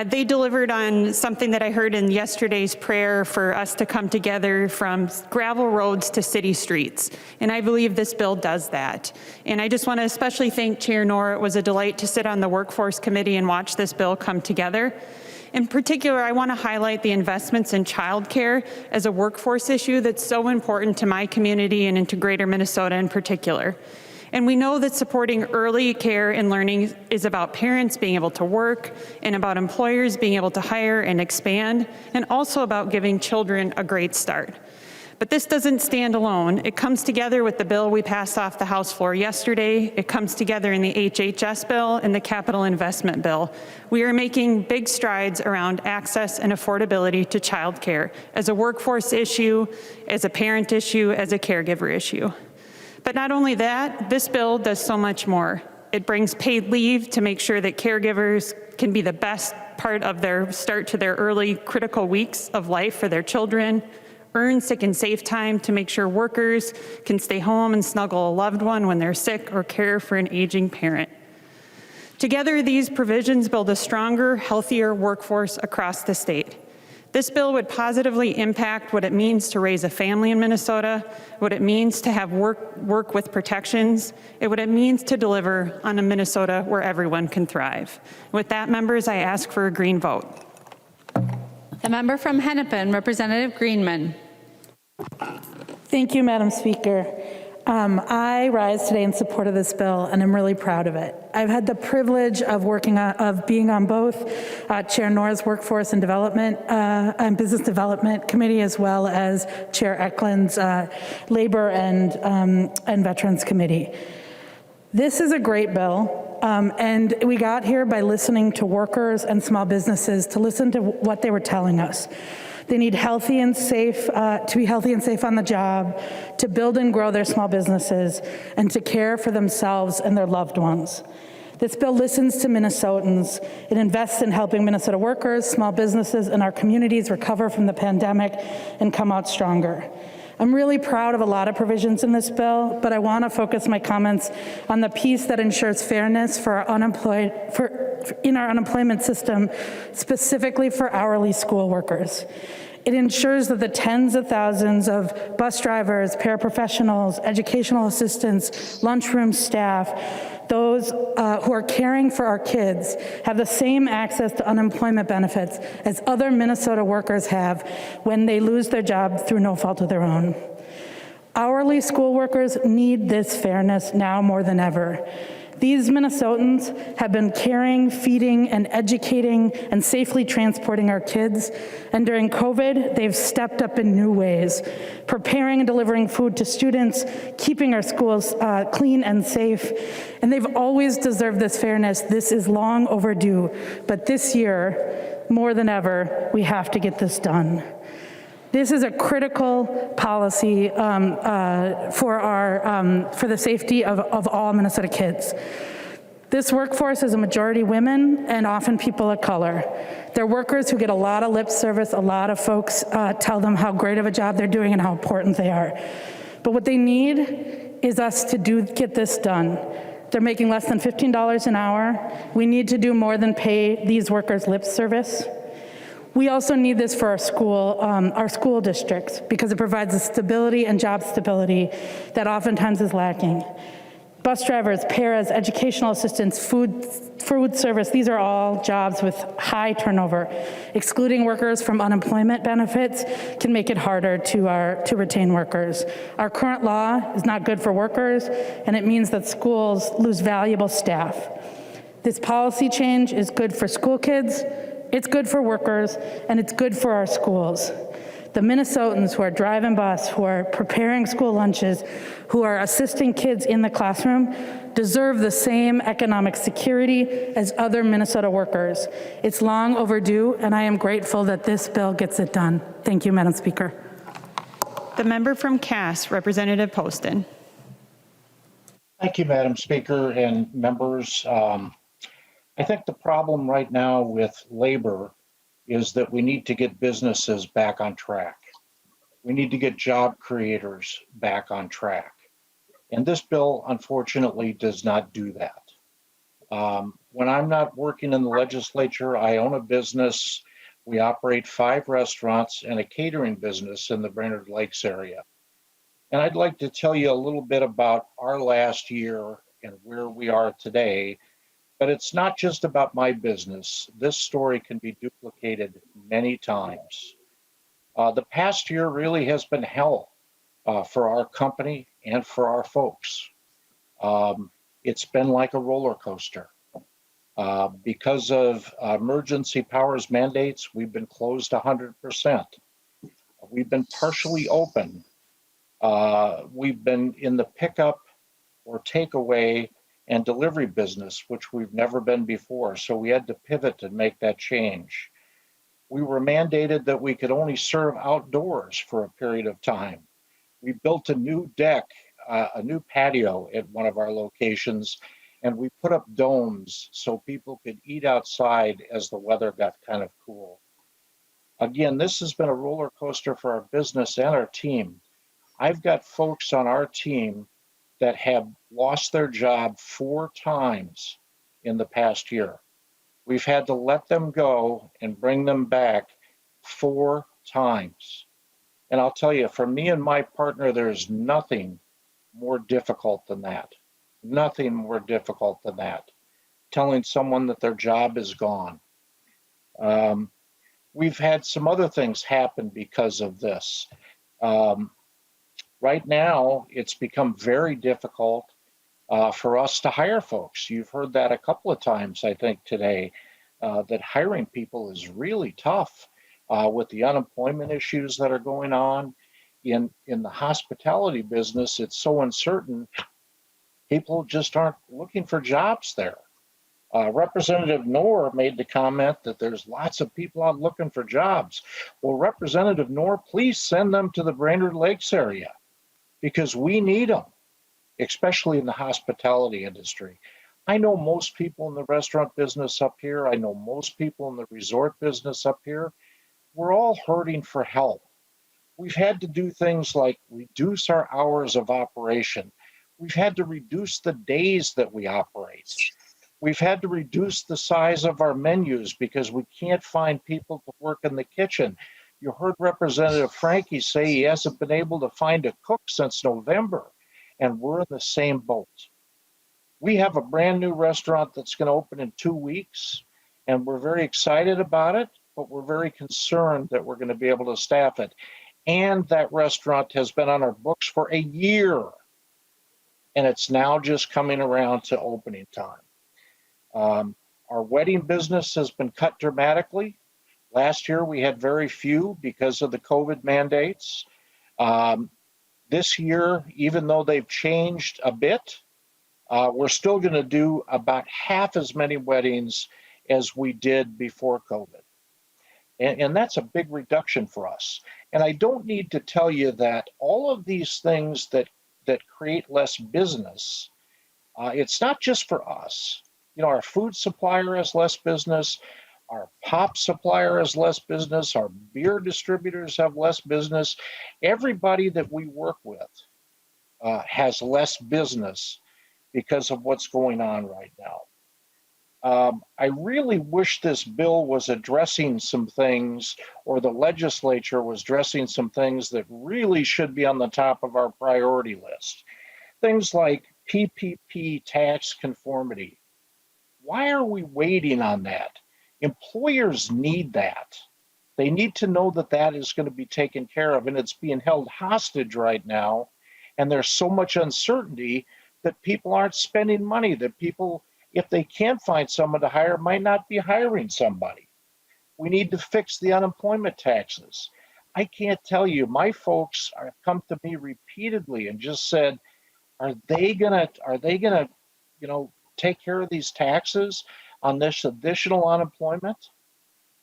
F: They delivered on something that I heard in yesterday's prayer for us to come together from gravel roads to city streets. And I believe this bill does that. And I just want to especially thank Chair Noor. It was a delight to sit on the Workforce Committee and watch this bill come together. In particular, I want to highlight the investments in childcare as a workforce issue that's so important to my community and into Greater Minnesota in particular. And we know that supporting early care and learning is about parents being able to work and about employers being able to hire and expand, and also about giving children a great start. But this doesn't stand alone. It comes together with the bill we passed off the House floor yesterday. It comes together in the HHS bill and the capital investment bill. We are making big strides around access and affordability to childcare as a workforce issue, as a parent issue, as a caregiver issue. But not only that, this bill does so much more. It brings paid leave to make sure that caregivers can be the best part of their start to their early critical weeks of life for their children, earn sick and safe time to make sure workers can stay home and snuggle a loved one when they're sick or care for an aging parent. Together, these provisions build a stronger, healthier workforce across the state. This bill would positively impact what it means to raise a family in Minnesota, what it means to have work with protections, and what it means to deliver on a Minnesota where everyone can thrive. With that, members, I ask for a green vote.
A: The member from Hennepin, Representative Greenman.
P: Thank you, Madam Speaker. I rise today in support of this bill, and I'm really proud of it. I've had the privilege of being on both Chair Noor's Workforce and Development and Business Development Committee, as well as Chair Eklund's Labor and Veterans Committee. This is a great bill, and we got here by listening to workers and small businesses to listen to what they were telling us. They need healthy and safe, to be healthy and safe on the job, to build and grow their small businesses, and to care for themselves and their loved ones. This bill listens to Minnesotans. It invests in helping Minnesota workers, small businesses, and our communities recover from the pandemic and come out stronger. I'm really proud of a lot of provisions in this bill, but I want to focus my comments on the piece that ensures fairness for our in our unemployment system, specifically for hourly school workers. It ensures that the tens of thousands of bus drivers, paraprofessionals, educational assistants, lunchroom staff, those who are caring for our kids have the same access to unemployment benefits as other Minnesota workers have when they lose their job through no fault of their own. Hourly school workers need this fairness now more than ever. These Minnesotans have been caring, feeding, and educating and safely transporting our kids. And during COVID, they've stepped up in new ways, preparing and delivering food to students, keeping our schools clean and safe. And they've always deserved this fairness. This is long overdue. But this year, more than ever, we have to get this done. This is a critical policy for the safety of all Minnesota kids. This workforce is a majority women and often people of color. They're workers who get a lot of lip service. A lot of folks tell them how great of a job they're doing and how important they are. But what they need is us to get this done. They're making less than $15 an hour. We need to do more than pay these workers lip service. We also need this for our school districts because it provides a stability and job stability that oftentimes is lacking. Bus drivers, paras, educational assistants, food service, these are all jobs with high turnover. Excluding workers from unemployment benefits can make it harder to retain workers. Our current law is not good for workers, and it means that schools lose valuable staff. This policy change is good for school kids, it's good for workers, and it's good for our schools. The Minnesotans who are driving bus, who are preparing school lunches, who are assisting kids in the classroom deserve the same economic security as other Minnesota workers. It's long overdue, and I am grateful that this bill gets it done. Thank you, Madam Speaker.
F: The member from Cass, Representative Poston.
W: Thank you, Madam Speaker and members. I think the problem right now with labor is that we need to get businesses back on track. We need to get job creators back on track. And this bill, unfortunately, does not do that. When I'm not working in the legislature, I own a business. We operate 5 restaurants and a catering business in the Brainerd Lakes area. And I'd like to tell you a little bit about our last year and where we are today. But it's not just about my business. This story can be duplicated many times. The past year really has been hell for our company and for our folks. It's been like a roller coaster. Because of emergency powers mandates, we've been closed 100%. We've been partially open. We've been in the pickup or takeaway and delivery business, which we've never been before. So we had to pivot and make that change. We were mandated that we could only serve outdoors for a period of time. We built a new deck, a new patio at one of our locations, and we put up domes so people could eat outside as the weather got kind of cool. Again, this has been a roller coaster for our business and our team. I've got folks on our team that have lost their job 4 times in the past year. We've had to let them go and bring them back 4 times. And I'll tell you, for me and my partner, there's nothing more difficult than that. Nothing more difficult than that. Telling someone that their job is gone. We've had some other things happen because of this. Right now, it's become very difficult for us to hire folks. You've heard that a couple of times, I think, today, that hiring people is really tough with the unemployment issues that are going on. In the hospitality business, it's so uncertain, people just aren't looking for jobs there. Representative Noor made the comment that there's lots of people out looking for jobs. Well, Representative Noor, please send them to the Brainerd Lakes area because we need them, especially in the hospitality industry. I know most people in the restaurant business up here. I know most people in the resort business up here. We're all hurting for help. We've had to do things like reduce our hours of operation. We've had to reduce the days that we operate. We've had to reduce the size of our menus because we can't find people to work in the kitchen. You heard Representative Frankie say he hasn't been able to find a cook since November, and we're in the same boat. We have a brand new restaurant that's going to open in 2 weeks, and we're very excited about it, but we're very concerned that we're going to be able to staff it. And that restaurant has been on our books for a year, and it's now just coming around to opening time. Our wedding business has been cut dramatically. Last year, we had very few because of the COVID mandates. This year, even though they've changed a bit, we're still going to do about half as many weddings as we did before COVID. And that's a big reduction for us. And I don't need to tell you that all of these things that create less business, it's not just for us. You know, our food supplier has less business, our pop supplier has less business, our beer distributors have less business. Everybody that we work with has less business because of what's going on right now. I really wish this bill was addressing some things, or the legislature was addressing some things that really should be on the top of our priority list. Things like PPP tax conformity. Why are we waiting on that? Employers need that. They need to know that that is going to be taken care of, and it's being held hostage right now. And there's so much uncertainty that people aren't spending money, that people, if they can't find someone to hire, might not be hiring somebody. We need to fix the unemployment taxes. I can't tell you, my folks have come to me repeatedly and just said, are they gonna, take care of these taxes on this additional unemployment?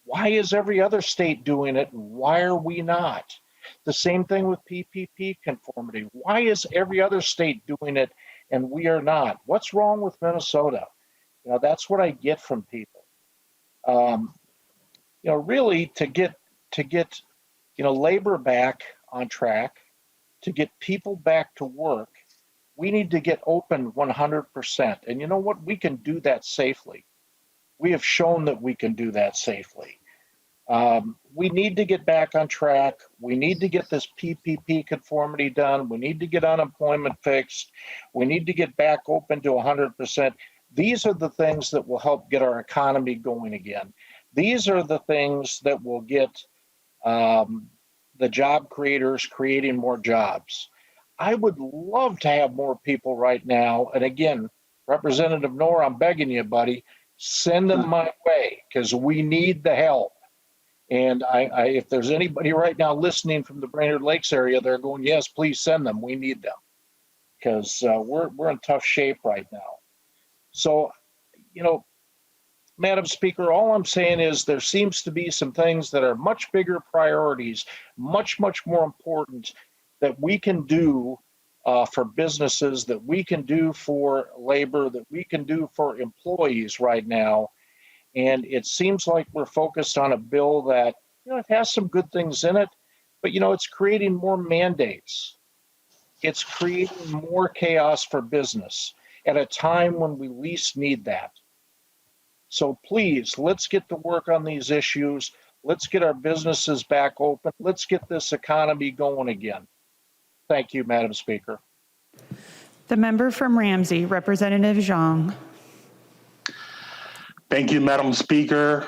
W: Why is every other state doing it and why are we not? The same thing with PPP conformity. Why is every other state doing it and we are not? What's wrong with Minnesota? That's what I get from people. Really to get labor back on track, to get people back to work, we need to get open 100%. And you know what? We can do that safely. We have shown that we can do that safely. We need to get back on track. We need to get this PPP conformity done. We need to get unemployment fixed. We need to get back open to 100%. These are the things that will help get our economy going again. These are the things that will get the job creators creating more jobs. I would love to have more people right now. And again, Representative Noor, I'm begging you, buddy, send them my way because we need the help. And if there's anybody right now listening from the Brainerd Lakes area, they're going, yes, please send them. We need them because we're in tough shape right now. So, you know, Madam Speaker, all I'm saying is there seems to be some things that are much bigger priorities, much, much more important that we can do for businesses, that we can do for labor, that we can do for employees right now. And it seems like we're focused on a bill that, you know, it has some good things in it, but, you know, it's creating more mandates. It's creating more chaos for business at a time when we least need that. So please, let's get to work on these issues. Let's get our businesses back open. Let's get this economy going again. Thank you, Madam Speaker.
F: The member from Ramsey, Representative Zhang.
G: Thank you, Madam Speaker.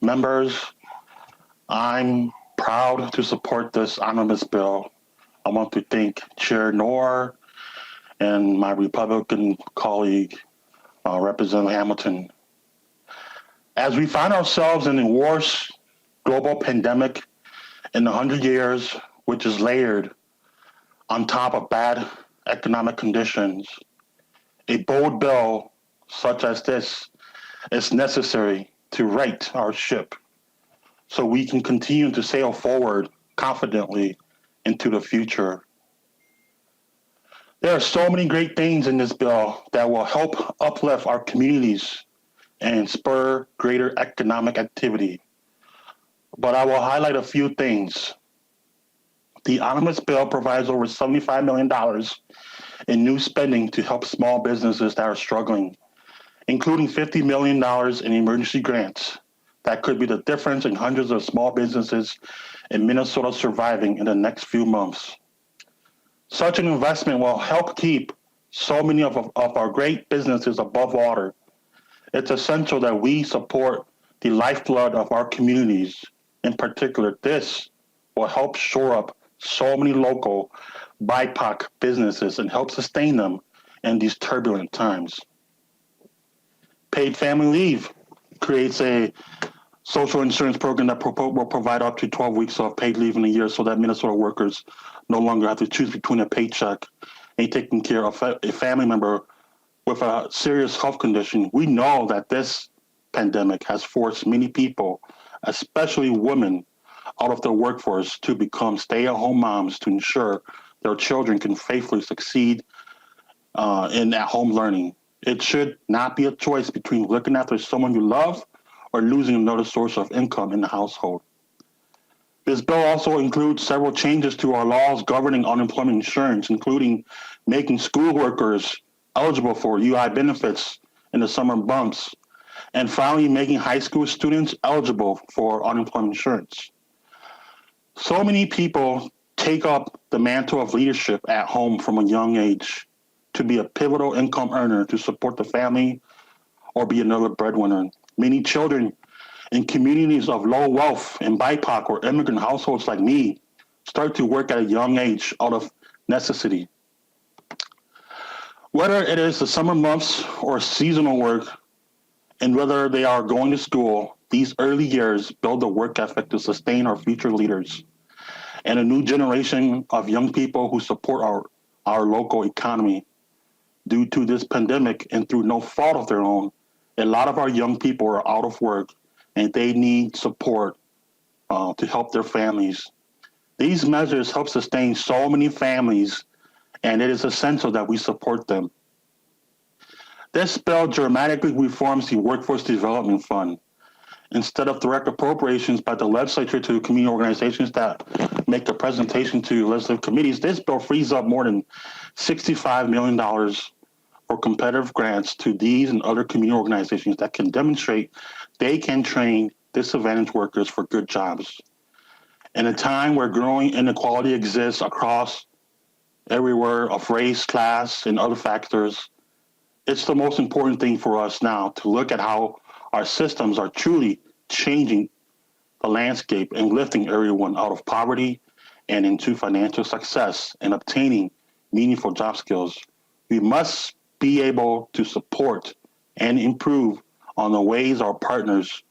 G: Members, I'm proud to support this omnibus bill. I want to thank Chair Noor and my Republican colleague, Representative Hamilton. As we find ourselves in the worst global pandemic in 100 years, which is layered on top of bad economic conditions, a bold bill such as this is necessary to right our ship so we can continue to sail forward confidently into the future. There are so many great things in this bill that will help uplift our communities and spur greater economic activity. But I will highlight a few things. The omnibus bill provides over $75 million in new spending to help small businesses that are struggling, including $50 million in emergency grants. That could be the difference in hundreds of small businesses in Minnesota surviving in the next few months. Such an investment will help keep so many of our great businesses above water. It's essential that we support the lifeblood of our communities. In particular, this will help shore up so many local BIPOC businesses and help sustain them in these turbulent times. Paid family leave creates a social insurance program that will provide up to 12 weeks of paid leave in a year so that Minnesota workers no longer have to choose between a paycheck and taking care of a family member with a serious health condition. We know that this pandemic has forced many people, especially women, out of the workforce to become stay-at-home moms to ensure their children can faithfully succeed in at-home learning. It should not be a choice between looking after someone you love or losing another source of income in the household. This bill also includes several changes to our laws governing unemployment insurance, including making school workers eligible for UI benefits in the summer months, and finally making high school students eligible for unemployment insurance. So many people take up the mantle of leadership at home from a young age to be a pivotal income earner to support the family or be another breadwinner. Many children in communities of low wealth and BIPOC or immigrant households like me start to work at a young age out of necessity. Whether it is the summer months or seasonal work, and whether they are going to school, these early years build the work ethic to sustain our future leaders and a new generation of young people who support our local economy. Due to this pandemic and through no fault of their own, a lot of our young people are out of work and they need support to help their families. These measures help sustain so many families, and it is essential that we support them. This bill dramatically reforms the Workforce Development Fund instead of direct appropriations by the legislature to community organizations that make a presentation to legislative committees, this bill frees up more than $65 million for competitive grants to these and other community organizations that can demonstrate they can train disadvantaged workers for good jobs. In a time where growing inequality exists across everywhere of race, class, and other factors, it's the most important thing for us now to look at how our systems are truly changing the landscape and lifting everyone out of poverty and into financial success and obtaining meaningful job skills. We must be able to support and improve on the ways our partners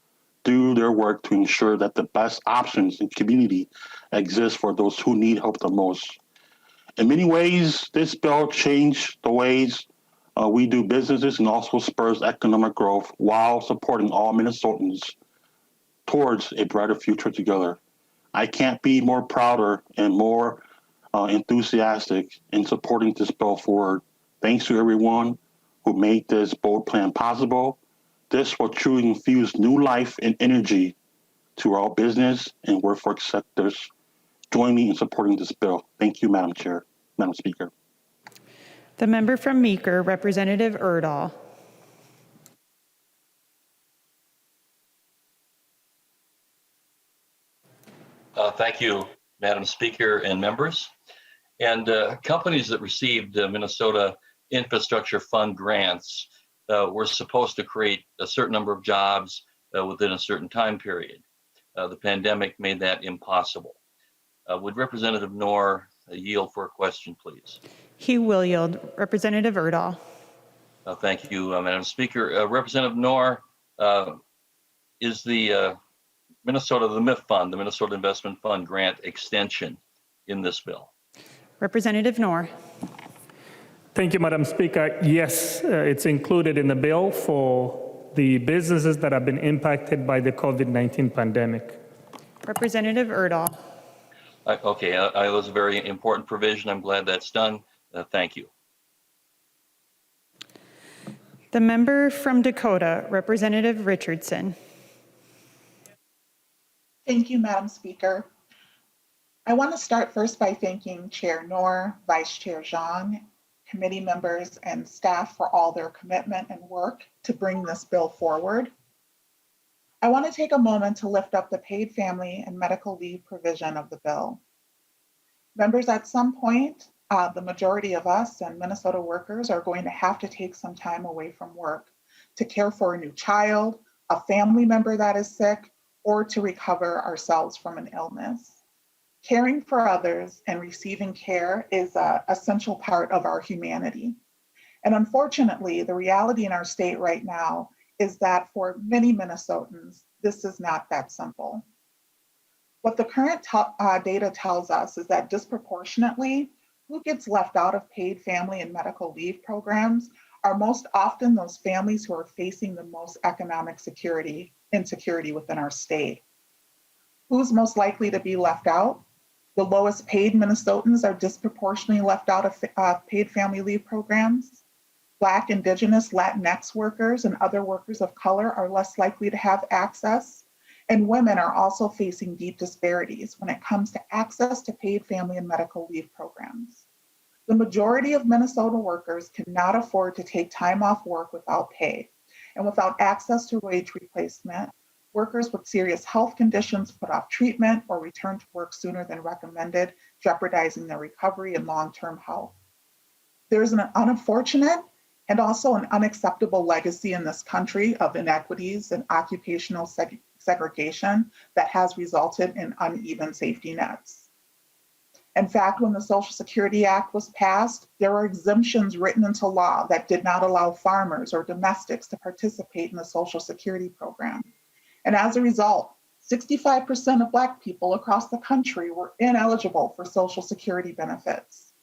G: do their work to ensure that the best options in community exist for those who need help the most. In many ways, this bill changed the ways we do businesses and also spurs economic growth while supporting all Minnesotans towards a brighter future together. I can't be more prouder and more enthusiastic in supporting this bill forward. Thanks to everyone who made this bold plan possible. This will truly infuse new life and energy to our business and workforce sectors. Join me in supporting this bill. Thank you, Madam Chair, Madam Speaker.
F: The member from Meeker, Representative Erdahl.
K: Thank you, Madam Speaker and members. And companies that received Minnesota Infrastructure Fund grants were supposed to create a certain number of jobs within a certain time period. The pandemic made that impossible. Would Representative Noor yield for a question, please?
F: He will yield. Representative Erdahl.
K: Thank you, Madam Speaker. Representative Noor, is the Minnesota, the MIF Fund, the Minnesota Investment Fund grant extension in this bill?
F: Representative Noor.
O: Thank you, Madam Speaker. Yes, it's included in the bill for the businesses that have been impacted by the COVID-19 pandemic.
F: Representative Erdahl.
K: Okay, that was a very important provision. I'm glad that's done. Thank you.
F: The member from Dakota, Representative Richardson.
L: Thank you, Madam Speaker. I want to start first by thanking Chair Noor, Vice Chair Zhang, committee members, and staff for all their commitment and work to bring this bill forward. I want to take a moment to lift up the paid family and medical leave provision of the bill. Members, at some point, the majority of us and Minnesota workers are going to have to take some time away from work to care for a new child, a family member that is sick, or to recover ourselves from an illness. Caring for others and receiving care is an essential part of our humanity. And unfortunately, the reality in our state right now is that for many Minnesotans, this is not that simple. What the current data tells us is that disproportionately, who gets left out of paid family and medical leave programs are most often those families who are facing the most economic insecurity within our state. Who's most likely to be left out? The lowest paid Minnesotans are disproportionately left out of paid family leave programs. Black, Indigenous, Latinx workers and other workers of color are less likely to have access. And women are also facing deep disparities when it comes to access to paid family and medical leave programs. The majority of Minnesota workers cannot afford to take time off work without pay. And without access to wage replacement, workers with serious health conditions put off treatment or return to work sooner than recommended, jeopardizing their recovery and long-term health. There is an unfortunate and also an unacceptable legacy in this country of inequities and occupational segregation that has resulted in uneven safety nets. In fact, when the Social Security Act was passed, there were exemptions written into law that did not allow farmers or domestics to participate in the Social Security program. And as a result, 65% of Black people across the country were ineligible for Social Security benefits.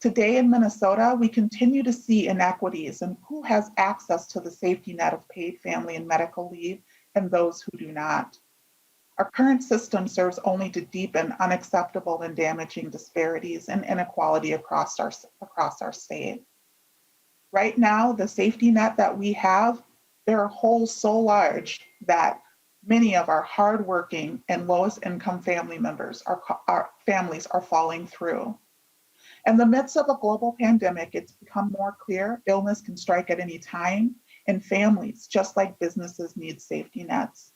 L: Today in Minnesota, we continue to see inequities in who has access to the safety net of paid family and medical leave and those who do not. Our current system serves only to deepen unacceptable and damaging disparities and inequality across our state. Right now, the safety net that we have, there are holes so large that Many of our hardworking and lowest income family members, our families are falling through. In the midst of a global pandemic, it's become more clear illness can strike at any time, and families, just like businesses, need safety nets.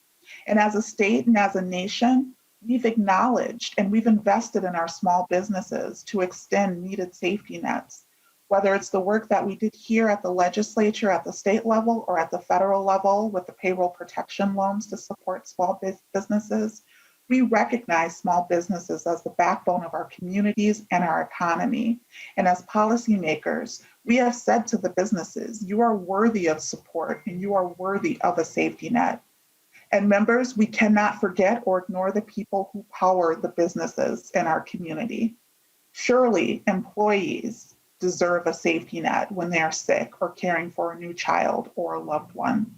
L: And as a state and as a nation, we've acknowledged and we've invested in our small businesses to extend needed safety nets, whether it's the work that we did here at the legislature, at the state level, or at the federal level with the payroll protection loans to support small businesses. We recognize small businesses as the backbone of our communities and our economy. And as policymakers, we have said to the businesses, you are worthy of support and you are worthy of a safety net. And members, we cannot forget or ignore the people who power the businesses in our community. Surely employees deserve a safety net when they are sick or caring for a new child or a loved one.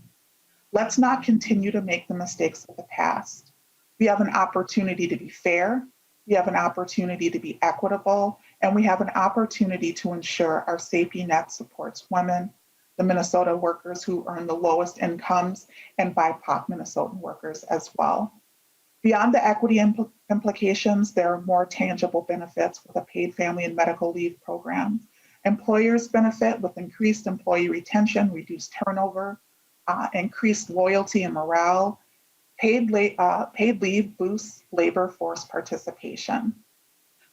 L: Let's not continue to make the mistakes of the past. We have an opportunity to be fair, we have an opportunity to be equitable, and we have an opportunity to ensure our safety net supports women, the Minnesota workers who earn the lowest incomes, and BIPOC Minnesotan workers as well. Beyond the equity implications, there are more tangible benefits with a paid family and medical leave program. Employers benefit with increased employee retention, reduced turnover, increased loyalty and morale. Paid leave boosts labor force participation.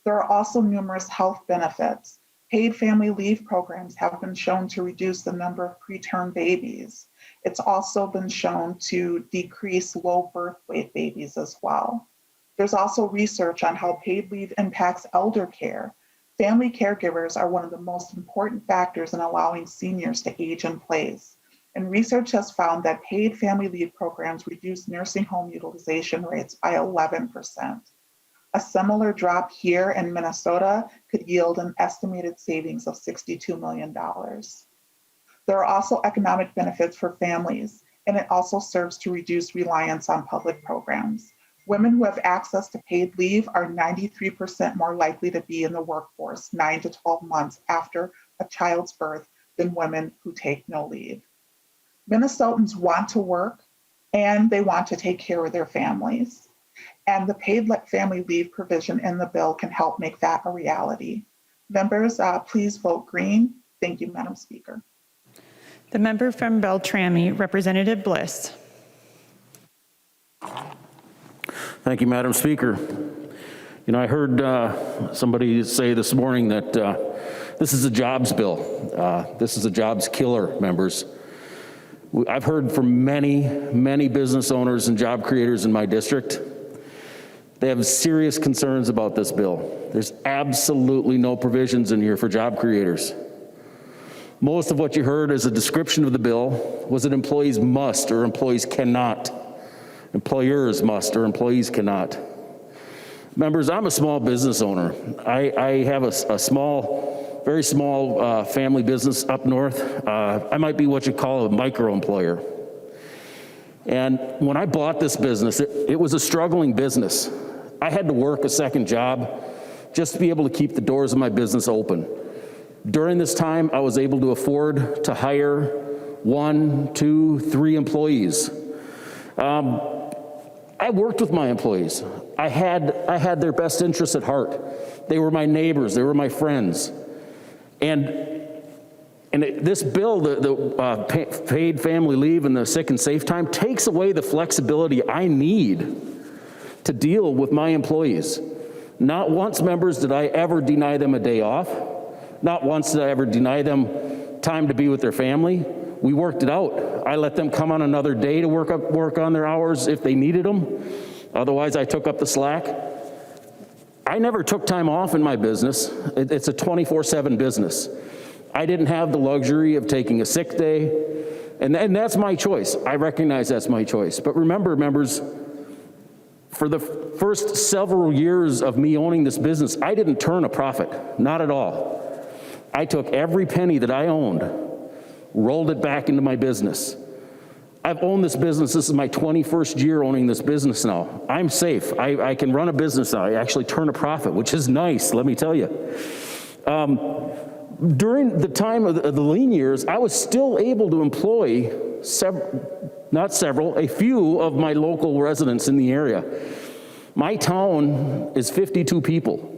L: There are also numerous health benefits. Paid family leave programs have been shown to reduce the number of preterm babies. It's also been shown to decrease low birth weight babies as well. There's also research on how paid leave impacts elder care. Family caregivers are one of the most important factors in allowing seniors to age in place. And research has found that paid family leave programs reduce nursing home utilization rates by 11%. A similar drop here in Minnesota could yield an estimated savings of $62 million. There are also economic benefits for families, and it also serves to reduce reliance on public programs. Women who have access to paid leave are 93% more likely to be in the workforce 9 to 12 months after a child's birth than women who take no leave. Minnesotans want to work and they want to take care of their families. And the paid family leave provision in the bill can help make that a reality. Members, please vote green. Thank you, Madam Speaker.
F: The member from Beltrami, Representative Bliss.
E: Thank you, Madam Speaker. You know, I heard somebody say this morning that this is a jobs bill. This is a jobs killer, members. I've heard from many business owners and job creators in my district. They have serious concerns about this bill. There's absolutely no provisions in here for job creators. Most of what you heard as a description of the bill was that employees must or employees cannot. Employers must or employees cannot. Members, I'm a small business owner. I have a small, very small family business up north. I might be what you call a micro-employer. And when I bought this business, it was a struggling business. I had to work a second job just to be able to keep the doors of my business open. During this time, I was able to afford to hire 1, 2, 3 employees. I worked with my employees. I had their best interests at heart. They were my neighbors. They were my friends. And this bill, the paid family leave and the sick and safe time, takes away the flexibility I need to deal with my employees. Not once, members, did I ever deny them a day off. Not once did I ever deny them time to be with their family. We worked it out. I let them come on another day to work on their hours if they needed them. Otherwise, I took up the slack. I never took time off in my business. It's a 24/7 business. I didn't have the luxury of taking a sick day, and that's my choice. I recognize that's my choice. But remember, members, for the first several years of me owning this business, I didn't turn a profit, not at all. I took every penny that I owned, rolled it back into my business. I've owned this business. This is my 21st year owning this business now. I'm safe. I can run a business now. I actually turn a profit, which is nice, let me tell you. During the time of the lean years, I was still able to employ not several, a few of my local residents in the area. My town is 52 people.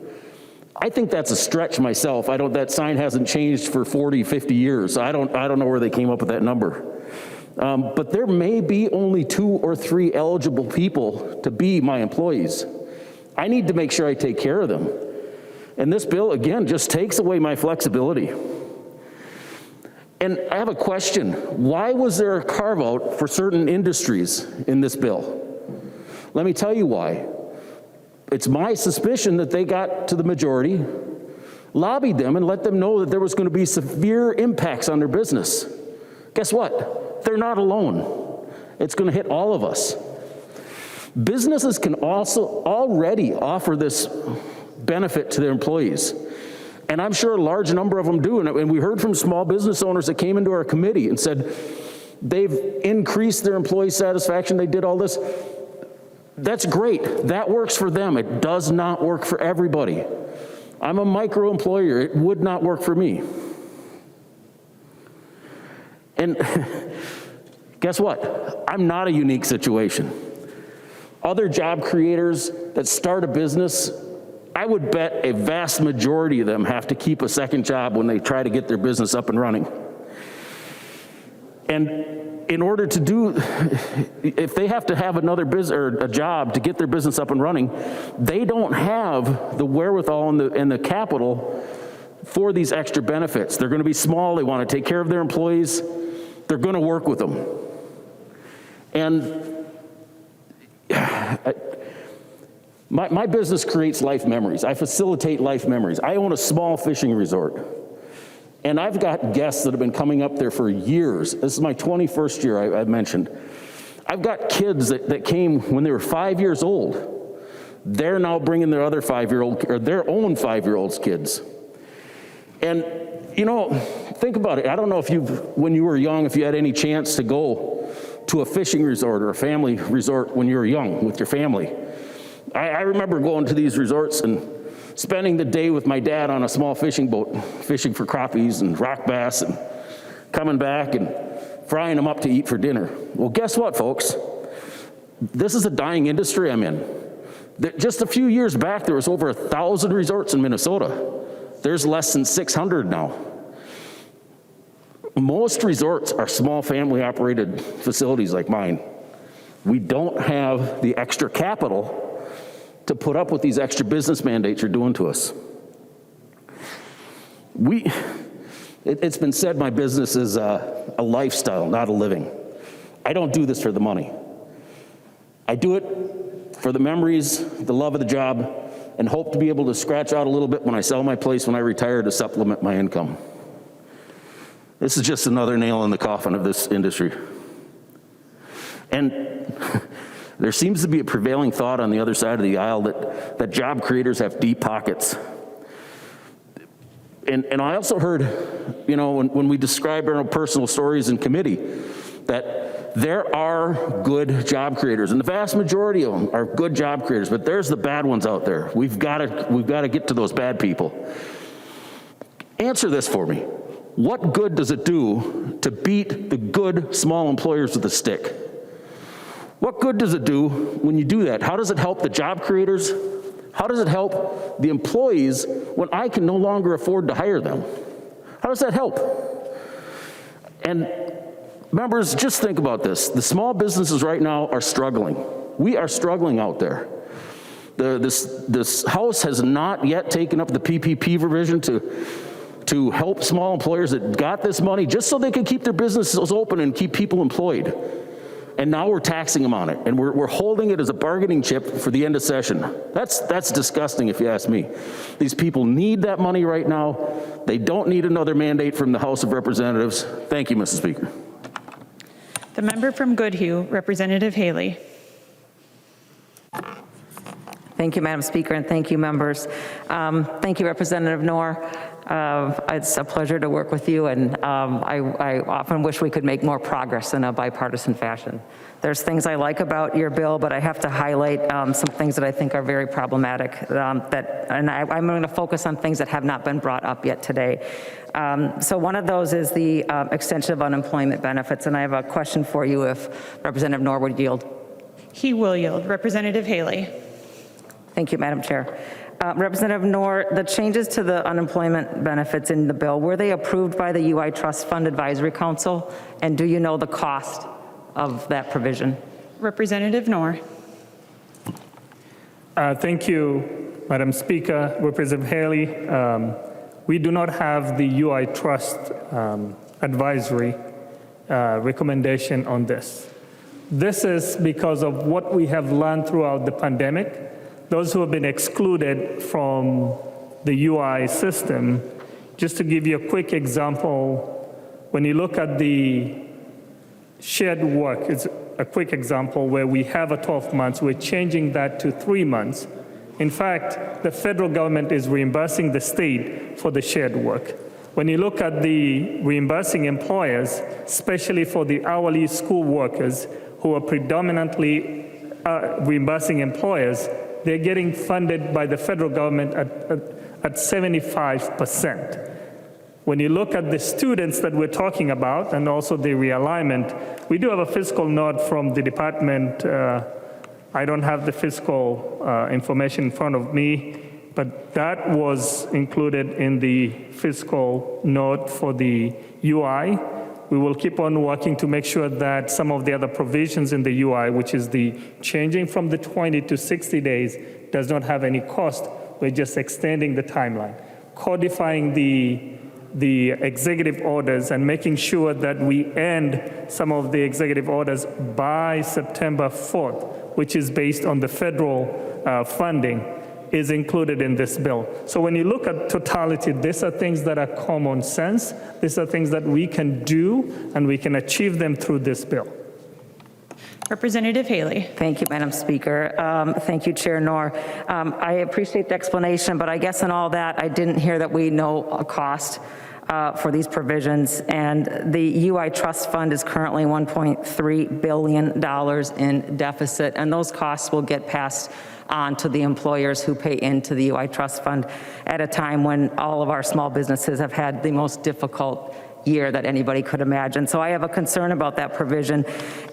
E: I think that's a stretch myself. That sign hasn't changed for 40, 50 years. I don't know where they came up with that number. But there may be only 2 or 3 eligible people to be my employees. I need to make sure I take care of them. And this bill, again, just takes away my flexibility. And I have a question. Why was there a carve out for certain industries in this bill? Let me tell you why. It's my suspicion that they got to the majority, lobbied them, and let them know that there was going to be severe impacts on their business. Guess what? They're not alone. It's going to hit all of us. Businesses can also already offer this benefit to their employees. And I'm sure a large number of them do. And we heard from small business owners that came into our committee and said they've increased their employee satisfaction. They did all this. That's great. That works for them. It does not work for everybody. I'm a micro employer. It would not work for me. And guess what? I'm not a unique situation. Other job creators that start a business, I would bet a vast majority of them have to keep a second job when they try to get their business up and running. And in order to do, if they have to have another business or a job to get their business up and running, they don't have the wherewithal and the capital for these extra benefits. They're going to be small. They want to take care of their employees. They're going to work with them. And my business creates life memories. I facilitate life memories. I own a small fishing resort. And I've got guests that have been coming up there for years. This is my 21st year, I mentioned. I've got kids that came when they were 5 years old. They're now bringing their other 5-year-old, or their own 5-year-olds' kids. And, you know, think about it. I don't know if when you were young, if you had any chance to go to a fishing resort or a family resort when you were young with your family. I remember going to these resorts and spending the day with my dad on a small fishing boat, fishing for crappies and rock bass, and coming back and frying them up to eat for dinner. Well, guess what, folks? This is a dying industry I'm in. Just a few years back, there was over 1,000 resorts in Minnesota. There's less than 600 now. Most resorts are small family-operated facilities like mine. We don't have the extra capital to put up with these extra business mandates you're doing to us. It's been said my business is a lifestyle, not a living. I don't do this for the money. I do it for the memories, the love of the job, and hope to be able to scratch out a little bit when I sell my place when I retire to supplement my income. This is just another nail in the coffin of this industry. And there seems to be a prevailing thought on the other side of the aisle that job creators have deep pockets. And I also heard, you know, when we describe our personal stories in committee, that there are good job creators, and the vast majority of them are good job creators, but there's the bad ones out there. We've got to get to those bad people. Answer this for me. What good does it do to beat the good small employers with a stick? What good does it do when you do that? How does it help the job creators? How does it help the employees when I can no longer afford to hire them? How does that help? And members, just think about this. The small businesses right now are struggling. We are struggling out there. This House has not yet taken up the PPP provision to help small employers that got this money just so they can keep their businesses open and keep people employed. And now we're taxing them on it, and we're holding it as a bargaining chip for the end of session. That's disgusting if you ask me. These people need that money right now. They don't need another mandate from the House of Representatives. Thank you, Mr. Speaker.
F: The member from Goodhue, Representative Haley.
I: Thank you, Madam Speaker, and thank you, members. Thank you, Representative Noor. It's a pleasure to work with you, and I often wish we could make more progress in a bipartisan fashion. There's things I like about your bill, but I have to highlight some things that I think are very problematic. I'm going to focus on things that have not been brought up yet today. So one of those is the extension of unemployment benefits, and I have a question for you if Representative Noor would yield.
F: He will yield. Representative Haley.
I: Thank you, Madam Chair. Representative Noor, the changes to the unemployment benefits in the bill, were they approved by the UI Trust Fund Advisory Council? And do you know the cost of that provision?
F: Representative Noor.
O: Thank you, Madam Speaker. Representative Haley, we do not have the UI Trust advisory recommendation on this. This is because of what we have learned throughout the pandemic. Those who have been excluded from the UI system, just to give you a quick example, when you look at the shared work, it's a quick example where we have a 12 months, we're changing that to 3 months. In fact, the federal government is reimbursing the state for the shared work. When you look at the reimbursing employers, especially for the hourly school workers who are predominantly reimbursing employers, they're getting funded by the federal government at 75%. When you look at the students that we're talking about and also the realignment, we do have a fiscal note from the department. I don't have the fiscal information in front of me, but that was included in the fiscal note for the UI. We will keep on working to make sure that some of the other provisions in the UI, which is the changing from the 20 to 60 days, does not have any cost. We're just extending the timeline, codifying the executive orders and making sure that we end some of the executive orders by September 4th, which is based on the federal funding, is included in this bill. So when you look at totality, these are things that are common sense. These are things that we can do, and we can achieve them through this bill.
F: Representative Haley.
I: Thank you, Madam Speaker. Thank you, Chair Noor. I appreciate the explanation, but I guess in all that, I didn't hear that we know a cost for these provisions, and the UI Trust Fund is currently $1.3 billion in deficit, and those costs will get passed on to the employers who pay into the UI Trust Fund at a time when all of our small businesses have had the most difficult year that anybody could imagine. So I have a concern about that provision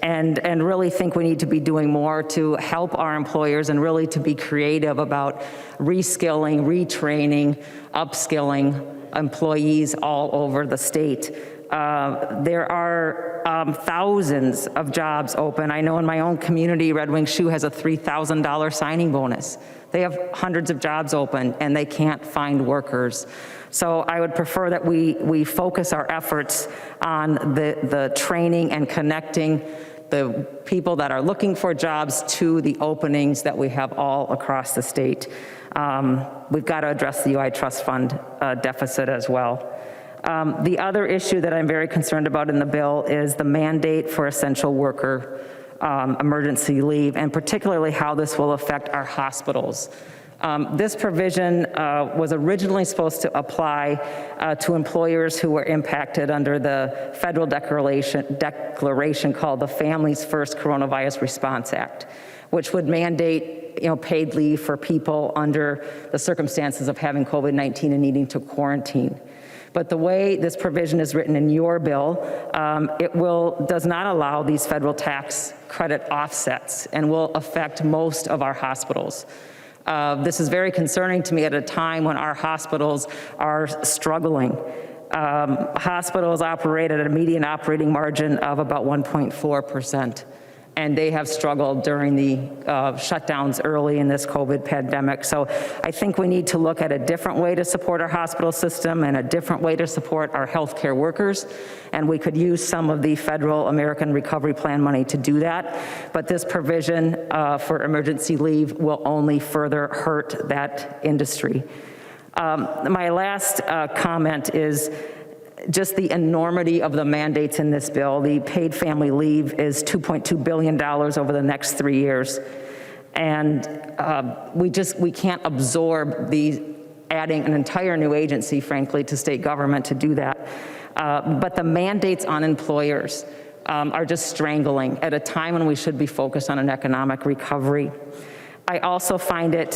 I: and really think we need to be doing more to help our employers and really to be creative about reskilling, retraining, upskilling employees all over the state. There are thousands of jobs open. I know in my own community, Red Wing Shoe has a $3,000 signing bonus. They have hundreds of jobs open and they can't find workers. So I would prefer that we focus our efforts on the training and connecting the people that are looking for jobs to the openings that we have all across the state. We've got to address the UI Trust Fund deficit as well. The other issue that I'm very concerned about in the bill is the mandate for essential worker emergency leave, and particularly how this will affect our hospitals. This provision was originally supposed to apply to employers who were impacted under the federal declaration called the Families First Coronavirus Response Act, which would mandate paid leave for people under the circumstances of having COVID-19 and needing to quarantine. But the way this provision is written in your bill, it does not allow these federal tax credit offsets and will affect most of our hospitals. This is very concerning to me at a time when our hospitals are struggling. Hospitals operate at a median operating margin of about 1.4%. And they have struggled during the shutdowns early in this COVID pandemic. So I think we need to look at a different way to support our hospital system and a different way to support our healthcare workers. And we could use some of the federal American Recovery Plan money to do that. But this provision for emergency leave will only further hurt that industry. My last comment is just the enormity of the mandates in this bill. The paid family leave is $2.2 billion over the next 3 years. And we can't absorb the adding an entire new agency, frankly, to state government to do that. But the mandates on employers are just strangling at a time when we should be focused on an economic recovery. I also find it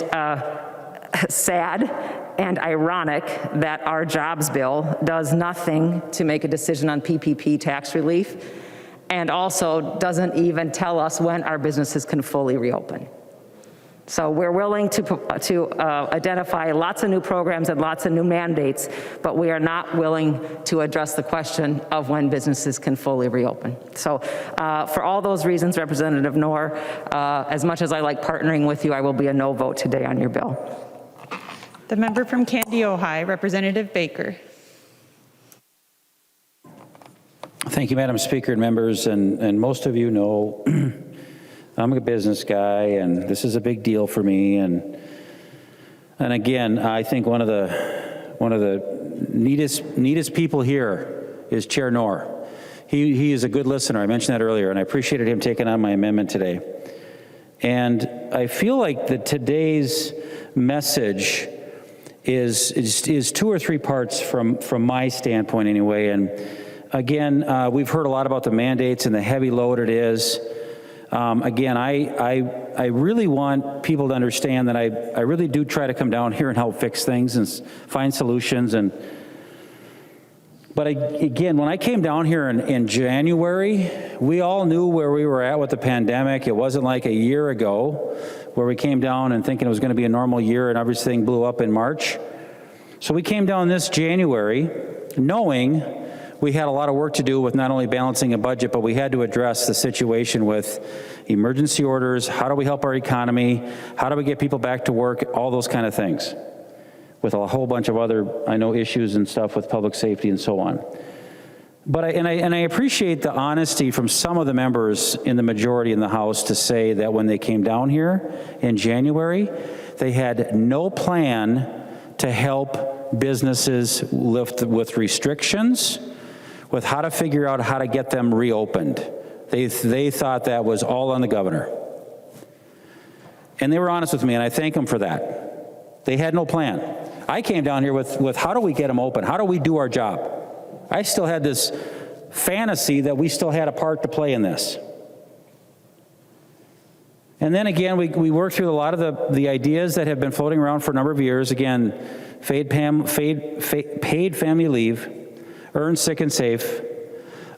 I: sad and ironic that our jobs bill does nothing to make a decision on PPP tax relief, and also doesn't even tell us when our businesses can fully reopen. So we're willing to identify lots of new programs and lots of new mandates, but we are not willing to address the question of when businesses can fully reopen. So for all those reasons, Representative Noor, as much as I like partnering with you, I will be a no vote today on your bill.
F: The member from Candy, Ojai, Representative Baker.
N: Thank you, Madam Speaker and members, and most of you know I'm a business guy, and this is a big deal for me. And again, I think one of the neatest people here is Chair Noor. He is a good listener. I mentioned that earlier, and I appreciated him taking on my amendment today. And I feel like that today's message is 2 or 3 parts from my standpoint anyway. And again, we've heard a lot about the mandates and the heavy load it is. Again, I really want people to understand that I really do try to come down here and help fix things and find solutions. But again, when I came down here in January, we all knew where we were at with the pandemic. It wasn't like a year ago where we came down and thinking it was going to be a normal year and everything blew up in March. So we came down this January knowing we had a lot of work to do with not only balancing a budget, but we had to address the situation with emergency orders. How do we help our economy? How do we get people back to work? All those kind of things, with a whole bunch of other, I know, issues and stuff with public safety and so on. But I appreciate the honesty from some of the members in the majority in the House to say that when they came down here in January, they had no plan to help businesses lift with restrictions, with how to figure out how to get them reopened. They thought that was all on the governor. And they were honest with me, and I thank them for that. They had no plan. I came down here with how do we get them open? How do we do our job? I still had this fantasy that we still had a part to play in this. And then again, we worked through a lot of the ideas that have been floating around for a number of years. Again, paid family leave, earn sick and safe,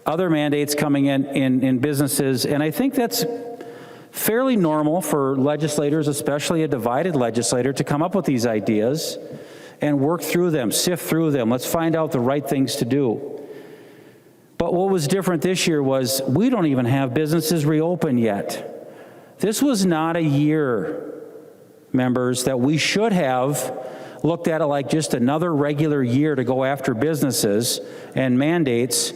N: other mandates coming in businesses. And I think that's fairly normal for legislators, especially a divided legislator, to come up with these ideas and work through them, sift through them. Let's find out the right things to do. But what was different this year was we don't even have businesses reopen yet. This was not a year, members, that we should have looked at it like just another regular year to go after businesses and mandates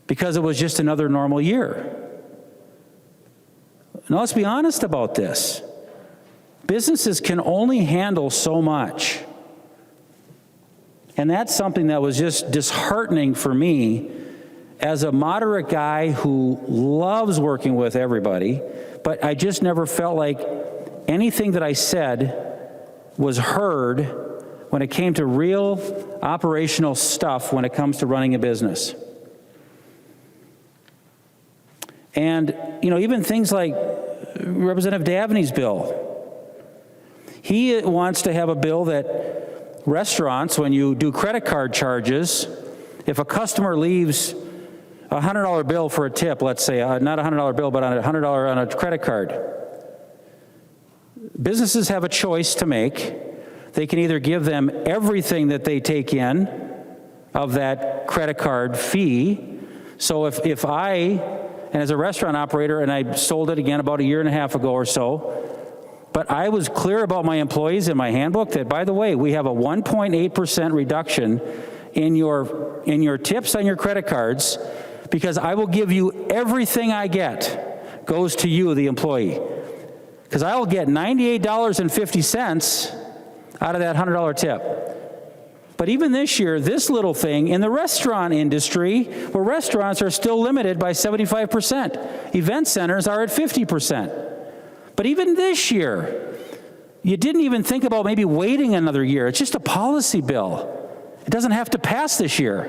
N: because it was just another normal year. Now let's be honest about this. Businesses can only handle so much. And that's something that was just disheartening for me as a moderate guy who loves working with everybody, but I just never felt like anything that I said was heard when it came to real operational stuff when it comes to running a business. And, you know, even things like Representative Dabney's bill. He wants to have a bill that restaurants, when you do credit card charges, if a customer leaves a $100 bill for a tip, let's say, not a $100 bill, but on a $100 on a credit card, businesses have a choice to make. They can either give them everything that they take in of that credit card fee. So if I, and as a restaurant operator, and I sold it again about a year and a half ago or so, but I was clear about my employees in my handbook that, by the way, we have a 1.8% reduction in your tips on your credit cards because I will give you everything I get goes to you, the employee. Because I will get $98.50 out of that $100 tip. But even this year, this little thing in the restaurant industry, where restaurants are still limited by 75%, event centers are at 50%. But even this year, You didn't even think about maybe waiting another year. It's just a policy bill. It doesn't have to pass this year.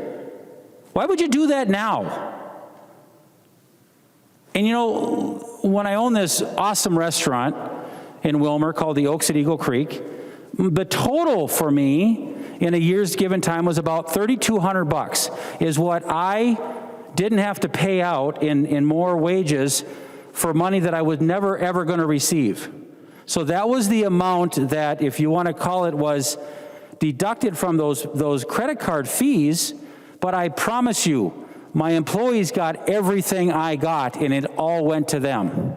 N: Why would you do that now? And you know, when I owned this awesome restaurant in Wilmer called the Oaks at Eagle Creek, the total for me in a year's given time was about $3,200 is what I didn't have to pay out in more wages for money that I was never ever going to receive. So that was the amount that, if you want to call it, was deducted from those credit card fees. But I promise you, my employees got everything I got, and it all went to them.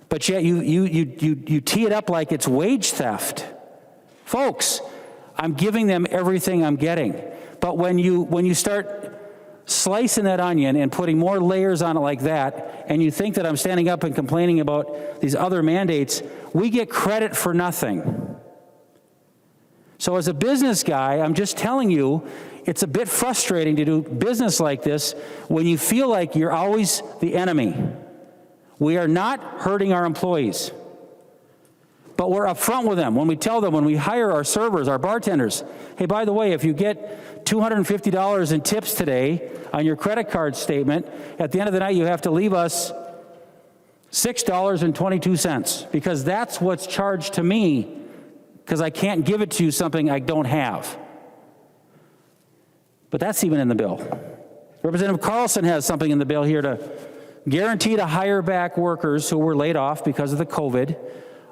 N: But yet you tee it up like it's wage theft. Folks, I'm giving them everything I'm getting. But when you start slicing that onion and putting more layers on it like that, and you think that I'm standing up and complaining about these other mandates, we get credit for nothing. So as a business guy, I'm just telling you, it's a bit frustrating to do business like this when you feel like you're always the enemy. We are not hurting our employees, but we're upfront with them when we tell them, when we hire our servers, our bartenders, hey, by the way, if you get $250 in tips today on your credit card statement, at the end of the night you have to leave us $6.22 because that's what's charged to me because I can't give it to you something I don't have. But that's even in the bill. Representative Carlson has something in the bill here to guarantee to hire back workers who were laid off because of the COVID.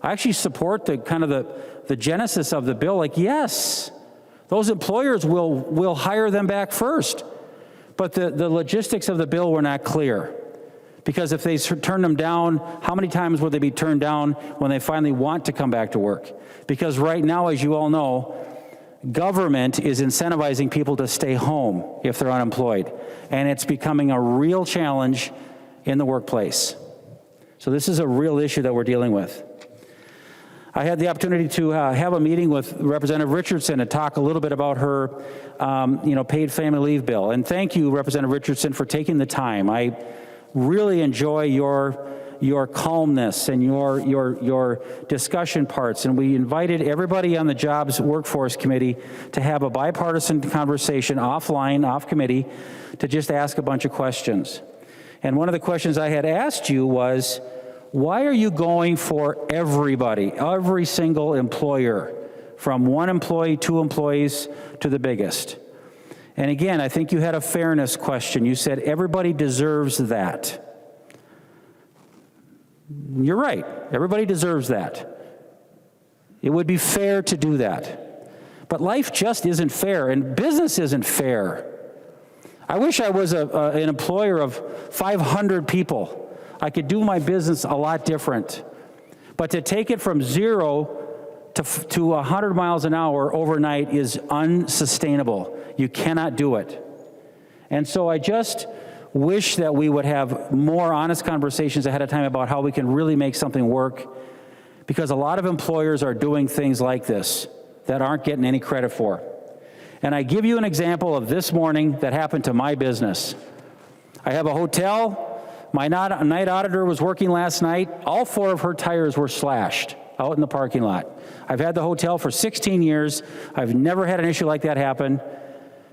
N: I actually support the genesis of the bill. Like, yes, those employers will hire them back first. But the logistics of the bill were not clear. Because if they turn them down, how many times will they be turned down when they finally want to come back to work? Because right now, as you all know, government is incentivizing people to stay home if they're unemployed. And it's becoming a real challenge in the workplace. So this is a real issue that we're dealing with. I had the opportunity to have a meeting with Representative Richardson to talk a little bit about her paid family leave bill. And thank you, Representative Richardson, for taking the time. I really enjoy your calmness and your discussion parts. And we invited everybody on the Jobs Workforce Committee to have a bipartisan conversation offline, off committee, to just ask a bunch of questions. And one of the questions I had asked you was, why are you going for everybody, every single employer, from one employee, two employees, to the biggest? And again, I think you had a fairness question. You said everybody deserves that. You're right. Everybody deserves that. It would be fair to do that. But life just isn't fair, and business isn't fair. I wish I was an employer of 500 people. I could do my business a lot different. But to take it from 0 to 100 miles an hour overnight is unsustainable. You cannot do it. And so I just wish that we would have more honest conversations ahead of time about how we can really make something work, because a lot of employers are doing things like this that aren't getting any credit for. And I give you an example of this morning that happened to my business. I have a hotel. My night auditor was working last night. All 4 of her tires were slashed out in the parking lot. I've had the hotel for 16 years. I've never had an issue like that happen.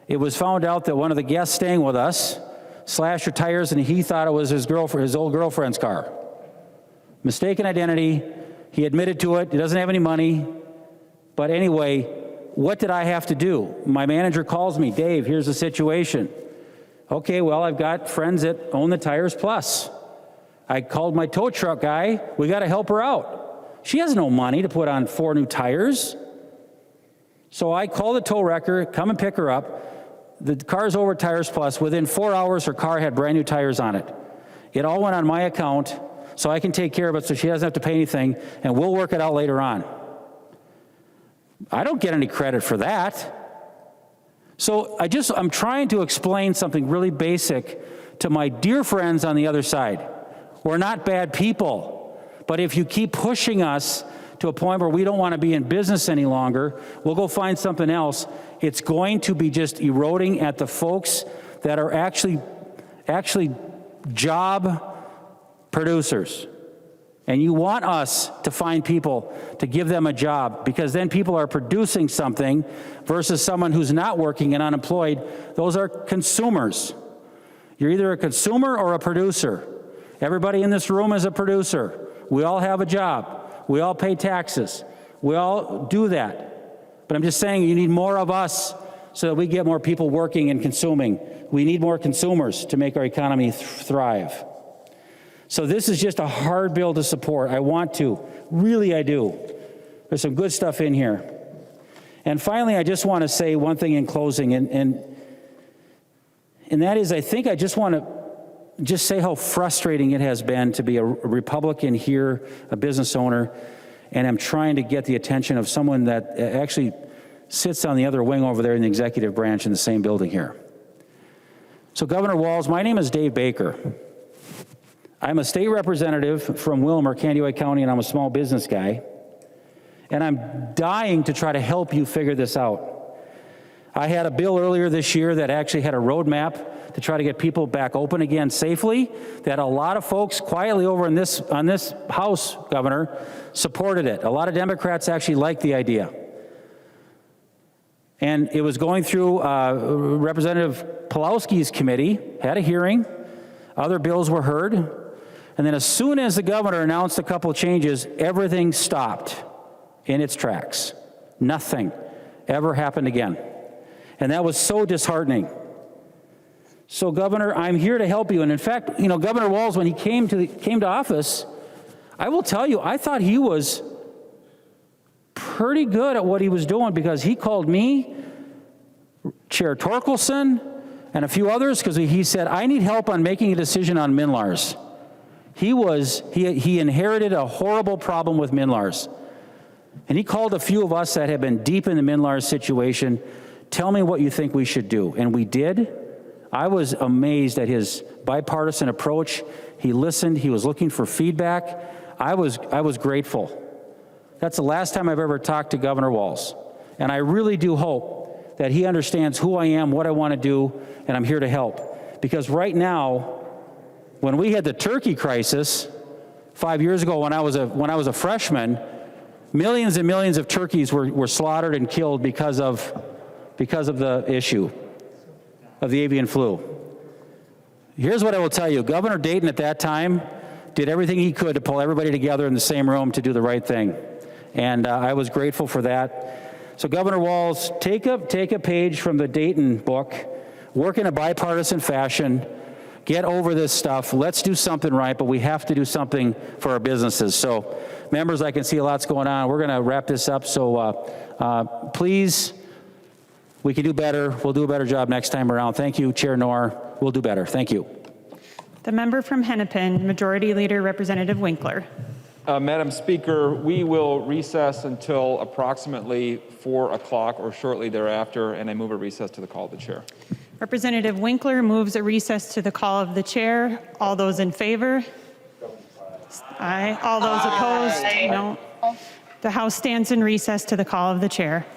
N: It was found out that one of the guests staying with us slashed her tires, and he thought it was his old girlfriend's car. Mistaken identity. He admitted to it. He doesn't have any money. But anyway, what did I have to do? My manager calls me, Dave, here's the situation. Okay, well, I've got friends that own the Tires Plus. I called my tow truck guy. We got to help her out. She has no money to put on 4 new tires. So I called the tow wrecker, come and pick her up. The car's over Tires Plus. Within 4 hours, her car had brand new tires on it. It all went on my account, so I can take care of it so she doesn't have to pay anything, and we'll work it out later on. I don't get any credit for that. So I'm trying to explain something really basic to my dear friends on the other side. We're not bad people, but if you keep pushing us to a point where we don't want to be in business any longer, we'll go find something else. It's going to be just eroding at the folks that are actually job producers. And you want us to find people to give them a job, because then people are producing something versus someone who's not working and unemployed. Those are consumers. You're either a consumer or a producer. Everybody in this room is a producer. We all have a job. We all pay taxes. We all do that. But I'm just saying you need more of us so that we get more people working and consuming. We need more consumers to make our economy thrive. So this is just a hard bill to support. I want to. Really, I do. There's some good stuff in here. And finally, I just want to say one thing in closing, and that is, I think I just want to just say how frustrating it has been to be a Republican here, a business owner, and I'm trying to get the attention of someone that actually sits on the other wing over there in the executive branch in the same building here. So Governor Walz, my name is Dave Baker. I'm a state representative from Willmar, Candioi County, and I'm a small business guy. And I'm dying to try to help you figure this out. I had a bill earlier this year that actually had a roadmap to try to get people back open again safely, that a lot of folks quietly over on this House, Governor, supported it. A lot of Democrats actually liked the idea. And it was going through Representative Pawlowski's committee, had a hearing, other bills were heard, and then as soon as the governor announced a couple of changes, everything stopped in its tracks. Nothing ever happened again. And that was so disheartening. So Governor, I'm here to help you. And in fact, you know, Governor Walz, when he came to office, I will tell you, I thought he was pretty good at what he was doing, because he called me, Chair Torkelson, and a few others, because he said, I need help on making a decision on MNLARS. He inherited a horrible problem with MNLARS. And he called a few of us that have been deep in the MNLARS situation. Tell me what you think we should do. And we did. I was amazed at his bipartisan approach. He listened. He was looking for feedback. I was grateful. That's the last time I've ever talked to Governor Walz. And I really do hope that he understands who I am, what I want to do, and I'm here to help. Because right now, when we had the turkey crisis 5 years ago, when I was a freshman, millions and millions of turkeys were slaughtered and killed because of the issue of the avian flu. Here's what I will tell you. Governor Dayton at that time did everything he could to pull everybody together in the same room to do the right thing. And I was grateful for that. So Governor Walz, take a page from the Dayton book, work in a bipartisan fashion, get over this stuff. Let's do something right, but we have to do something for our businesses. So members, I can see a lot's going on. We're going to wrap this up. So please, we can do better. We'll do a better job next time around. Thank you, Chair Noor. We'll do better. Thank you.
F: The member from Hennepin, Majority Leader Representative Winkler.
D: Madam Speaker, we will recess until approximately 4 o'clock or shortly thereafter, and I move a recess to the call of the chair.
F: Representative Winkler moves a recess to the call of the chair. All those in favor? Aye. All those opposed? No. The House stands in recess to the call of the chair.